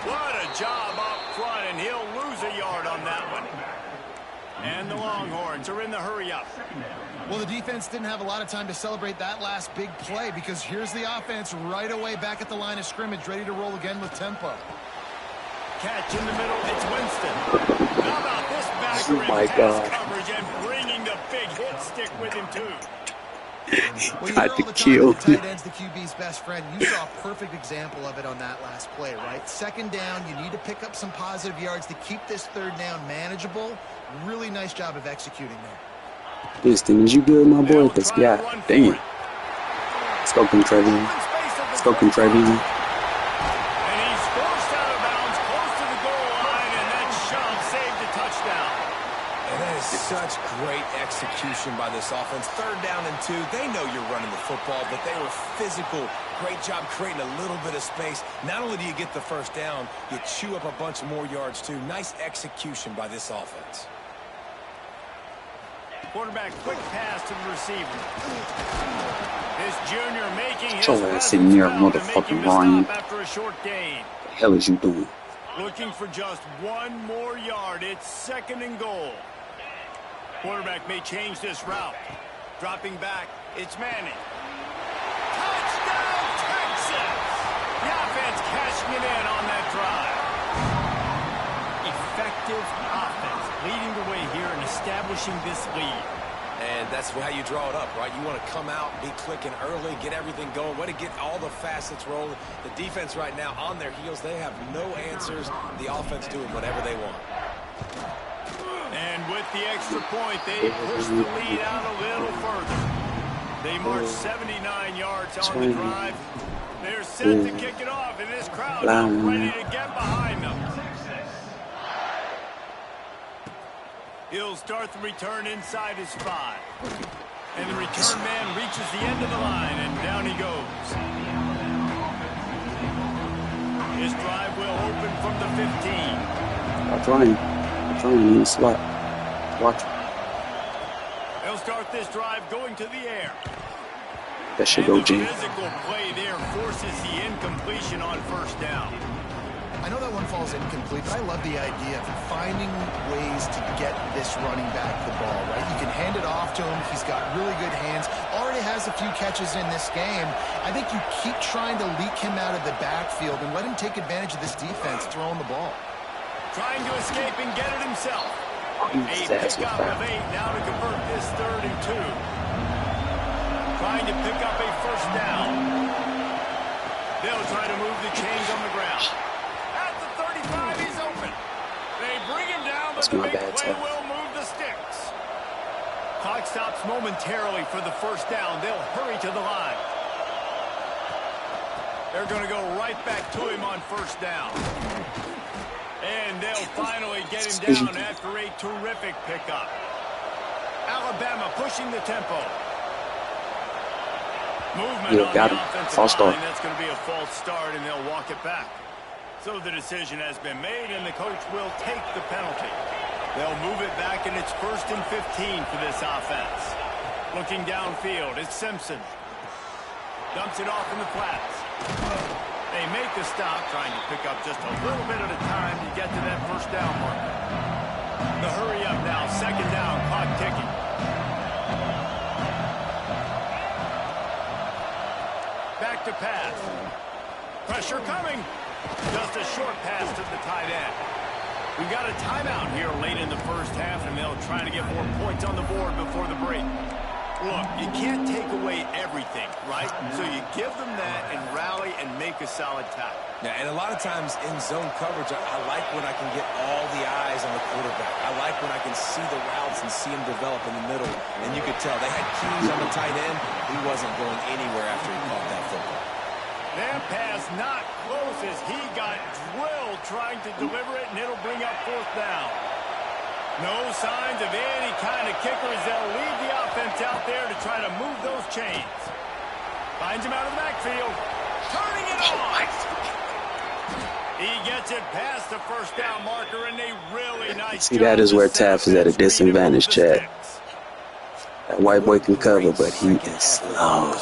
What a job up front, and he'll lose a yard on that one. And the Longhorns are in the hurry-up. Well, the defense didn't have a lot of time to celebrate that last big play because here's the offense right away back at the line of scrimmage, ready to roll again with tempo. Catch in the middle, it's Winston. How about this backer Oh my in pass God. coverage and bringing the big hit stick with him, too. Well, you hear Got all the the time kill. that the tight end's the QB's best friend. You saw a perfect example of it on that last play, right? 2nd down, you need to pick up some positive yards to keep this 3rd down manageable. Really nice job of executing there. Piston, is you good, my boy? They'll Because, try to God run for damn. it. Let's go, Contravian. Open space at the Let's go, 25. Contravian. And he's forced out of bounds close to the goal line, and that shove saved a touchdown. And that is such great execution by this offense. 3rd down and 2. They know you're running the football, but they were physical. Great job creating a little bit of space. Not only do you get the first down, you chew up a bunch more yards, too. Nice execution by this offense. Quarterback quick pass to the receiver. This junior making his Get your ass presence in there, felt and making motherfucking the Ryan. stop after a short gain. What the hell is you doing? Looking for just 1 more yard. It's 2nd and goal. Quarterback may change this route. Dropping back, it's Manning. Touchdown, Texas! The offense cashing it in on that drive. Effective offense, leading the way here and establishing this lead. And that's how you draw it up, right? You want to come out, be clicking early, get everything going, way to get all the facets rolling. The defense right now on their heels, they have no answers. The offense doing whatever they want. And with the extra point, they push the lead out a little further. They march 79 yards on the drive. They're set to kick it off, and this crowd is ready to get behind them. He'll start the return inside his 5. And the return man reaches the end of the line, and down he goes. His drive will open from the 15. Watch Ryan. Watch Ryan in the slot. Watch. They'll start this drive going to the air. That should And go the jam. physical play there forces the incompletion on 1st down. I know that one falls incomplete, but I love the idea of finding ways to get this running back the ball, right? You can hand it off to him. He's got really good hands. Already has a few catches in this game. I think you keep trying to leak him out of the backfield and let him take advantage of this defense throwing the ball. Trying to escape and get it himself. A pickup of 8 now to convert this 3rd and 2. Trying to pick up a first down. They'll try to move the chains on the ground. At the 35, he's open. They bring him down, but the big play will move the sticks. Clock stops momentarily for the first down. They'll hurry to the line. They're going to go right back to him on first down. And they'll finally get him down after a terrific pickup. Alabama pushing the tempo. Movement on the offensive line. That's going to be a false start, and they'll walk it back. So the decision has been made, and the coach will take the penalty. They'll move it back, and it's 1st and 15 for this offense. Looking downfield, it's Simpson. Dumps it off in the flats. They make the stop, trying to pick up just a little bit at a time to get to that first down marker. The hurry up now, 2nd down, clock ticking. Back to pass. Pressure coming. Just a short pass to the tight end. We've got a timeout here late in the first half, and they'll try to get more points on the board before the break. Look, you can't take away everything, right? So you give them that and rally and make a solid tackle. Yeah, and a lot of times in zone coverage, I like when I can get all the eyes on the quarterback. I like when I can see the routes and see him develop in the middle. And you could tell they had keys on the tight end. He wasn't going anywhere after he caught that football. That pass not close as he got drilled trying to deliver it, and it'll bring up 4th down. No signs of any kind of kickers. They'll leave the offense out there to try to move those chains. Finds him out of the backfield. Turning it on. He gets it past the first down marker, and a really nice See, that is where Taft is at a disadvantage, Chad. That white boy can cover, but he is slow.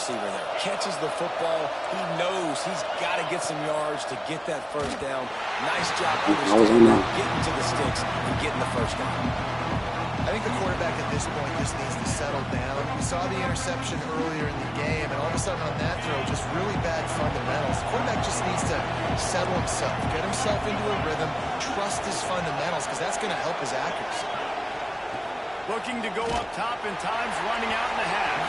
Catches the football. He knows he's got to get some yards to get that first down. Nice job understanding that, getting to the sticks and getting the first down. I think the quarterback at this point just needs to settle down. We saw the interception earlier in the game, and all of a sudden on that throw, just really bad fundamentals. The quarterback just needs to settle himself, get himself into a rhythm, trust his fundamentals, because that's going to help his accuracy. Looking to go up top in times, running out in the half.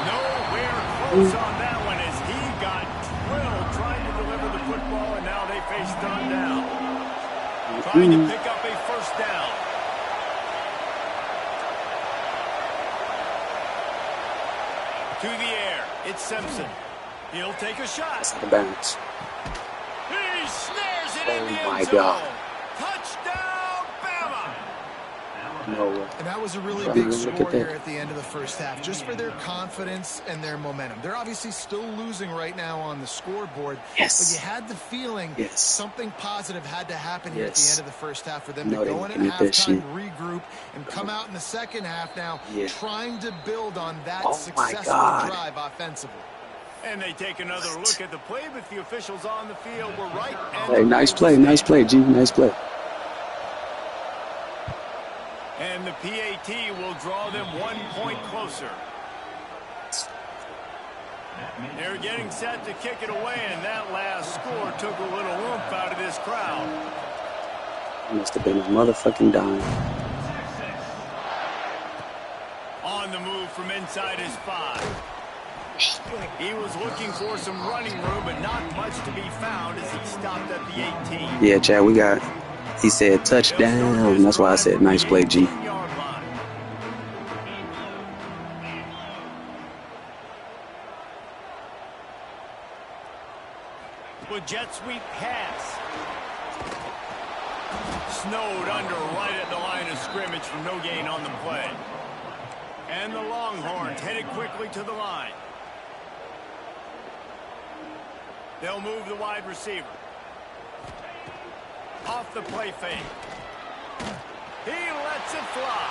Nowhere close on that one as he got drilled trying to deliver the football, and now they face 3rd down. Trying to pick up a first down. To the air, it's Simpson. He'll take a shot. That's the bounce. He snares it in the end zone. God. Touchdown, Bama. No. And that was a really big score here at the end of the first half, just for their confidence and their momentum. They're obviously still losing right now on the scoreboard, yes. But you had the feeling something positive had to happen here at the end of the first half for them to go in at halftime, regroup, and come out in the second half now trying to build on that successful drive offensively. And they take another look at the play, but the officials on the field were right. Hey, nice play, G. Nice play. And the PAT will draw them 1 point closer. They're getting set to kick it away, and that last score took a little oomph out of this crowd. Must have been a motherfucking dime. On the move from inside his 5. He was looking for some running room, but not much to be found as he stopped at the 18. Yeah, Chad, he said touchdown. That's why I said nice play, G. With jet sweep pass. Snowed under right at the line of scrimmage for no gain on the play. And the Longhorns headed quickly to the line. They'll move the wide receiver. Off the play fake. He lets it fly.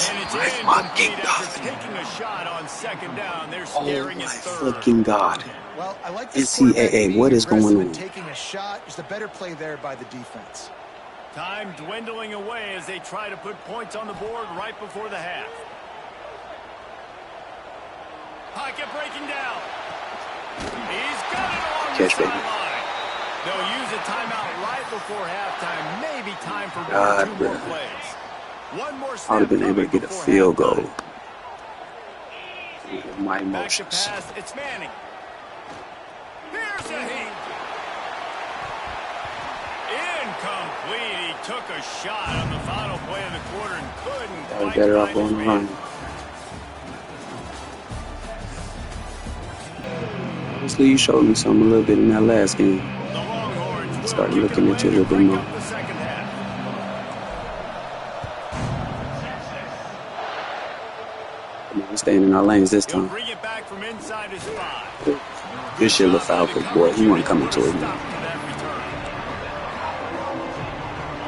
And it's incomplete after taking a shot on 2nd down. They're staring at 3rd. Oh my fucking God. Well, I like this quarterback NCAA, being what is aggressive going and on? taking a shot. Just a better play there by the defense. Time dwindling away as they try to put points on the board right before the half. Pocket breaking down. He's got it along the Catch, baby. sideline. They'll use a timeout right before halftime. Maybe time for one or God, two more bro. plays. One more I would snap have been able to coming get a before field halftime. goal. My Back to emotions. pass. It's Manning. Here's a heat. Incomplete. He took a shot on the final play of the quarter and couldn't I was quite better off find his going to run. man. Obviously, you showed me something a little bit in that last game. The Longhorns will Started kick it looking away at you a to little bit break more. up the second half. Come on, we're staying in our lanes this He'll time. bring it back from inside his spot. Good shit, LaFalco, boy. He wasn't coming towards me.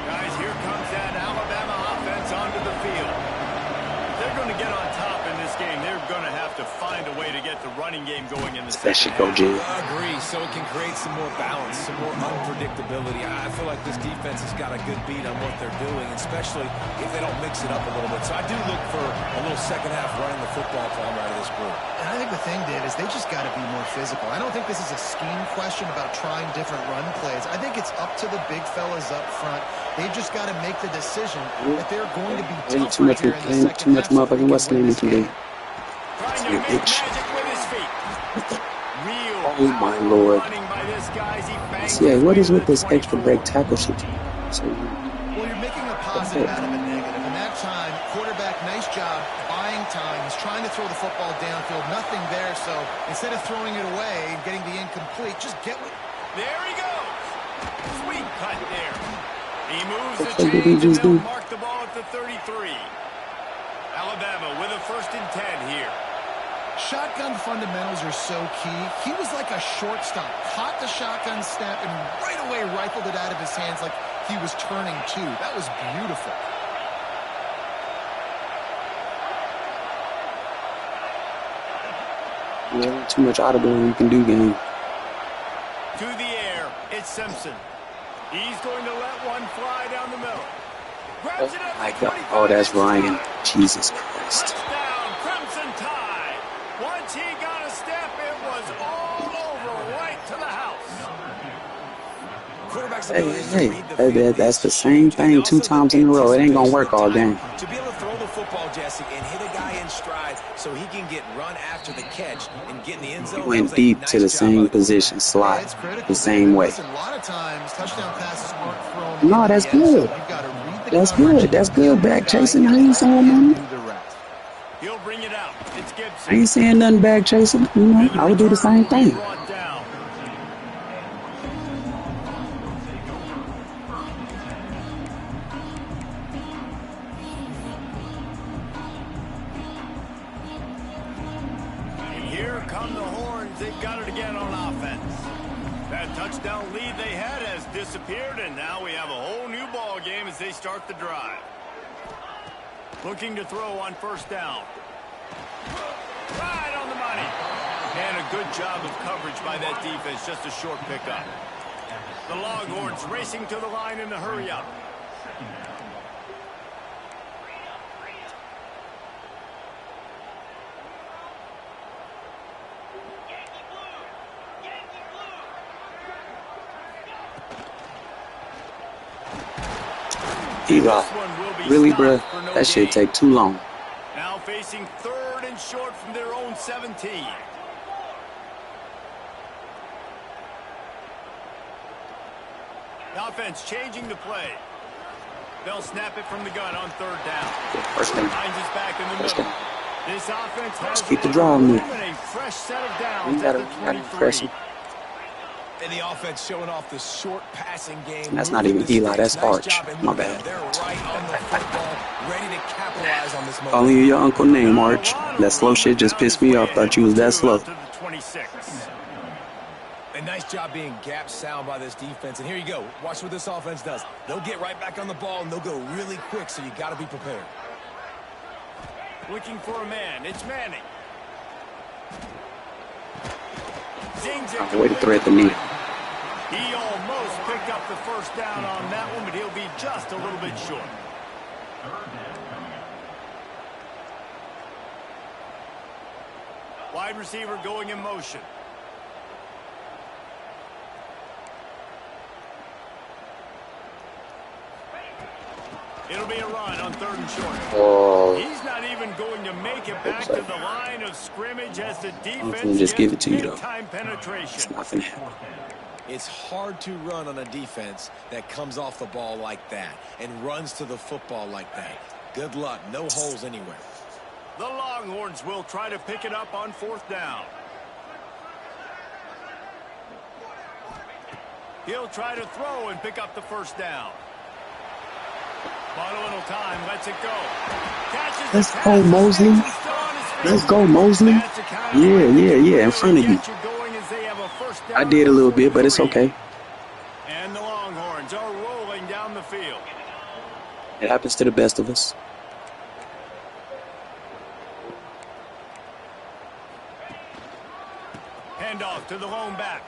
Guys, here comes that Alabama offense onto the field. If they're going to get on top in this game, they're going to have to find a way to get the running game going in the That shit second go, Jay. I agree, so it can create some more balance, some more unpredictability. I feel like this defense has got a good beat on what they're doing, especially if they don't mix it up a little bit. So I do look for a little second half running the football from out of this group. And I think the thing, Dave, is they just got to be more physical. I don't think this is a scheme question about trying different run plays. I think it's up to the big fellas up front. They've just got to make the decision that they're going to be tougher here in the second Too much half so they motherfucking can what's the win name this you can do. game. Trying to You make itch. magic with his feet. Real Oh my lord. running by this guy as he bangs Yeah, his what way is to with the this extra 24. break tackle shit? So, Well, you're making a positive out of a negative. And that time, quarterback, nice job buying time. He's trying to throw the football downfield. Nothing there. So instead of throwing it away and getting the incomplete, just get with. There he goes. Sweet cut there. He moves the What did he chains and just they'll do? mark the ball at the 33. Alabama with a 1st and 10 here. Shotgun fundamentals are so key. He was like a shortstop. Caught the shotgun snap and right away rifled it out of his hands like he was turning two. That was beautiful. yeah, too much audible you can do, game. To the air, it's Simpson. He's going to let one fly down the middle. Grabs it up My to God. 25 Oh, that's Ryan. inside. Jesus Christ. Touchdown, Crimson Tide. Once he got a step, it was all over right to the house. Quarterback's Hey, ability to hey, read the hey, field that's is the same huge, and thing also 2 times the in a row. It ain't gonna anticipation work all of time. game. To be able to throw the football, Jesse, and hit a guy in stride so he can get run after the catch and get in the end zone. He That went was a deep nice to the job by same the position, slot, It's critical, the same David. way. Listen, a lot of times touchdown passes aren't thrown No, into that's the end zone. good. You've got to read the That's coverage, good. That's peel good. the Back guy, chasing. and I ain't let saying him nothing. do the rest. He'll bring it out. It's I Gibson. ain't saying nothing back chasing. You know, And the I would do the return same will be thing. brought down. And here come the Horns. They've got it again on offense. That touchdown lead they had has disappeared, and now we have a whole new ball game as they start the drive. Looking to throw on 1st down. Right on the money. And a good job of coverage by that defense. Just a short pickup. The Longhorns racing to the line in a hurry up. Eli, This one will be really, stopped bruh? for no That shit gain. take too long. Now facing 3rd and short from their own 17. The offense changing the play. They'll snap it from the gun on 3rd down. First down. Hines is back in the First middle. down. This offense has keep the a drive room moving. and a fresh set of You downs gotta, at the you gotta press 23. him. And the offense showing off the short passing game. That's not moving even the Eli, sticks. that's Nice Arch. job, and My look at bad. them. They're right on the football, ready to capitalize on this moment. Calling you your uncle name, Not a Arch. lot of That slow room, shit but just found pissed his me way off. ahead Thought you was for that 2 slow. out to the 26. A nice job being gap sound by this defense. And here you go. Watch what this offense does. They'll get right back on the ball, and they'll go really quick, so you got to be prepared. Looking for a man. It's Manning. Zings it Way to thread the completely. needle. He almost picked up the first down on that one, but he'll be just a little bit short. Wide receiver going in motion. It'll be a run on 3rd and short. Oh, He's not even going to make it back to the line of scrimmage as the I'm defense finna just give it gets to you, though. big-time It's penetration. not finna happen. It's hard to run on a defense that comes off the ball like that and runs to the football like that. Good luck. No holes anywhere. The Longhorns will try to pick it up on 4th down. He'll try to throw and pick up the first down. Bought a little time, lets it go. Catches Let's the go, pass, Mosley. and still on his feet. Let's go, Mosley. That's the kind of Yeah, play that yeah, can yeah, in really front of you. get going as they have a first I down did a at little bit, but it's 43. okay. And the Longhorns are rolling down the field. It happens to the best of us. Handoff to the lone back.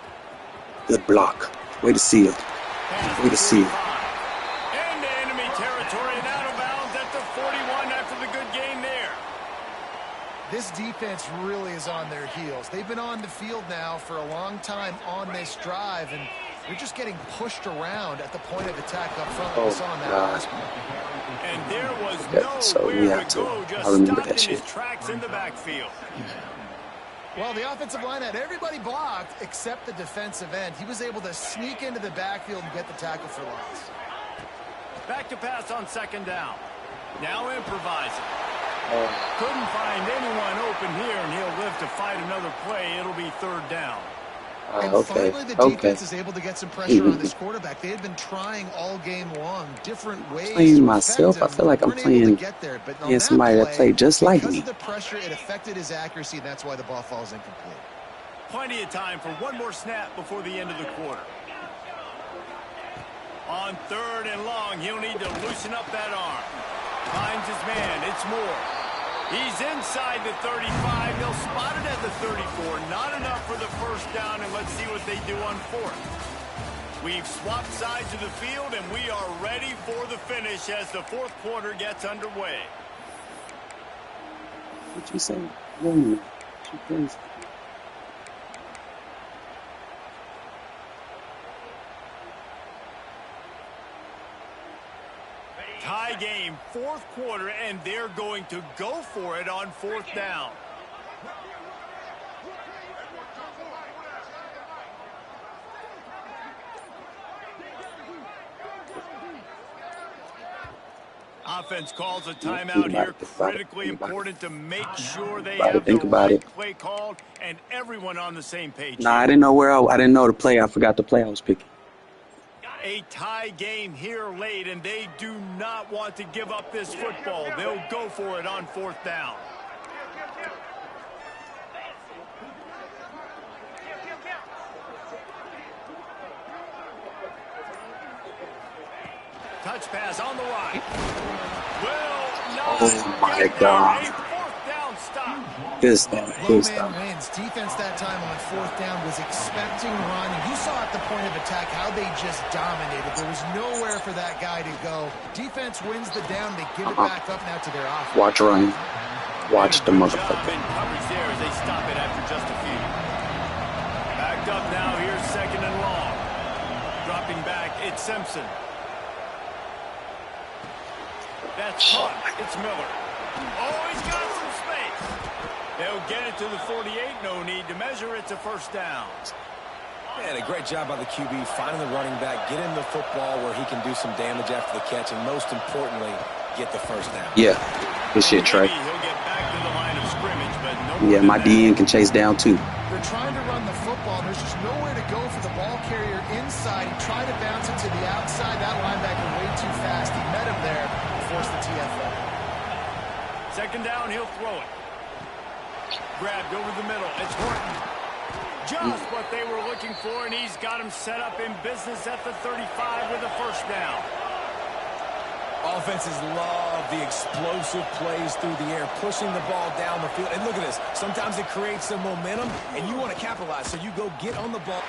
Good block. Way to seal. Pass Way to seal. into enemy territory and out of bounds at the 41 after the good gain there. This defense really is on their heels. They've been on the field now for a long time on this drive, and they're just getting pushed around at the point of attack up front. Oh, We saw in that God. last one. And there was Yeah, so we nowhere have to to- go, just I remember stopped that in his shit. tracks in the backfield. Well, the offensive line had everybody blocked except the defensive end. He was able to sneak into the backfield and get the tackle for loss. Back to pass on 2nd down. Now improvising. Couldn't find anyone open here, and he'll live to fight another play. It'll be 3rd down. And Okay, finally, the okay. defense is able to get some pressure on this quarterback. They had been trying all game long, different ways Playing to myself, affect I him, feel like I'm weren't able to playing get there. But on against somebody that play, played just like because me. of the pressure, it affected his accuracy, and that's why the ball falls incomplete. Plenty of time for one more snap before the end of the quarter. On 3rd and long, he'll need to loosen up that arm. Finds his man. It's Moore. He's inside the 35. They'll spot it at the 34. Not enough for the first down, and let's see what they do on 4th. We've swapped sides of the field, and we are ready for the finish as the 4th quarter gets underway. What you say? Whoa. You crazy. Tie game, 4th quarter, and they're going to go for it on 4th down. Offense calls a timeout here. Critically important to make sure they have the right play called and everyone on the same page. Nah, I didn't know I didn't know the play. I forgot the play I was picking. A tie game here late, and they do not want to give up this football. They'll go for it on 4th down. Touch pass on the right. Will not Oh, my get there. God. A 4th down stop. Good stuff. Low Good man stuff. wins. Defense that time on 4th down was expecting run, and you saw at the point of attack how they just dominated. There was nowhere for that guy to go. Defense wins the down. They give it back up now to their offense. Watch Ryan. Watch the Good job motherfucker. in coverage there as they stop it after just a few. Backed up now. Here's 2nd and long. Dropping back, it's Simpson. That's caught. It's Miller. Oh, he's got some space. They'll get it to the 48. No need to measure. It's a first down. Man, a great job by the QB finding the running back, getting the football where he can do some damage after the catch, and most importantly, get the first down. Yeah. Good shit, Trey. Maybe he'll get back to the line of scrimmage, but no Yeah, more my than that. DN can chase down too. They're trying to run the football. There's just nowhere to go for the ball carrier inside. He tried to bounce it to the outside. That linebacker way too fast. He met him there and forced the TFL. 2nd down, he'll throw it. Grabbed over the middle. It's Horton. Just what they were looking for, and he's got him set up in business at the 35 with a first down. Offenses love the explosive plays through the air, pushing the ball down the field. And look at this. Sometimes it creates some momentum, and you want to capitalize, so you go get on the ball.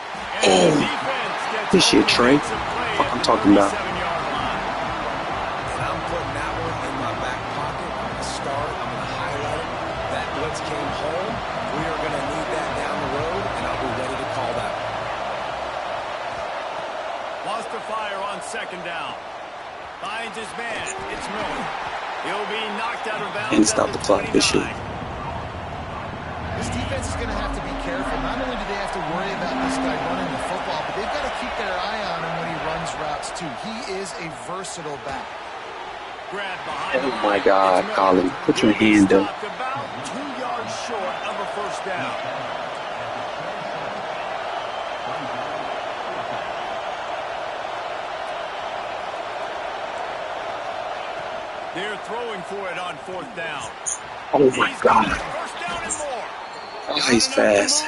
Oh, this shit, Trey. Fuck I'm talking about. And I'm putting that one in my back pocket. I'm going to start. I'm going to highlight it. That blitz came home. We are going to need that down the road, and I'll be ready to call that. Lost to fire on second down. Finds his man. It's Miller. He'll be knocked out of bounds. And stop the clock. This shit. This defense is going to have to be careful. Not only do they have to worry about this guy running the football, but they've got to keep their eye on him when he runs routes too. He is a versatile back. Oh my God, Colin, put your hand up. About 2 yards short of a first down. They're throwing for it on fourth down. Oh my God. First down and more. Oh, he's fast.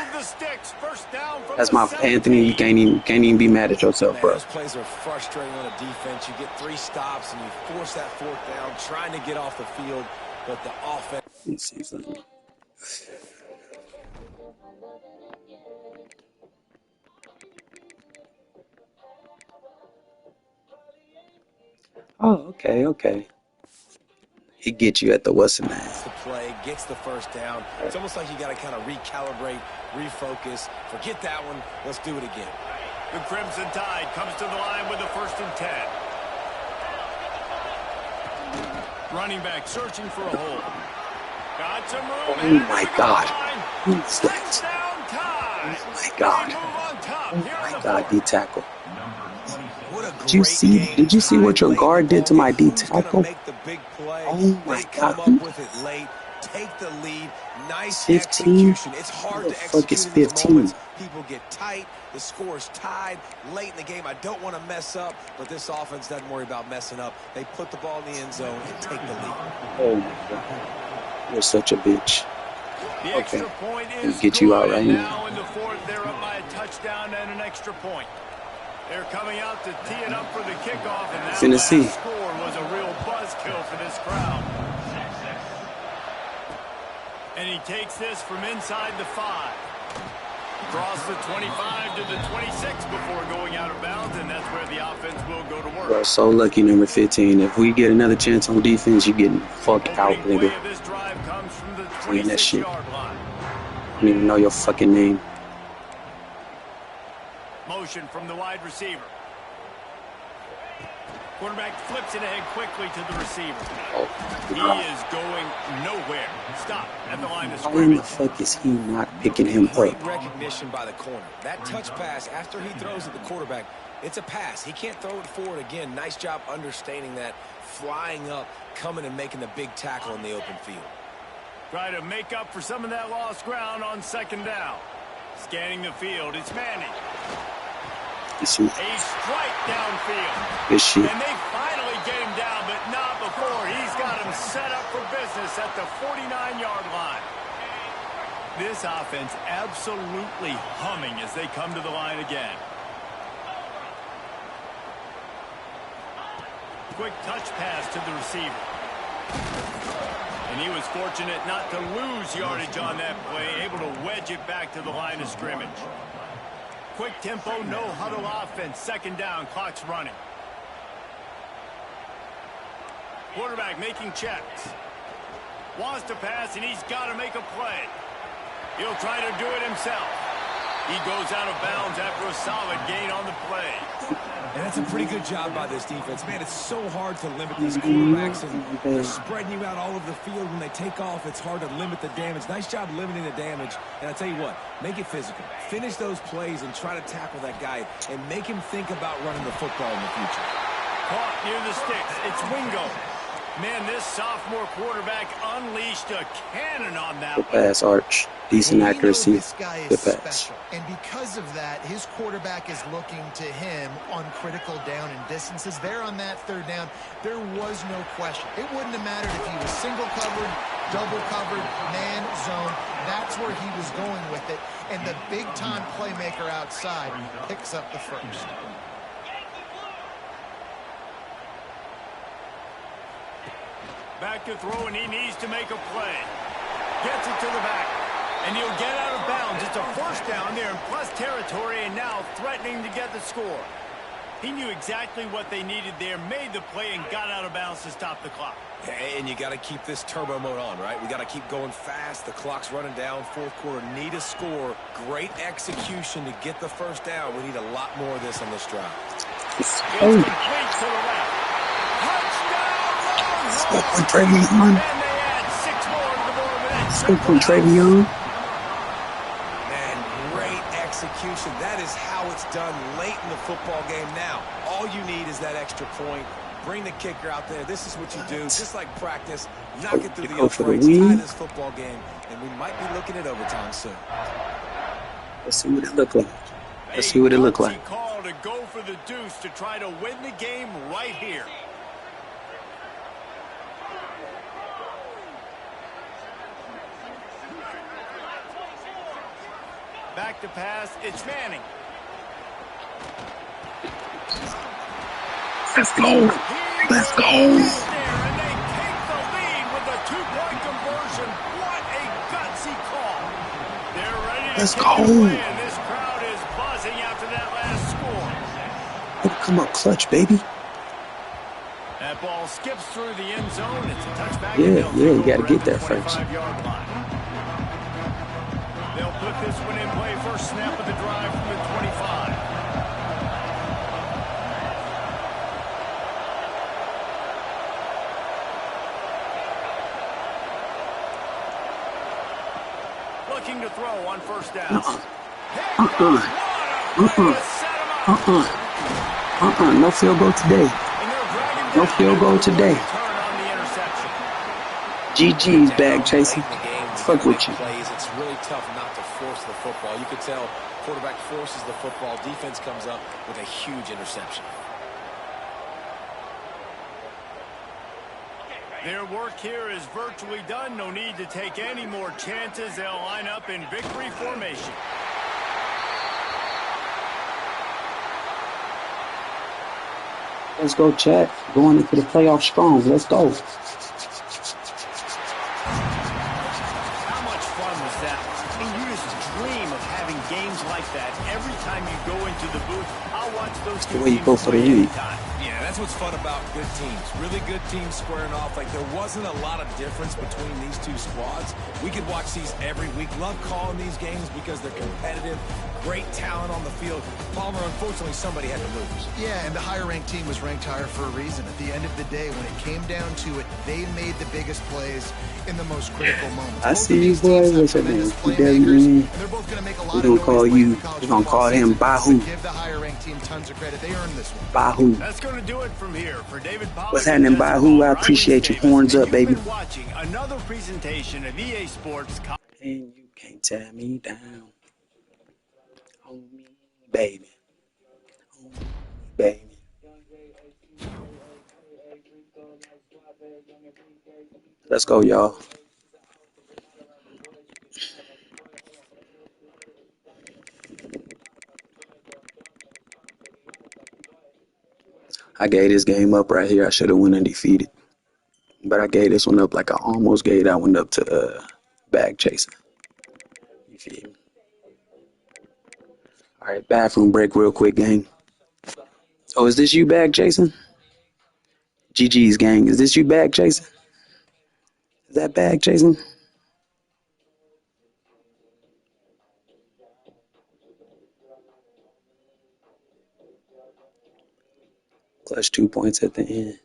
That's my Anthony. You can't even be mad at yourself, Man, bro. those plays are frustrating on a defense. You get 3 stops and you force that fourth down, trying to get off the field, but the offense. Let me see something. Oh, okay. He gets you at the what's the name. Gets the play, gets the first down. It's almost like you got to kind of recalibrate, refocus. Forget that one. Let's do it again. The Crimson Tide comes to the line with a 1st and 10. Running back searching for a hole. Got some room. Oh my God. Who's that? Oh my God. Oh my God, D tackle. Did you see what your guard did to my D tackle? Oh my God. Take the lead. Nice 15? execution. It's hard to fuck is execute in these 15? moments. People get tight. The score is tied late in the game. I don't want to mess up, but this offense doesn't worry about messing up. They put the ball in the end zone and take the lead. Oh my God. You're such a bitch. The extra point is get you out right now. In the fourth, they're up by a touchdown and an extra point. They're coming out to tee it up for the kickoff, and that Tennessee last score was a real buzzkill for this crowd. And he takes this from inside the 5. Across the 25 to the 26 before going out of bounds, and that's where the offense will go to work. We're so lucky, number 15. If we get another chance on defense, you getting fucked out, nigga. This drive comes from the Playing that shit. 26-yard line. I don't even know your fucking name. Motion from the wide receiver. Quarterback flips it ahead quickly to the receiver. He is going nowhere. Stop at the line of How in the scrimmage. fuck is he not picking him Great up? recognition by the corner. That touch pass after he throws at the quarterback, it's a pass. He can't throw it forward again. Nice job understanding that, flying up, coming and making the big tackle in the open field. Try to make up for some of that lost ground on second down. Scanning the field, it's Manning. A strike downfield. This shit. And they finally get him down, but not before he's got him set up for business at the 49-yard line. This offense absolutely humming as they come to the line again. Quick touch pass to the receiver. And he was fortunate not to lose yardage on that play, able to wedge it back to the line of scrimmage. Quick tempo, no huddle offense. Second down, clock's running. Quarterback making checks. Wants to pass, and he's got to make a play. He'll try to do it himself. He goes out of bounds after a solid gain on the play. And that's a pretty good job by this defense. Man, it's so hard to limit these quarterbacks, and they're spreading you out all over the field. When they take off, it's hard to limit the damage. Nice job limiting the damage. And I tell you what, make it physical. Finish those plays and try to tackle that guy and make him think about running the football in the future. Caught near the sticks. It's Wingo. Man, this sophomore quarterback unleashed a cannon on that Good pass, Arch. Decent accuracy. This guy is Good pass. special. And because of that, his quarterback is looking to him on critical down and distances. There on that third down, there was no question. It wouldn't have mattered if he was single covered, double covered, man, zone. That's where he was going with it. And the big-time playmaker outside picks up the first. Back to throw, and he needs to make a play. Gets it to the back, and he'll get out of bounds. It's a first down there in plus territory, and now threatening to get the score. He knew exactly what they needed there, made the play, and got out of bounds to stop the clock. And you got to keep this turbo mode on, right? We got to keep going fast. The clock's running down. Fourth quarter, need a score. Great execution to get the first down. We need a lot more of this on this drive. It's complete to the left. Touchdown! And they add 6 more to the board with that. Scoop on Travion. Man, great execution. That is how it's done late in the football game now. All you need is that extra point. Bring the kicker out there. This is what you do. Just like practice. Knock it through the uprights. Tie this football game. And we might be looking at overtime soon. Let's see what it look like. Let's see what it look like. Call to go for the deuce to try to win the game right here. Back to pass. It's Manning. Let's go. Let's go. And they take the lead with a 2-point conversion. What a gutsy call. They're ready to Let's kick go. it away, and this crowd is buzzing after that last score. Come up clutch, baby. That ball skips through the end zone. It's a touchback. Yeah, you got to get there first. They'll put this one in play. First snap of the drive from the 25. Looking to throw on first down. No field goal today. No field goal today. GG's bag chasing. Fuck with you. It's really tough not to force the football. You could tell quarterback forces the football. Defense comes up with a huge interception. Their work here is virtually done. No need to take any more chances. They'll line up in victory formation. Let's go, chat. Going into the playoff strong. Let's go. How much fun was that? I mean, you just dream of having games like that every time you go into the booth. I'll watch those two teams go for the lead. Yeah, that's what's fun about good teams. Really good teams squaring off. Like, there wasn't a lot of difference between these two squads. We could watch these every week. Love calling these games because they're competitive. Great talent on the field. Palmer, unfortunately, somebody had to lose. Yeah, and the higher-ranked team was ranked higher for a reason. At the end of the day, when it came down to it, they made the biggest plays in the most critical moments. I see you, boy. What's your name? We're gonna call you. We're gonna call him Bahu. Give the higher-ranked team tons of credit. They earned this one. Bahu. That's going to do it from here for David Pollack. What's happening, Bahu? I appreciate you. Horns up, baby. You've been watching another presentation of EA Sports. And you can't tie me down. On me, baby. On me, baby. Let's go, y'all. I gave this game up right here. I should have went undefeated. But I gave this one up like I almost gave that one up to bag chasing. You feel me? All right, bathroom break real quick, gang. Oh, is this you, bag chasing? GG's, gang. Is this you, bag chasing? Is that bag chasing? Clutch 2 points at the end.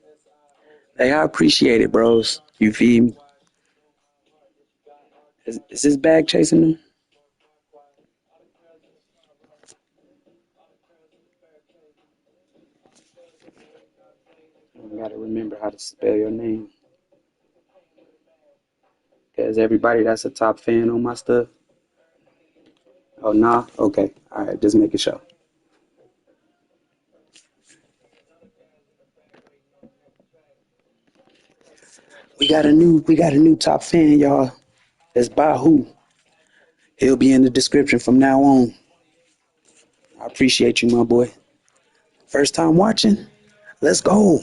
Hey, I appreciate it, bros. You feel me? Is this bag chasing them? I gotta remember how to spell your name. Because everybody that's a top fan on my stuff. Oh, nah? Okay. All right, just making sure. We got a new top fan, y'all. It's Bahu. He'll be in the description from now on. I appreciate you, my boy. First time watching? Let's go.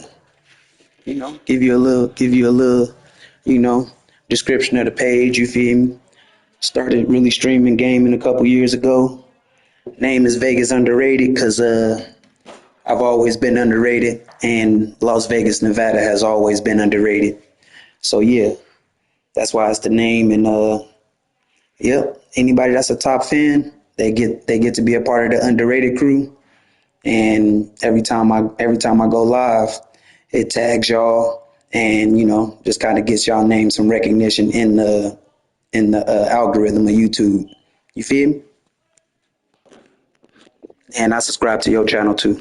You know, give you a little you know, description of the page, you feel me? Started really streaming gaming a couple years ago. Name is Vegas Underrated because I've always been underrated, and Las Vegas, Nevada has always been underrated. So yeah, that's why it's the name. And yep, anybody that's a top fan, they get to be a part of the underrated crew. And every time I go live, it tags y'all, and just kind of gets y'all name some recognition in the algorithm of YouTube. You feel me? And I subscribe to your channel too.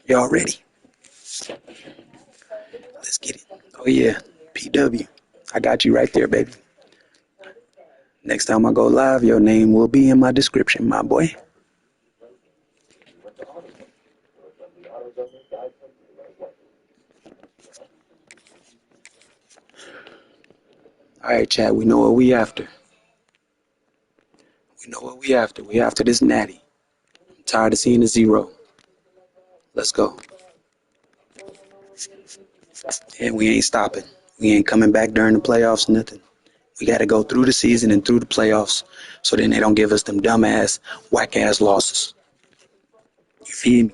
Y'all ready? Let's get it. Oh yeah, PW. I got you right there, baby. Next time I go live, your name will be in my description, my boy. All right, chat. We know what we after. We know what we after. We after this natty. I'm tired of seeing the zero. Let's go. And we ain't stopping. We ain't coming back during the playoffs, nothing. We got to go through the season and through the playoffs so then they don't give us them dumbass, whack ass losses. You feel me?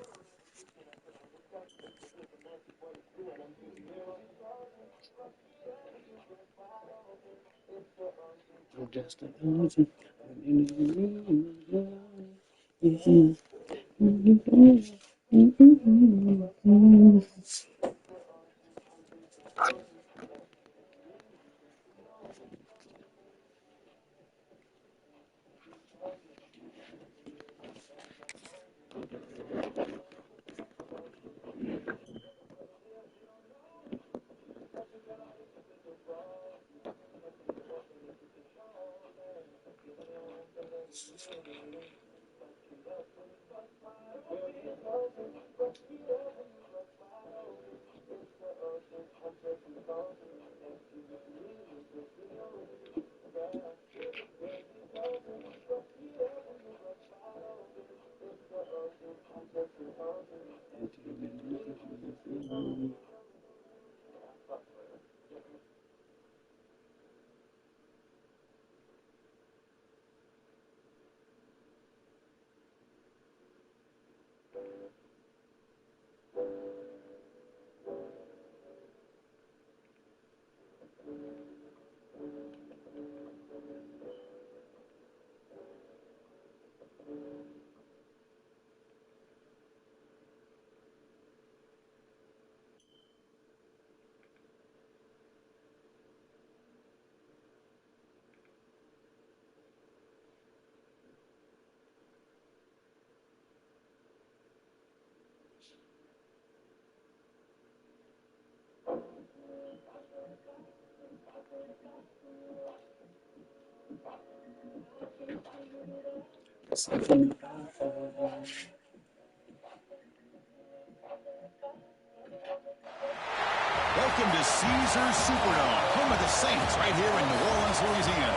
Welcome to Caesars Superdome, home of the Saints, right here in New Orleans, Louisiana.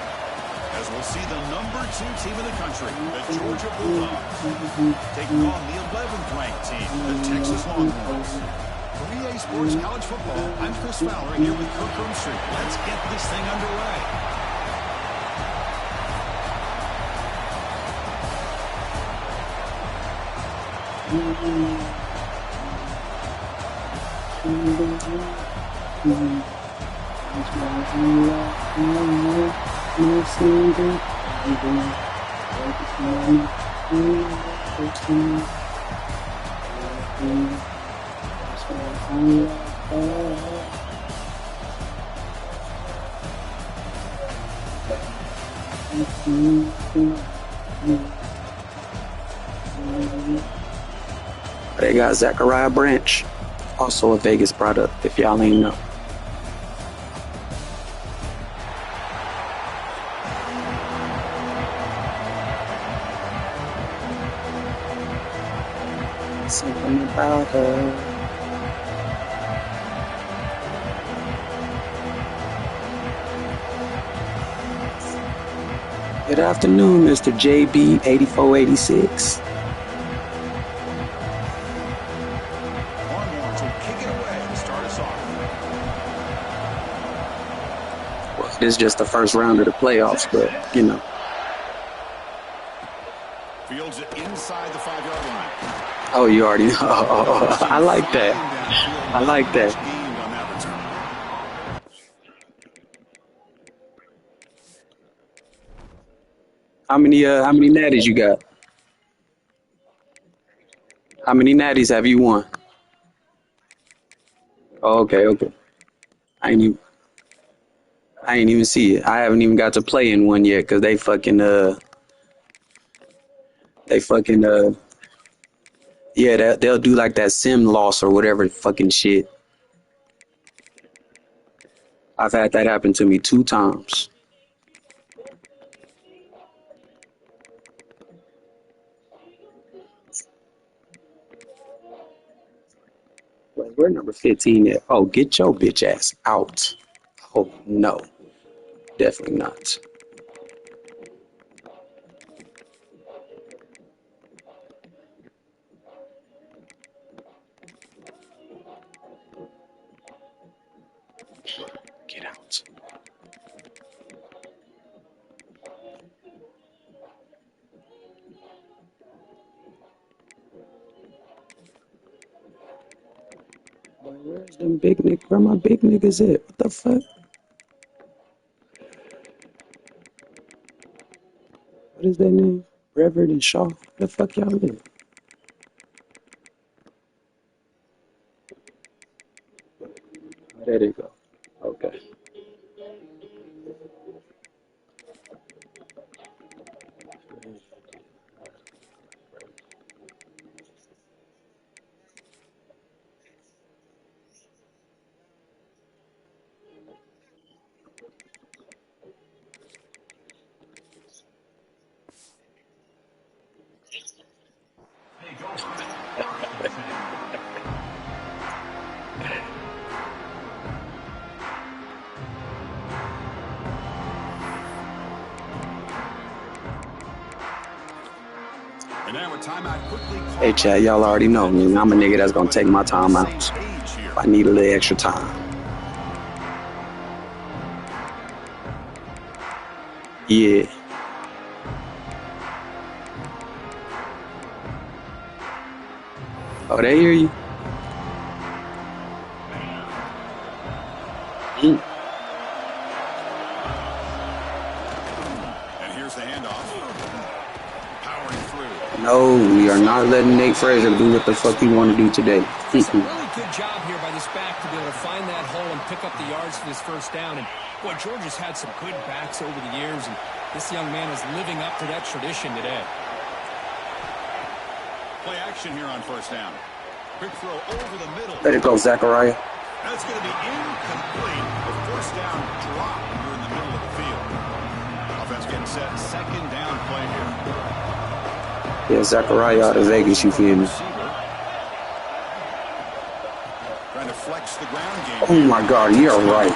As we'll see the #2 team in the country, the Georgia Bulldogs, taking on the 11th ranked team, the Texas Longhorns. For EA Sports College Football, I'm Chris Fowler here with Kirk Street. Let's get this thing underway. They got Zachariah Branch, also a Vegas product, if y'all ain't know. Something about her. Good afternoon, Mr. JB8486. Longhorns will kick it away to start us off. Well, this is just the first round of the playoffs, but, you know. Fields it inside the 5-yard line. Oh, you already know. I like that. I like that. Gained on that return. How many natties you got? How many natties have you won? Oh, okay. I ain't even see it. I haven't even got to play in one yet because they fucking yeah, they'll do like that sim loss or whatever fucking shit. I've had that happen to me 2 times. Wait, we're number 15 at. Oh, get your bitch ass out. Oh, no. Definitely not. Get out. Boy, where's them big niggas? Where my big niggas at? What the fuck? What is their name? Reverend and Shaw. Where the fuck y'all live? Oh, there they go. Okay. Take over first and 10. And now a timeout quickly. Hey, Chad, y'all already know me. I'm a nigga that's gonna take my time out. If I need a little extra time. Yeah. Oh, they hear you? And here's the handoff. Powering through. No, we are not letting Nate Frazier do what the fuck he want to do today. It's a really good job here by this back to be able to find that hole and pick up the yards for this first down. And boy, Georgia's had some good backs over the years, and this young man is living up to that tradition today. Play action here on first down. Quick throw over the middle. Let it go, Zachariah. That's going to be incomplete. The first down drop here in the It's a second down play here. Yeah, Zachariah out of Vegas, you feel me? Trying to flex the ground game. Oh my God, you're right.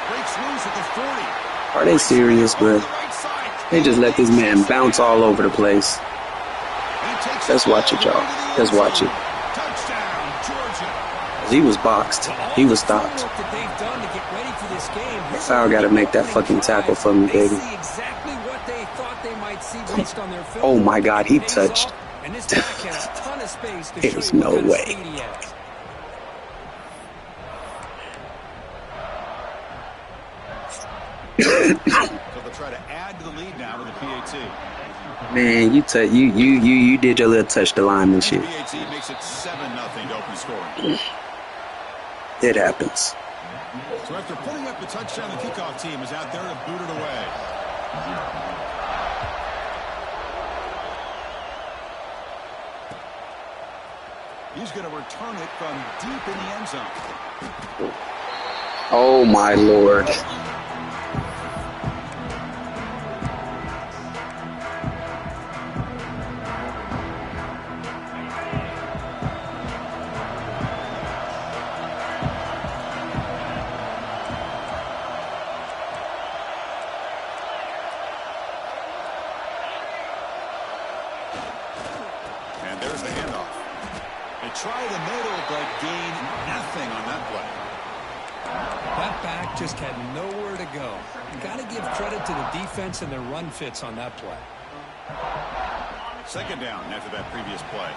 Breaks loose at the 40. Are they serious, bro? They just let this man bounce all over the place. Let's watch it, y'all. Let's watch it. Touchdown, Georgia. He was boxed. He was stopped. Foul got to make that fucking tackle for me, baby. Oh my God, he touched. There's no way. So they'll try to add to the lead now with the PAT. Man, you did your little touch the line and shit. PAT makes it 7-0 to open scoring. It happens. So after putting up the touchdown, the kickoff team is out there to boot it away. He's going to return it from deep in the end zone. Oh my Lord. And there's the handoff. They try the middle, but gain nothing on that play. That back just had nowhere to go. Got to give credit to the defense and their run fits on that play. Second down after that previous play.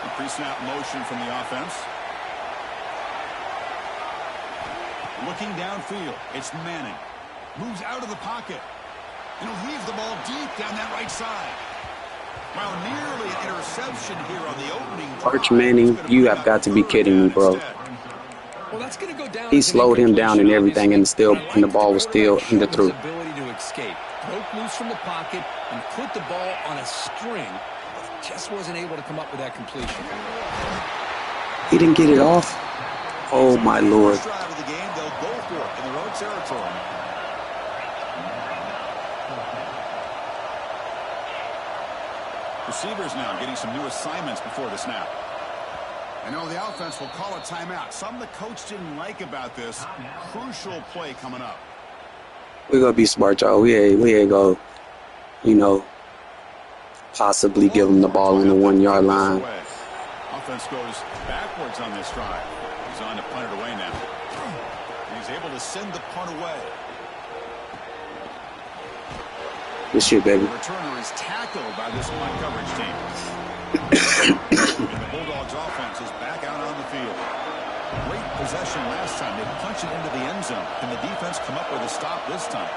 A pre-snap motion from the offense. Looking downfield, it's Manning. Moves out of the pocket. And he'll leave the ball deep down that right side. Well, nearly an interception here on the opening drive. Arch Manning, you have got to be kidding me, bro. Well, that's going to go down. He slowed him down and everything, and the ball was still underthrew. Ability to escape, broke loose from the pocket, and put the ball on a string. Just wasn't able to come up with that completion. He didn't get it off. Oh my Lord. First drive of the game, they'll go for it in their own territory. Receivers now getting some new assignments before the snap. I know the offense will call a timeout. Something the coach didn't like about this. Crucial play coming up. We're going to be smart, y'all. We ain't going to, possibly give him the ball in the 1 yard line. Offense goes backwards on this drive. He's on to punt it away now. And he's able to send the punt away. Good shit, baby. The returner is tackled by this punt coverage team. And the Bulldogs offense is back out on the field. Great possession last time. They punch it into the end zone. Can the defense come up with a stop this time?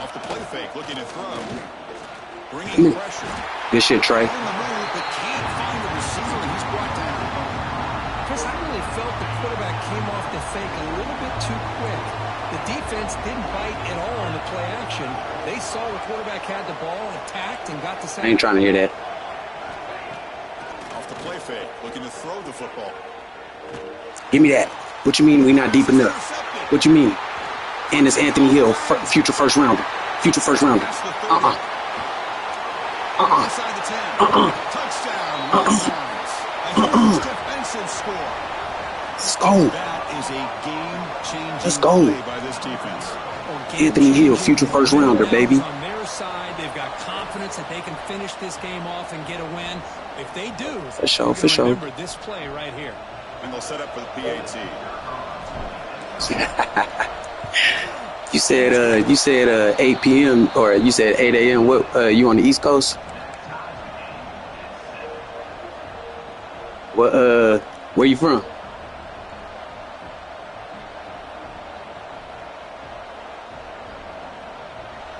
Off the play fake, looking to throw. Bringing pressure. Good shit, Trey. On the move, but can't find the receiver, and he's brought down. Chris, I really felt the quarterback came off the fake a little bit too quick. The defense didn't bite at all on the play action. They saw the quarterback had the ball, attacked, and got the sack. I ain't trying to hear that. Off the play fake, looking to throw the football. Give me that. What you mean we not deep enough? What you mean? And it's Anthony Hill, future first rounder. Future first rounder. Inside the 10. Touchdown. A huge defensive score. Let's go. That is a game-changing Let's go. play by this defense. Anthony Hill, future first rounder, baby. On their side, they've got confidence that they can finish this game off and get a win. If they do, For sure. remember this play right here. And they'll set up for the PAT. You said 8 p.m. or you said 8 a.m. What? You on the East Coast? What? Where you from?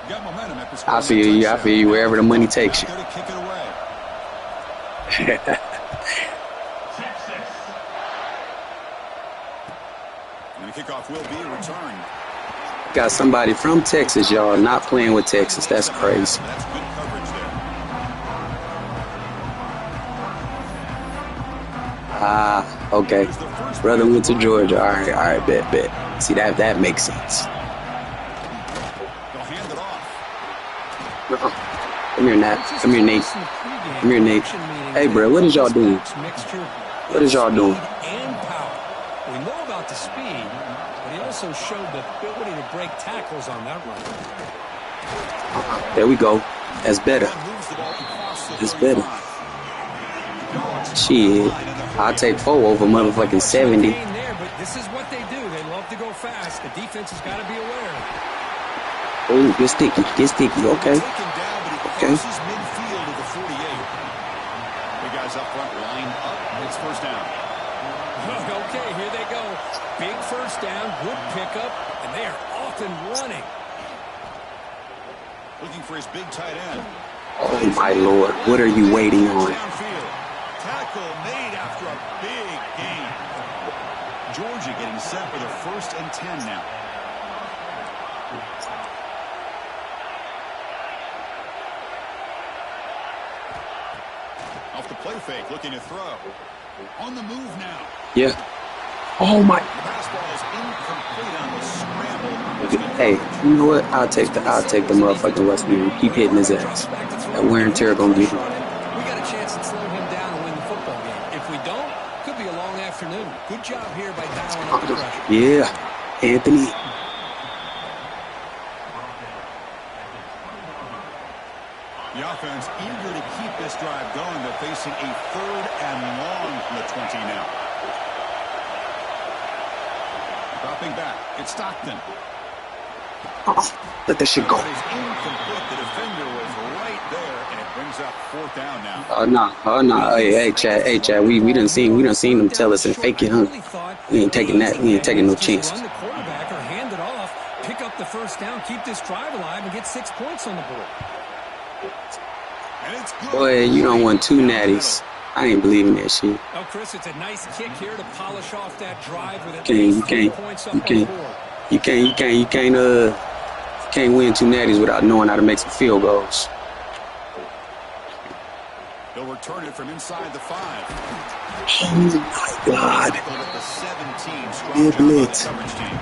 Got momentum at this I feel you. Wherever the money takes you. There to kick it away. And the kickoff will be a return. Got somebody from Texas, y'all, not playing with Texas. That's crazy. That's good coverage there. Okay. Brother went to Georgia. All right, bet. See, that makes sense. They'll hand it off. Come here, Nat. Come here, Nate. Come here, Nate. Hey, bro, what is y'all doing? What is y'all doing? And power. We know about the speed, but he also showed the ability to break tackles on that run. There we go. That's better. That's better. Shit. I'll take 4 over motherfucking 70. There, but this is what they do. They love to go fast. The defense has got to be aware. Oh, get sticky. Okay. Okay. Midfield of the 48. The guys up front line up. It's first down. Okay, here they go. Big first down, good pickup, and they are off and running. Looking for his big tight end. Oh, my Lord. What are you waiting on? Tackle made after a big gain. Georgia getting set for the 1st and 10 now. Off the play fake, looking to throw. On the move now. Yeah. Oh, my. The pass ball is incomplete on the scramble. Hey, you know what? I'll take the motherfucking Westman. Keep hitting his ass. That wear and tear gonna get him. We got a chance to slow him down and win the football game. If we don't, could be a long afternoon. Good job here by dialing up the pressure. Yeah, Anthony. The offense eager to keep this drive going. They're facing a 3rd and long from the 20 now. Dropping back. It's Stockton. Let that shit go. But it's incomplete. The defender was right there, and it brings up 4th down now. Oh no. Hey, Chad. We done seen them tell us and fake it, huh? We ain't taking that. We ain't taking no chances. Run the quarterback or hand it off, pick up the first down, keep this drive alive, and get 6 points on the board. And it's good. Boy, you don't want 2 natties. I ain't believing that shit. Oh, Chris, it's a nice kick here to polish off that drive with You can't win 2 natties without knowing how to make some field goals. They'll return it from inside the 5. Oh my God. The 17, strong Yeah, job by the blitz. coverage team.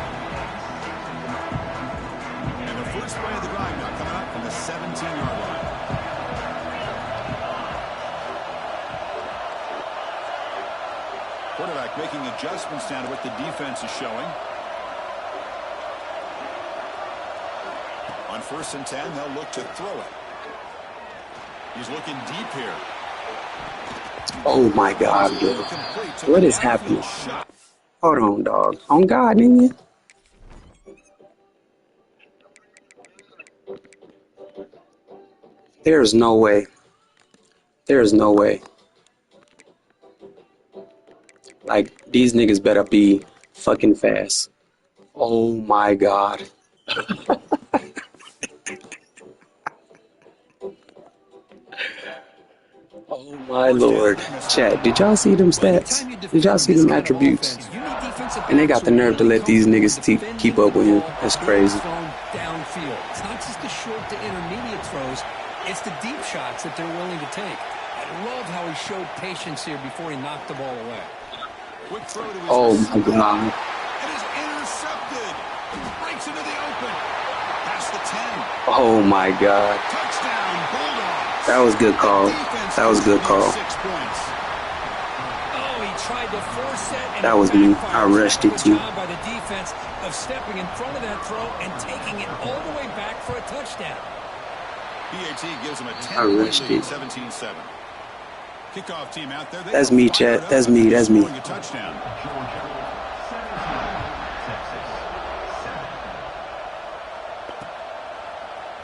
And the first play of the drive now coming up from the 17-yard line. Quarterback making adjustments down to what the defense is showing. On 1st and 10, they'll look to throw it. He's looking deep here. Oh my God, bro. What is happening? Hold on, dog. On God, nigga. There's no way. There's no way. Like, these niggas better be fucking fast. Oh my God. Oh my Lord. Chat, did y'all see them stats? Did y'all see them attributes? And they got the nerve to let these niggas keep up with him. That's crazy. Downfield. It's not just the short to intermediate throws. It's the deep shots that they're willing to take. I love how he showed patience here before he knocked the ball away. Quick throw to his Oh my receiver. God. It is intercepted. Breaks into the open. Past the 10. Oh my God. Touchdown, Bulldogs. That was good call. That was good call. 6 points. Oh, he tried to force it. And That was me. I rushed it too. Good job by the defense of stepping in front of that throw and taking it all the way back for a touchdown. PAT gives him a 10 I rushed lead, it. 17-7. Kickoff team out there. That's me, Chat. That's me. That's me. A touchdown.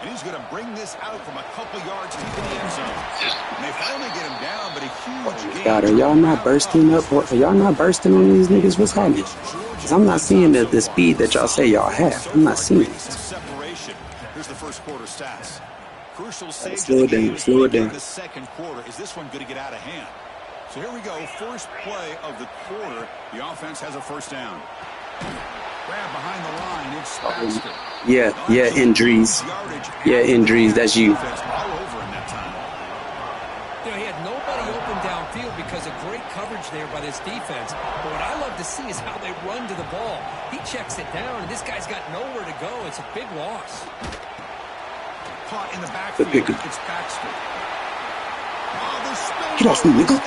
And he's going to bring this out from a couple yards deep in the end zone. And they finally get him down, but a huge gain. God, are y'all not bursting up? Are y'all not bursting on these niggas? What's happening? Because I'm not seeing the speed that y'all say y'all have. I'm not seeing it. Separation. Here's the first quarter stats. Crucial stage Slow it down. Slow it down. the second quarter. Is this one going to get out of hand? So here we go. First play of the quarter. The offense has a first down. Grab behind the line. It's faster. Yeah, injuries. Yeah, injuries. That's you. All over him that time. You know, he had nobody open downfield because of great coverage there by this defense. But what I love to see is how they run to the ball. He checks it down, and this guy's got nowhere to go. It's a big loss. Caught in the backfield. It's Baxter. Get off me, nigga.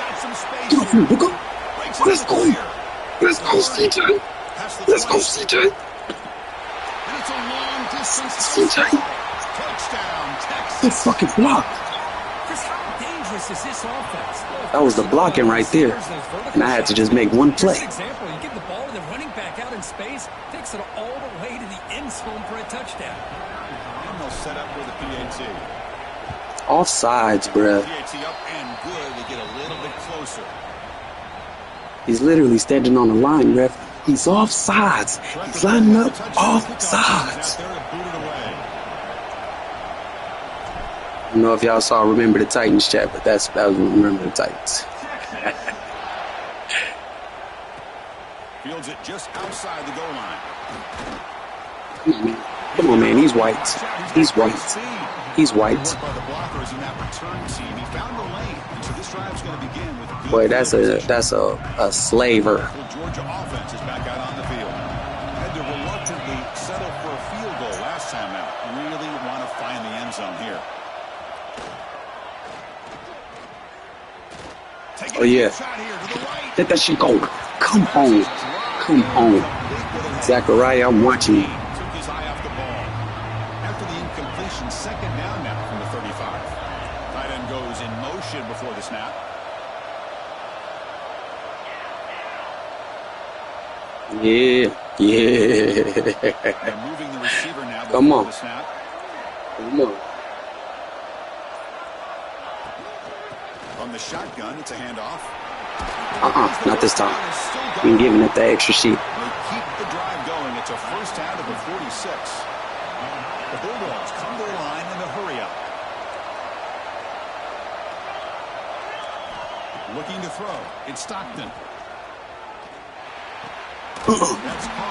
Get off me, nigga. Let's go. Let's go, CJ. Let's go, CJ. And it's a long distance. CJ. Touchdown, Texas. Good fucking block. Chris, how dangerous is this offense? That was the blocking right there. And I had to just make one play. For example, you give the ball to the running back out in space, takes it all the way to the end zone for a touchdown. And they'll set up for the PAT. Offsides, bruh. PAT up and good. They get a little bit closer. He's literally standing on the line, ref. He's offsides. He's lining up offsides. I don't know if y'all saw Remember the Titans chat, but that was Remember the Titans. Fields it just outside the goal line. Come on, man. Come on, man. He's white. He's white. He's white. Boy, that's a slaver. The Georgia offense is back out on the field. Had to reluctantly settle for a field goal last time out. Really want to find the end zone here. Oh yeah. Let that shit go. Come on. Come on. Zachariah, I'm watching you. Took his eye off the ball. After the incompletion, second down now from the 35. Tight end goes in motion before the snap. Yeah. They're moving the receiver now before the snap. Come on. From the shotgun, it's a handoff. Not this time. We ain't giving it the extra sheet. They keep the drive going. It's a first down to the 46. The Bulldogs come to the line in a hurry up. Looking to throw. It's Stockton.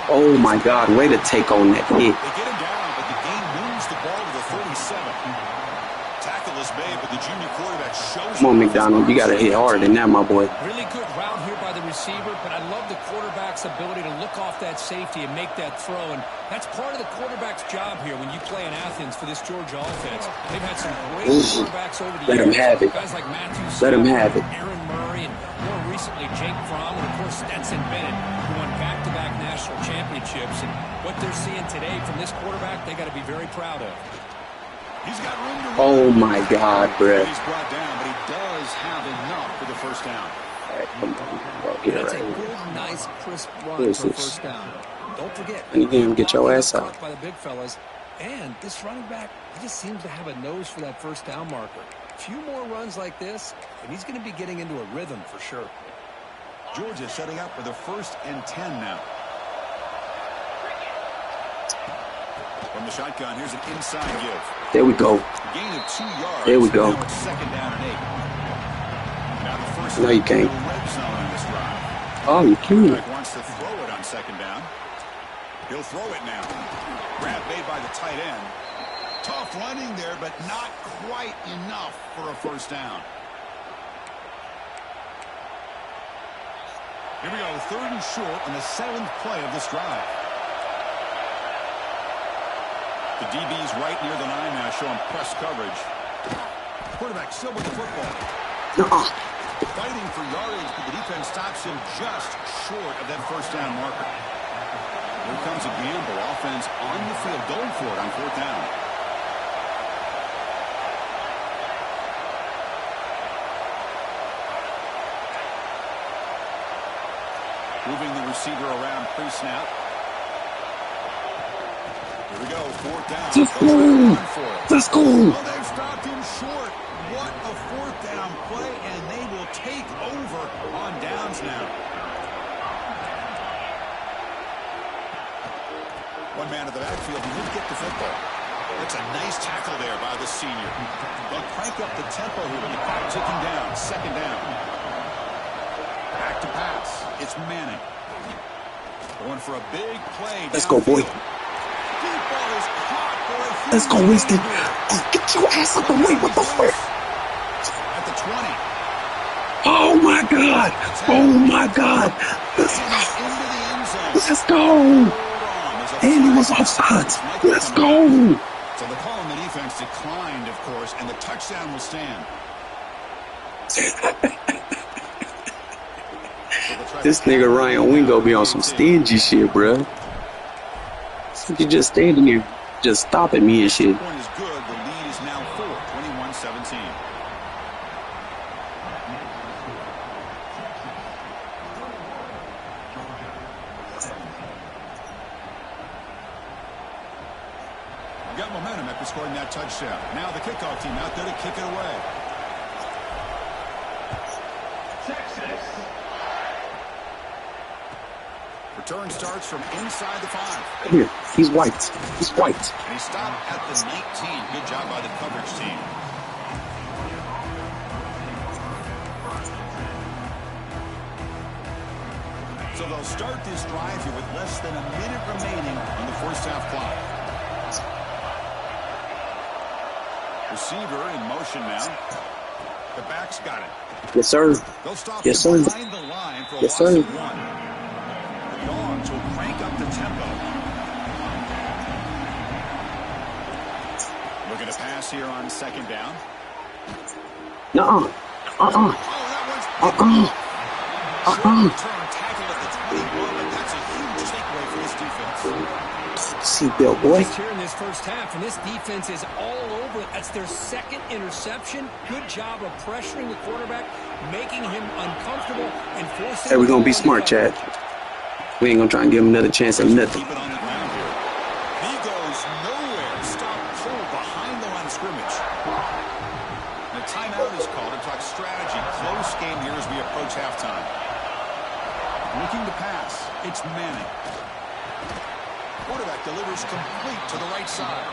Oh my God, way to take on that hit. They get him down, but the game moves the ball to the 37. Tackle is made, but the junior quarterback shows. Come on, McDonald, you gotta hit harder than that, my boy. Really good route here by the receiver, but I love the quarterback's ability to look off that safety and make that throw, and that's part of the quarterback's job here when you play in Athens for this Georgia offense. They've had some great quarterbacks over the years. Let him have it. Guys like Matthew Let him have it. Aaron Murray, and more recently Jake Fromm, and of course Stetson Bennett, who won back-to-back national championships. And what they're seeing today from this quarterback, they got to be very proud of. He's got room to run. Oh my God, bruh. He's brought down, but he does have enough for the first down. All right, come on, bro. Get it That's right. a good, nice, crisp run Yes, for a yes. first down. Don't forget, I need him to get your ass out. by the big fellas, and this running back, he just seems to have a nose for that first down marker. A few more runs like this, and he's going to be getting into a rhythm for sure. Georgia setting up for the 1st and 10 now. From the shotgun, here's an inside give. There we go. Gain of 2 yards. There we go. Now it's second down and 8. Now the first No, you can't. red zone in this drive. Oh, you can't. Quarterback wants to throw it on second down. He'll throw it now. Grab made by the tight end. Tough running there, but not quite enough for a first down. Here we go, 3rd and short on the 7th play of this drive. The DB's right near the line now, showing press coverage. Quarterback still with the football. Fighting for yardage, but the defense stops him just short of that first down marker. Here comes a gamble. Offense on the field, going for it on 4th down. Moving the receiver around pre-snap. Here we go, 4th down. Let's go. Let's go. Well, they've stopped him short. What a 4th down play, and they will take over on downs now. One man at the backfield, he did get the football. That's a nice tackle there by the senior. They'll crank up the tempo here with the clock ticking down. Second down. Back to pass. It's Manning. Going for a big play. Let's go, boy. Let's go, Winston. Oh, get your ass up the way. What the fuck? At the 20, Oh my God! Oh my God! Let's go! And he was offside. Let's go! So the call on the defense declined, of course, and the touchdown will stand. This nigga Ryan Wingo be on some stingy shit, bruh. You just standing here, just stopping me and shit. Point is good. The lead is now 21-17. Got momentum after scoring that touchdown. Now the kickoff team out there to kick it away. Texas. Return starts from inside the 5. Here, he's white. He's white. And he stopped at the 19. Good job by the coverage team. So they'll start this drive here with less than a minute remaining on the first half clock. Receiver in motion now. The back's got it. Yes, sir. They'll stop Yes, sir. behind the line for a Yes, loss sir. of 1. The Dogs will crank up the tempo. Looking to pass here on second down. Nuh-uh. Oh, that one's Return tackle at the 21, but that's a huge takeaway for this defense. Seatbelt, boy. Just here in this first half, and this defense is all over it. That's their second interception. Good job of pressuring the quarterback, making him uncomfortable, and forcing. Hey, we're gonna be smart, Chad. We ain't gonna try and give him another chance at nothing. Keep it on the ground here. He goes nowhere. Stop pull behind the line of scrimmage. And a timeout is called to talk strategy. Close game here as we approach halftime. Looking to pass. It's Manning. Quarterback delivers complete to the right side.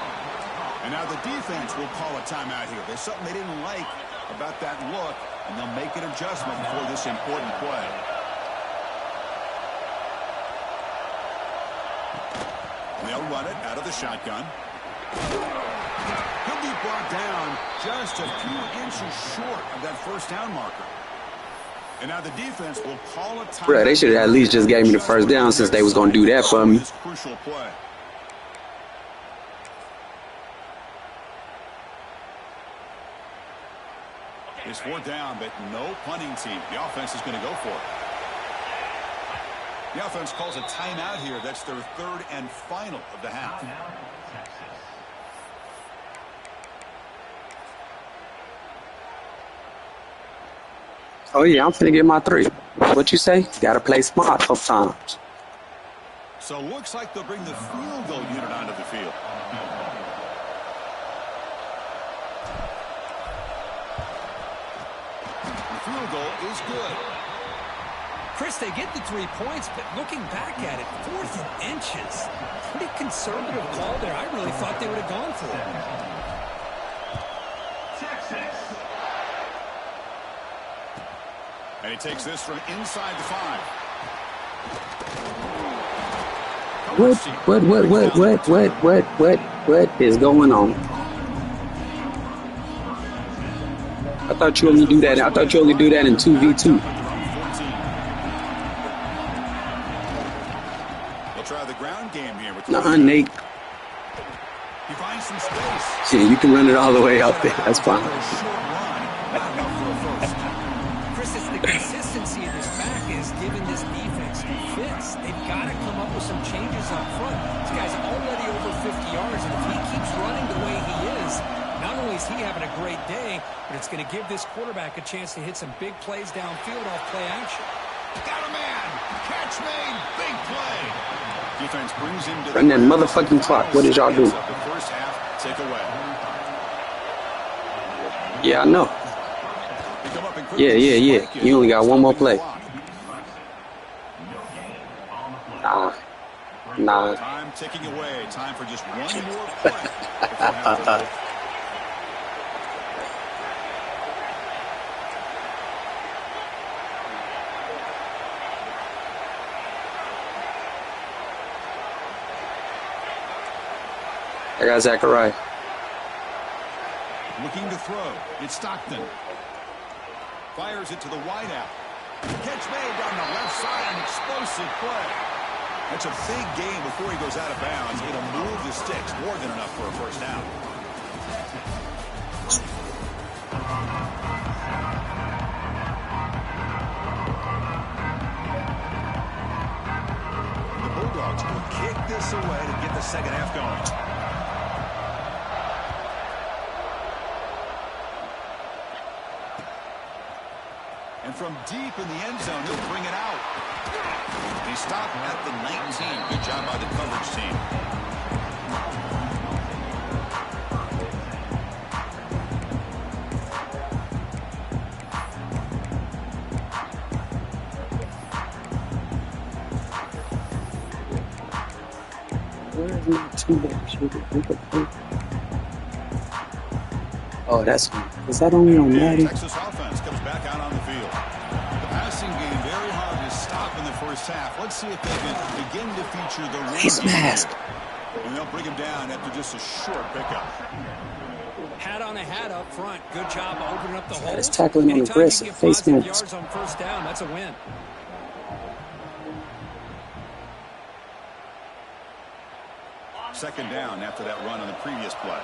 And now the defense will call a timeout here. There's something they didn't like about that look, and they'll make an adjustment for this important play. They'll run it out of the shotgun. He'll be brought down just a few inches short of that first down marker. And now the defense will call a timeout. Bruh, they should have at least just gave me the first down since they was gonna do that for me. This crucial play. It's 4th down, but no punting team. The offense is going to go for it. The offense calls a timeout here. That's their 3rd and final of the half. Oh yeah, I'm finna get my 3. What you say? Gotta play smart sometimes. So looks like they'll bring the field goal unit onto the field. The field goal is good. Chris, they get the 3 points, but looking back at it, 4th and inches. Pretty conservative call there. I really thought they would have gone for it. Texas. And he takes this from inside the 5. What is going on? I thought you only do that. I thought you only do that in 2v2. They'll try the ground game here. Nah, Nate. He finds some space. Yeah, you can run it all the way out there. That's fine. Chris, it's the consistency in this back is giving this defense fits. They've got to come up with some changes up front. This guy's already over 50 yards, and if he keeps running the way he is, not only is he having a great day, but it's going to give this quarterback a chance to hit some big plays downfield off play action. Got a man. Catch made. Big play. Defense brings him to Run that motherfucking clock. What did y'all do? The first half, take away. Yeah, I know. Yeah. You only got one more play. Nah. Time ticking away. Time for just one more play. I got Zachariah. Looking to throw. It's Stockton. Fires it to the wideout. Catch made down the left side. An explosive play. That's a big gain before he goes out of bounds. It'll move the sticks. More than enough for a first down. The Bulldogs will kick this away to get the second half going. And from deep in the end zone, he'll bring it out. He stopped at the 19. Good job by the coverage team. Where is my two-bar shooter? Oh, that's one. Is that only on Madden? Texas offense comes back out on the field. The passing game very hard to stop in the first half. Let's see if they can begin to feature the run Face mask. And they'll bring him down after just a short pickup. Hat on a hat up front. Good job opening up the hole. It's tackling on aggressive. Face mask. Yards on first down. That's a win. Second down after that run on the previous play.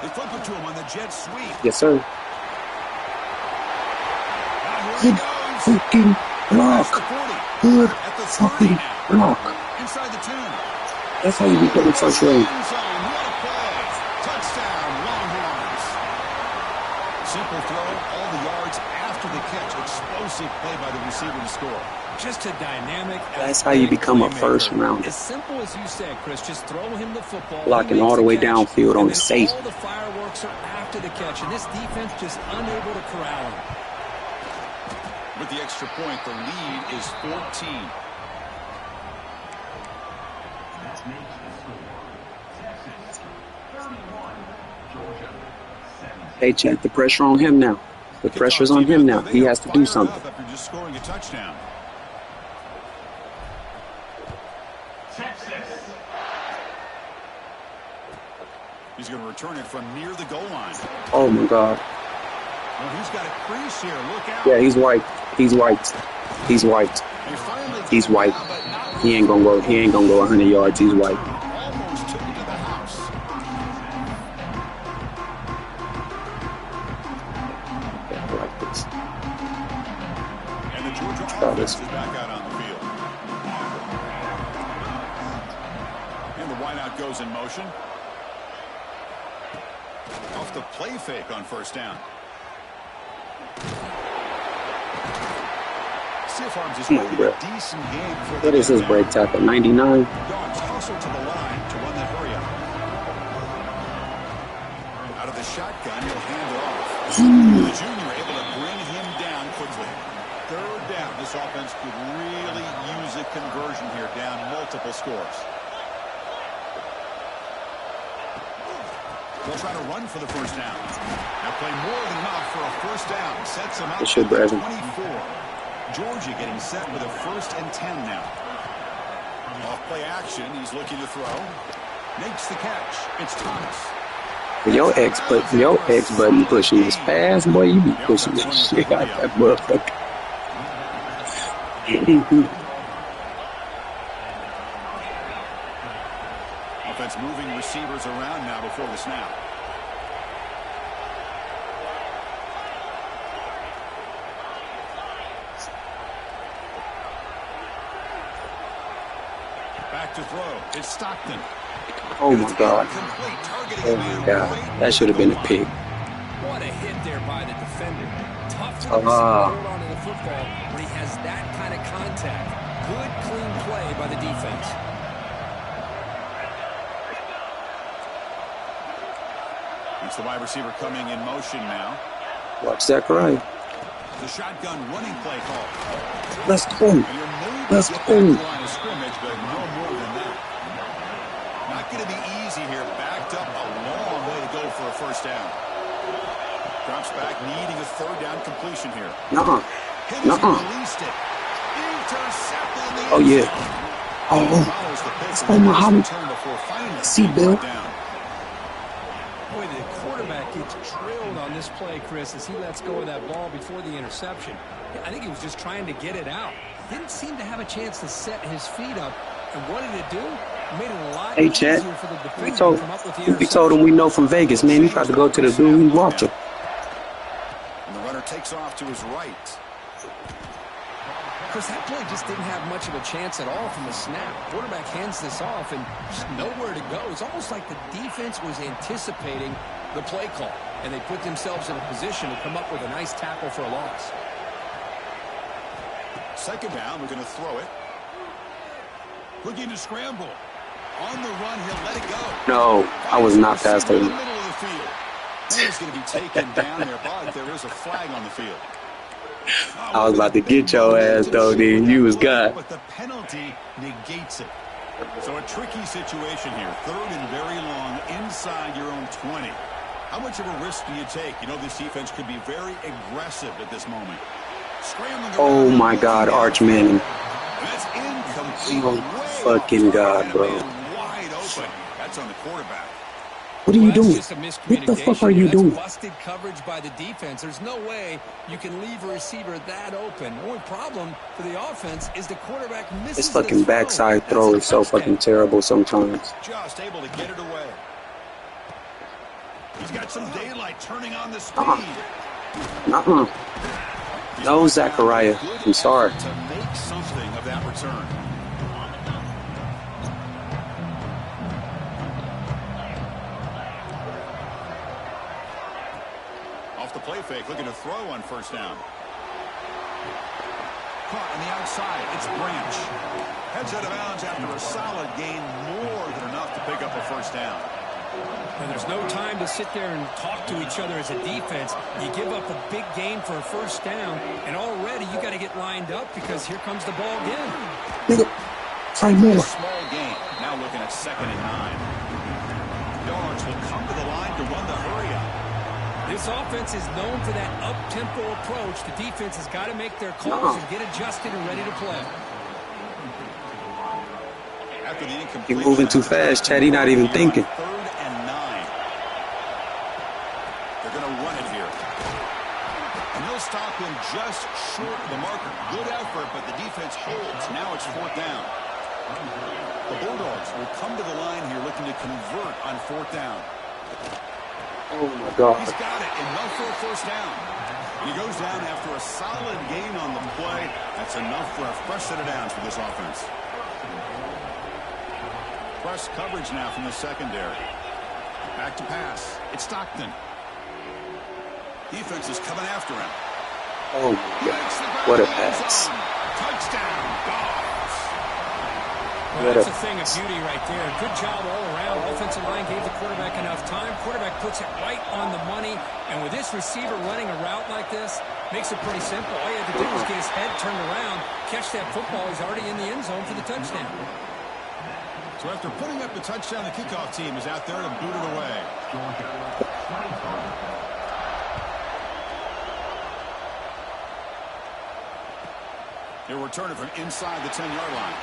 They flip it to him on the jet sweep. Yes, sir. Good fucking block. Good fucking block. Inside the 2. That's how you become a first rate. Touchdown, Longhorns. Simple throw, all the yards after the catch. Explosive play by the receiver to score. Just a dynamic. That's how you become a first rounder. As simple as you said, Chris. Just throw him the football. Blocking all the way downfield on the safe. All the fireworks are after the catch, and this defense just unable to corral him. With the extra point, the lead is 14. That makes the score. Texas 31, Georgia 17. Hey, check the pressure on him now. The pressure's on him now. He has to do something. After just scoring a touchdown. Texas. He's going to return it from near the goal line. Oh my God. Well, he's got a crease here. Look out. Yeah, he's white. He's white. He's white. He's white. He ain't gonna go. He ain't gonna go 100 yards. He's white. Almost took it to the house. Yeah, I like this. And the Georgia Try offense this. is back out on the field. And the wideout goes in motion. Off the play fake on first down. Stiff arms is playing a decent game for What is his break tackle? 99. Dogs hustle to the line to run that hurry up. Out of the shotgun, he'll hand it off. The junior able to bring him down quickly. Third down. This offense could really use a conversion here, down multiple scores. They'll try to run for the first down. They'll play more than enough for a first down. Sets them up It should, at Brandon. 24. Georgia getting set with a 1st and 10 now. Off play action. He's looking to throw. Makes the catch. It's Thomas. Your X button pushing this fast, boy. You be pushing that shit out that motherfucker. Offense moving receivers around now before the snap. Back to throw. It's Stockton. Oh my God. Oh my God. That should have been a pick. What a hit there by the defender. Tough to hold on to the football when he has that kind of contact. Good, clean play by the defense. It's the wide receiver coming in motion now. Watch Zachariah. The shotgun running play call. Let's go. Let's go. Line of scrimmage, but no more than that. Not going to be easy here. Backed up a long way to go for a first down. Drops back, needing a third down completion here. Nuh-uh. Released it. Intercepted in the Oh, yeah. Follows the pitch Oh, and Muhammad. return before finally See, being Bill. brought down. Boy, the quarterback gets drilled on this play, Chris, as he lets go of that ball before the interception. I think he was just trying to get it out. Didn't seem to have a chance to set his feet up. And what did it do? It made it a lot Hey, easier Chat. for the We defender told to come up with the we interception. told him we know from Vegas, man. He tried to go to the dude we watching. And the runner takes off to his right. Chris, that play just didn't have much of a chance at all from the snap. Quarterback hands this off and just nowhere to go. It's almost like the defense was anticipating the play call, and they put themselves in a position to come up with a nice tackle for a loss. Second down, we're going to throw it. Looking to scramble. On the run, he'll let it go. No, I was not past In the him. middle of the field. He's going to be taken down there, but there is a flag on the field. I was about to get your ass though, dude. You was God. But the penalty negates it. So a tricky situation here. Third and very long inside your own 20. How much of a risk do you take? You know this defense could be very aggressive at this moment. Scrambling Oh around, my God, Arch Manning. that's incomplete. Oh, Way fucking off God, target, bro. man, wide open. That's on the quarterback. What are you Well, doing? that's just a What the fuck are miscommunication. you That's doing? busted coverage by the defense. There's no way you can leave a receiver that open. The only problem for the offense is the quarterback misses This the fucking throw. backside That's throw a is so touchdown. fucking terrible sometimes. Just able to get it away. He's got some daylight turning on the speed. Uh-uh. No, Zachariah. I'm sorry. To make something of that return. Off the play fake, looking to throw on first down. Caught on the outside, it's Branch. Heads out of bounds after a solid gain, more than enough to pick up a first down. And there's no time to sit there and talk to each other as a defense. You give up a big gain for a first down, and already you got to get lined up because here comes the ball again. Nigga, try more. Small gain, now looking at 2nd and 9. Yards will come to the line to run the hurry-up. This offense is known for that up-tempo approach. The defense has got to make their calls and get adjusted and ready to play. After the You're moving too fast, Chad. He's not even thinking. 3rd and 9. They're going to run it here. And he'll stop him just short of the marker. Good effort, but the defense holds. Now it's 4th down. The Bulldogs will come to the line here looking to convert on 4th down. Oh my God. He's got it, enough for a first down. And he goes down after a solid gain on the play. That's enough for a fresh set of downs for this offense. Press coverage now from the secondary. Back to pass. It's Stockton. Defense is coming after him. Oh my God. What a pass. Touchdown, Dogs. Well, that's a thing of beauty right there. Good job all around. Offensive line gave the quarterback enough time. Quarterback puts it right on the money. And with this receiver running a route like this, makes it pretty simple. All you have to do is get his head turned around, catch that football. He's already in the end zone for the touchdown. So after putting up the touchdown, the kickoff team is out there to boot it away. They'll return it from inside the 10-yard line.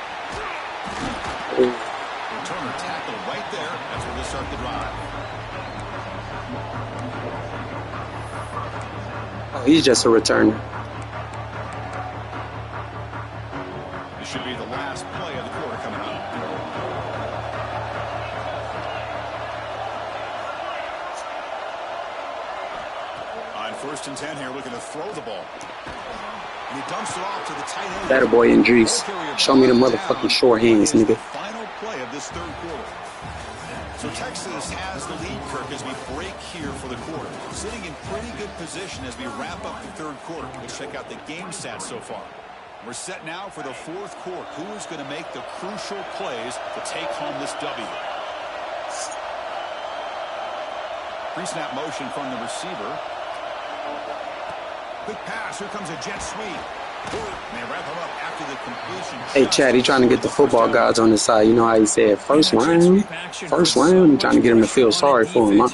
Returner tackled right there. That's where they start the drive. Oh, he's just a returner. This should be the last play of the quarter coming up. On 1st and 10 here, looking to throw the ball. And he dumps it off to the tight end. That boy Idris. Show me the motherfucking short hands, nigga. Final play of this 3rd quarter. So Texas has the lead, Kirk, as we break here for the quarter. Sitting in pretty good position as we wrap up the 3rd quarter. Let's check out the game stats so far. We're set now for the 4th quarter. Who is going to make the crucial plays to take home this W? Pre-snap motion from the receiver. Quick pass. Here comes a jet sweep. And they wrap him up after the completion. Hey, Chad, he trying to get the football gods on his side. You know how he said first round? First round? He trying to get him to feel sorry for him. We're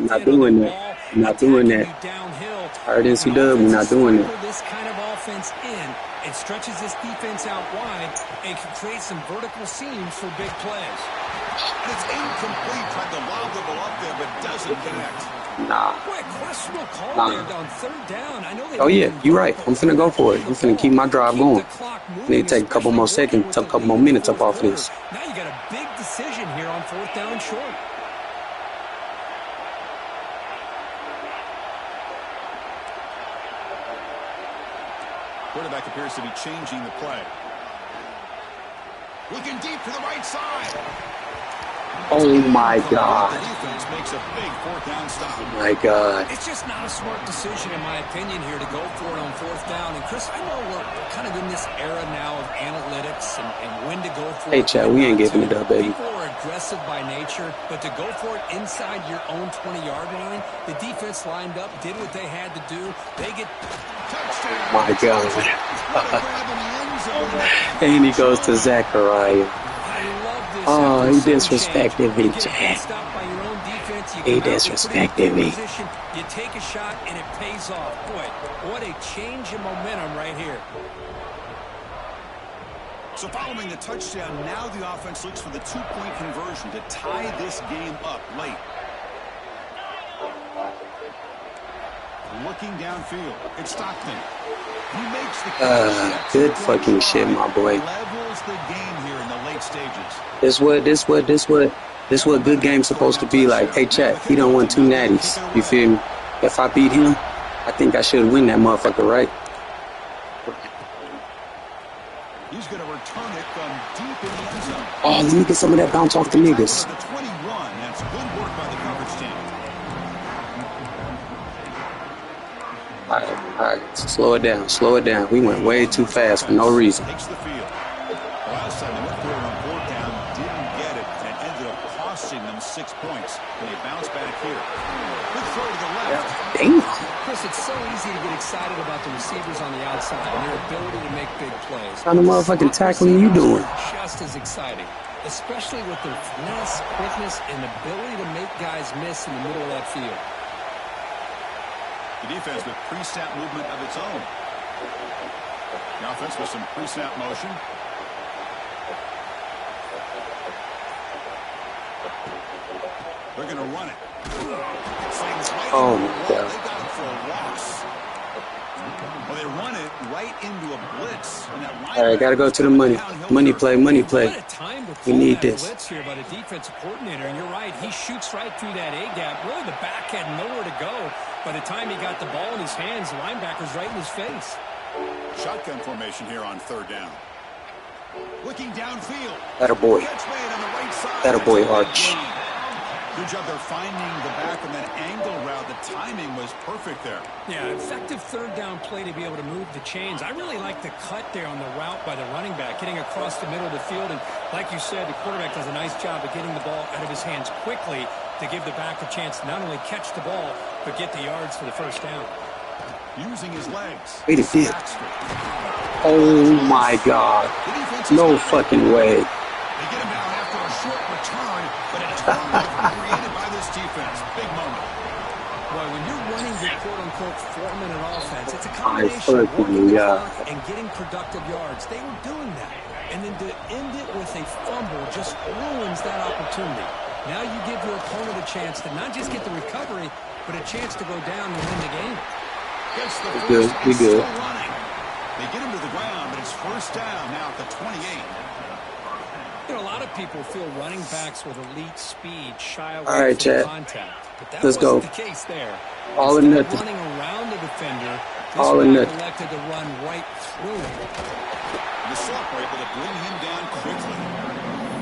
not doing that. We're not doing that. I heard NC Dub, we're not doing that. This kind of offense in It stretches this defense out wide and can create some vertical seams for big plays. It's incomplete. Tried to lob the ball up there, but doesn't connect. Nah. Boy, questionable call there on third down. I know they Oh, yeah, you're right. I'm finna go for it. I'm finna keep my drive going. I need to take a couple more seconds, a couple more minutes up off this. Now you got a big decision here on fourth down and short. Quarterback appears to be changing the play. Looking deep to the right side. Oh, my God. The defense makes a big fourth down stop. Oh, my God. It's just not a smart decision, in my opinion, here to go for it on fourth down. And, Chris, I know we're kind of in this era now of analytics and when to go for it. Hey, Chad, we ain't giving it up, baby. People are aggressive by nature, but to go for it inside your own 20-yard line, the defense lined up, did what they had to do. They get... Oh, my God. And he goes to Zachariah. Oh, he disrespected me, Chad. He disrespected me. You take a shot and it pays off. Boy, what a change in momentum right here. So following the touchdown, now the offense looks for the two-point conversion to tie this game up late. Looking downfield, it's Stockton. He makes the good fucking shit, my boy. Levels the game here in the late stages. This what good game's supposed to be like. Hey, Chat, he don't want 2 natties. You feel me? If I beat him, I think I should win that motherfucker, right? He's going to return it from deep in the end zone. Oh, let me get some of that bounce off the niggas. The 21, that's good work by the coverage team. All right, slow it down. We went way too fast for no reason. Takes the field. Last time they went for it on fourth down, didn't get it, and ended up costing them 6 points. And they bounce back here. Good throw to the left. Damn. Chris, it's so easy to get excited about the receivers on the outside and their ability to make big plays. What kind of motherfucking tackling you doing? Just as exciting, especially with their finesse, quickness, and ability to make guys miss in the middle of that field. The defense with pre-snap movement of its own. The offense with some pre-snap motion. They're going to run it. Oh, my God. They got it for a loss. Well, they run it right into a blitz. All right, got to go to the money. Money play. We need this. Blitz here by the defensive coordinator, and you're right. He shoots right through that A-gap. Really, the back had nowhere to go. By the time he got the ball in his hands, the linebacker's right in his face. Shotgun formation here on third down. Looking downfield. That a boy. That a boy, Arch. Good job there finding the back and that angle route. The timing was perfect there. Yeah, effective third down play to be able to move the chains. I really like the cut there on the route by the running back, getting across the middle of the field. And like you said, the quarterback does a nice job of getting the ball out of his hands quickly to give the back a chance to not only catch the ball, but get the yards for the first down. Using his legs. Wait a minute. Oh, my God. No fucking way. They get him down after a short return, but a turnover created by this defense. Big moment. Boy, when you're running the quote-unquote 4-minute offense, it's a combination of working the clock and getting productive yards. They were doing that. And then to end it with a fumble just ruins that opportunity. Now you give your opponent a chance to not just get the recovery, but a chance to go down and win the game. We good. They get him to the ground, but it's first down now at the 28. You know, a lot of people feel running backs with elite speed shy away All right, from Chad. contact. But that Let's go. wasn't the case there. All or Instead of nothing. running around the defender, All or this nothing. back elected to run right through him. The slot were able to bring him down quickly.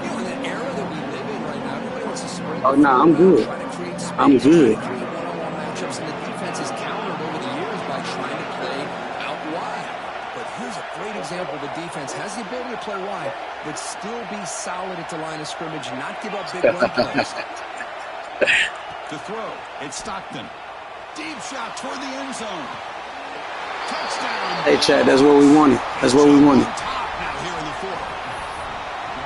You know, in the era that we live in right now, everybody wants to spread. Oh, no, I'm good. Try to create space, I'm good. try to create one-on-one matchups, and the defense has countered over the years by trying to play out wide. But here's a great example. The defense has the ability to play wide, but still be solid at the line of scrimmage and not give up big run plays. To throw, it's Stockton. Deep shot toward the end zone. Touchdown. Hey, Chad, that's what we wanted. That's what we wanted. Top now here in the fourth.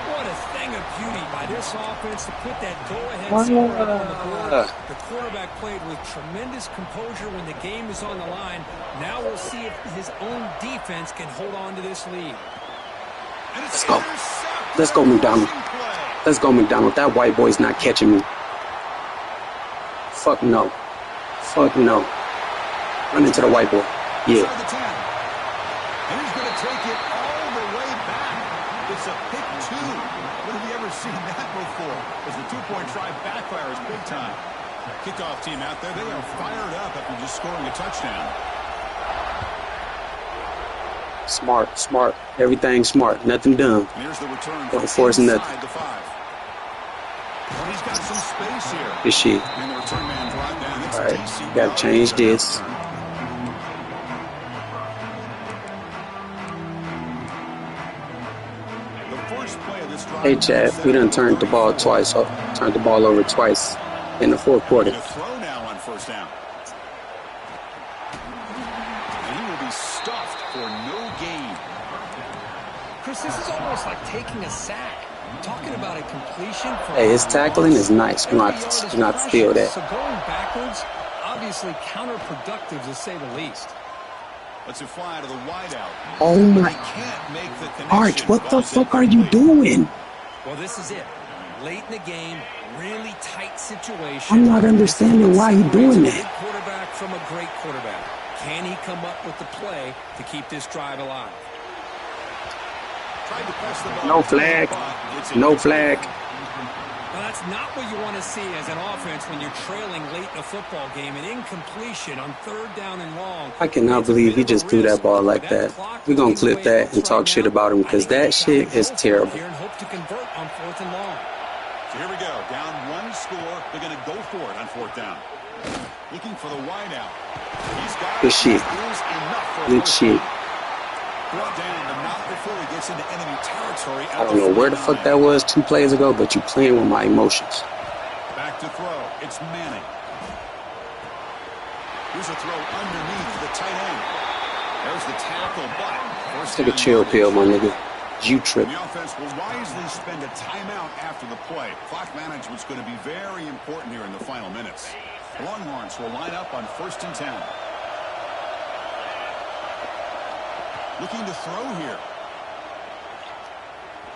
What a thing of beauty by this offense to put that go-ahead score up on the board. The quarterback played with tremendous composure when the game is on the line. Now we'll see if his own defense can hold on to this lead. Let's go. Let's go, McDonald. Let's go, McDonald. That white boy's not catching me. Fuck no. Fuck no. Run into the white boy. Yeah. And he's going to take it all the way back. It's a pick two. When have you ever seen that before? As the two-point try backfires big time. Kickoff team out there, they are fired up after just scoring a touchdown. Smart, smart. Everything smart. Nothing dumb. Here's the return. Don't force nothing. Well, he's got some space here. Good shit. And the return man brought down. It's Alright, gotta change this. Hey, Chad, we done turned the ball twice. Turned the ball over twice in the fourth quarter. Throw now on first down. And he will be stuffed for no gain. Chris, this is almost like taking a sack. Talking about a completion. Hey, his tackling is nice. Do not steal that. So going backwards, obviously counterproductive to say the least. Let's fly to the wideout. Oh my! Arch, what the fuck are you doing? Well, this is it. Late in the game, really tight situation. I'm not understanding why he's doing that. Good quarterback from a great quarterback. Can he come up with the play to keep this drive alive? No flag. No flag. Well, that's not what you want to see as an offense when you're trailing late in a football game. An incompletion on third down and long. I cannot believe he just threw that ball like that. We're going to clip that and talk shit about him because that shit is terrible. Here and hope to convert on fourth and long. So here we go. Down one score. They're going to go for it on fourth down. Looking for the wideout. He's got good shit. Good shit. Brought down, but not before he gets into enemy territory. I don't know where the fuck that was 2 plays ago, but you playing with my emotions. Back to throw. It's Manning. Here's a throw underneath the tight end. There's the tackle, but take a chill pill, my nigga. You trip. The offense will wisely spend a timeout after the play. Clock management's going to be very important here in the final minutes. The Longhorns will line up on 1st and 10. Looking to throw here.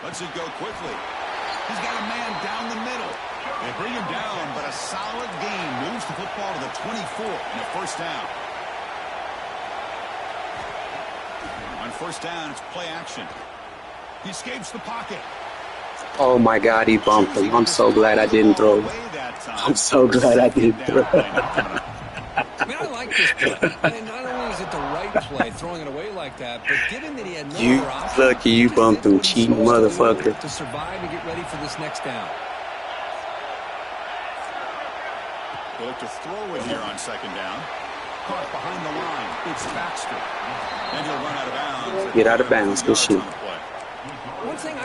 Lets it go quickly. He's got a man down the middle. They bring him down, but a solid gain moves the football to the 24 and a first down. On first down, it's play action. He escapes the pocket. Oh my God, he bumped him. I'm so glad I didn't throw. I'm so glad I didn't throw. I mean, I like this play. And not only is it the right play, throwing it away like that, but given that he had no you other option, lucky you bumped him, cheating motherfucker. To survive and get ready for this next down. They look to throw it here on second down. Caught behind the line. It's Baxter. And he'll run out of bounds. Get out of bounds. Good shit.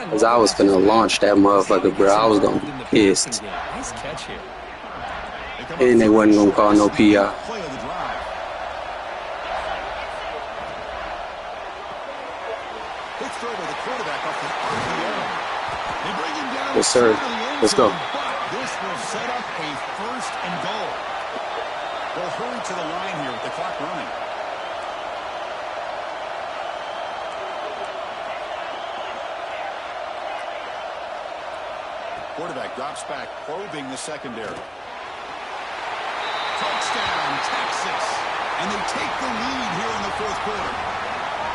Because I was going to launch that motherfucker, bro. I was going to be pissed. Nice catch here. And they wasn't going to call no PI. Yes, sir. Let's go. This will set up a first and goal. They'll hurry to the line here with the clock running. Quarterback drops back, probing the secondary. Touchdown, Texas. And they take the lead here in the fourth quarter.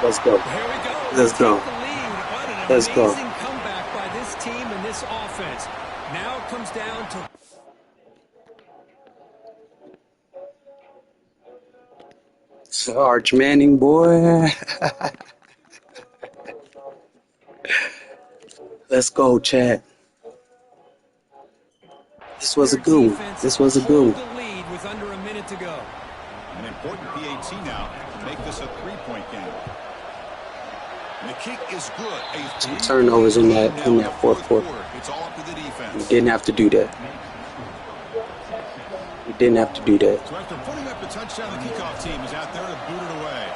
Let's go. Here we go. Let's go. Let's go. Amazing comeback by this team and this offense. Now it comes down to... Arch Manning, boy. Let's go, Chad. This was a good one. This was a good one. The lead with under a minute to go. An important PAT now to make this a three-point game. And the kick is good. 2 turnovers in that fourth quarter. It's all up to the defense. You didn't have to do that. You didn't have to do that. So after putting up a touchdown, the kickoff team is out there to boot it away.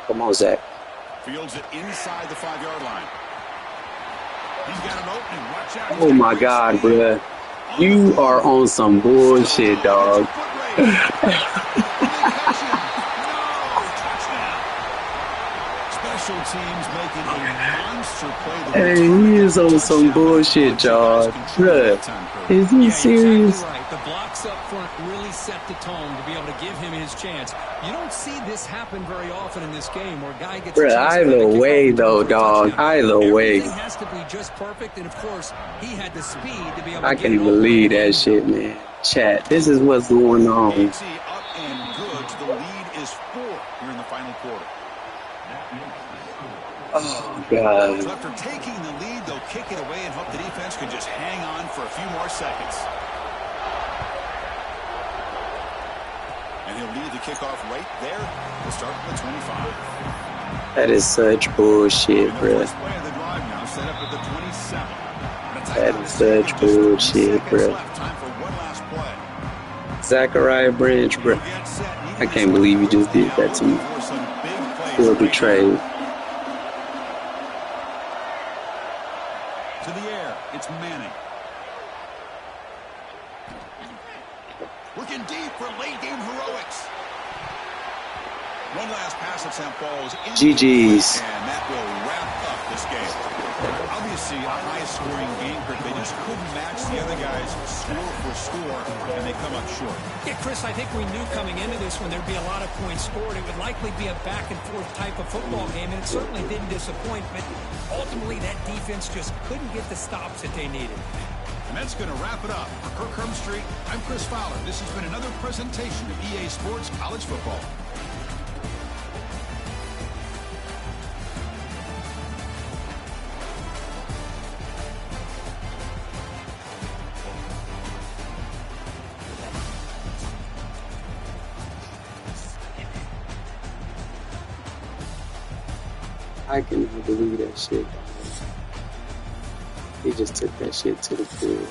Come on, Zach. Fields it inside the 5-yard line. He's got an opening. Watch out. Oh my God, bruh. You are on some bullshit, dog. Special teams making a monster play. Hey, he is on some bullshit, dog. Bruh, is he serious? Exactly right. The blocks up front really set the tone to be able to give him his chance. You don't see this happen very often in this game where a guy gets a Bruh, chance either way, though, dog. Either way. Everything has to be just perfect, and of course, he had the speed to be able to I get can't it all the way believe to the that end shit, zone. man. Chat, this is what's going on. Ncaa up and good. The lead is 4 here in the final quarter. Oh, God. So after taking the lead, they'll kick it away and hope the defense can just hang on for a few more seconds. And he'll lead the kickoff right there. We'll start at the 25. That is such bullshit, And the bruh. first play of the drive now set up at the 27. That is such bullshit, bruh. Time for one last play. Zachariah Branch, bruh. I can't believe you just did that to me. Feel betrayed. To the air, it's Manning. Looking deep for late game heroics. One last pass at St. Paul's. GG's. And that will wrap up this game. Obviously, a high-scoring game, but they just couldn't match the other guys score for score, and they come up short. Yeah, Chris, I think we knew coming into this when there'd be a lot of points scored, it would likely be a back-and-forth type of football game, and it certainly didn't disappoint, but ultimately that defense just couldn't get the stops that they needed. And that's going to wrap it up. For Kirk Street, I'm Chris Fowler. This has been another presentation of EA Sports College Football. I cannot believe that shit. He just took that shit to the field.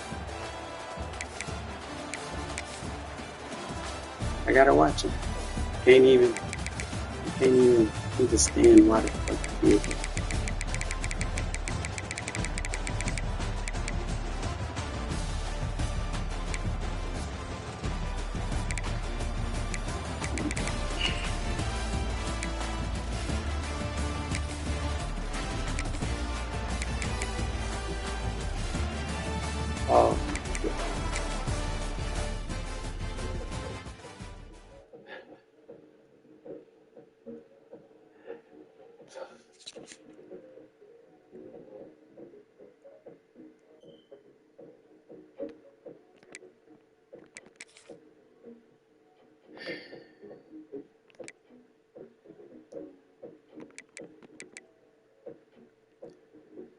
I gotta watch it. Can't even understand why the fuck he did it. Oh my God.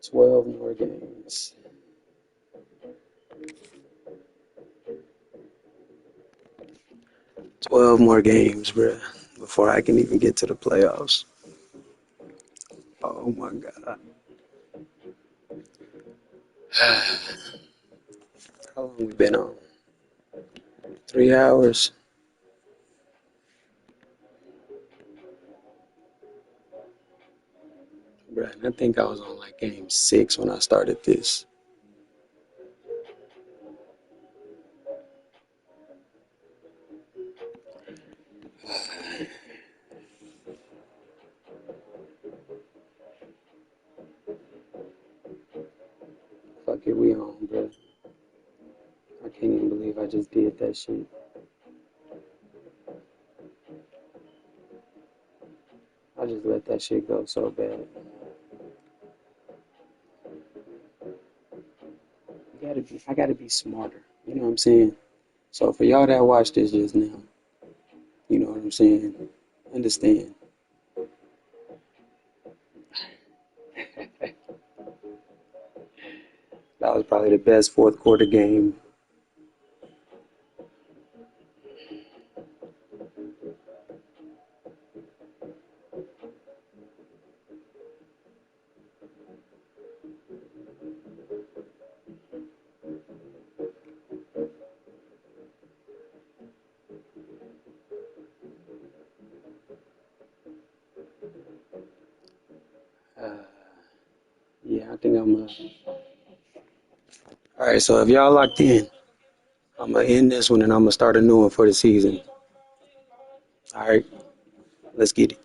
12 more games. 12 more games, bruh, before I can even get to the playoffs. Oh my God. How long we been on? 3 hours? Bruh, and I think I was on like game 6 when I started this. Fuck it, we on, bruh. I can't even believe I just did that shit. I just let that shit go so bad. I gotta be smarter. You know what I'm saying? So for y'all that watched this just now, you know what I'm saying? Understand. That was probably the best fourth quarter game. think I'm gonna. All right, so if y'all locked in, I'm gonna end this one and I'm gonna start a new one for the season. All right, let's get it.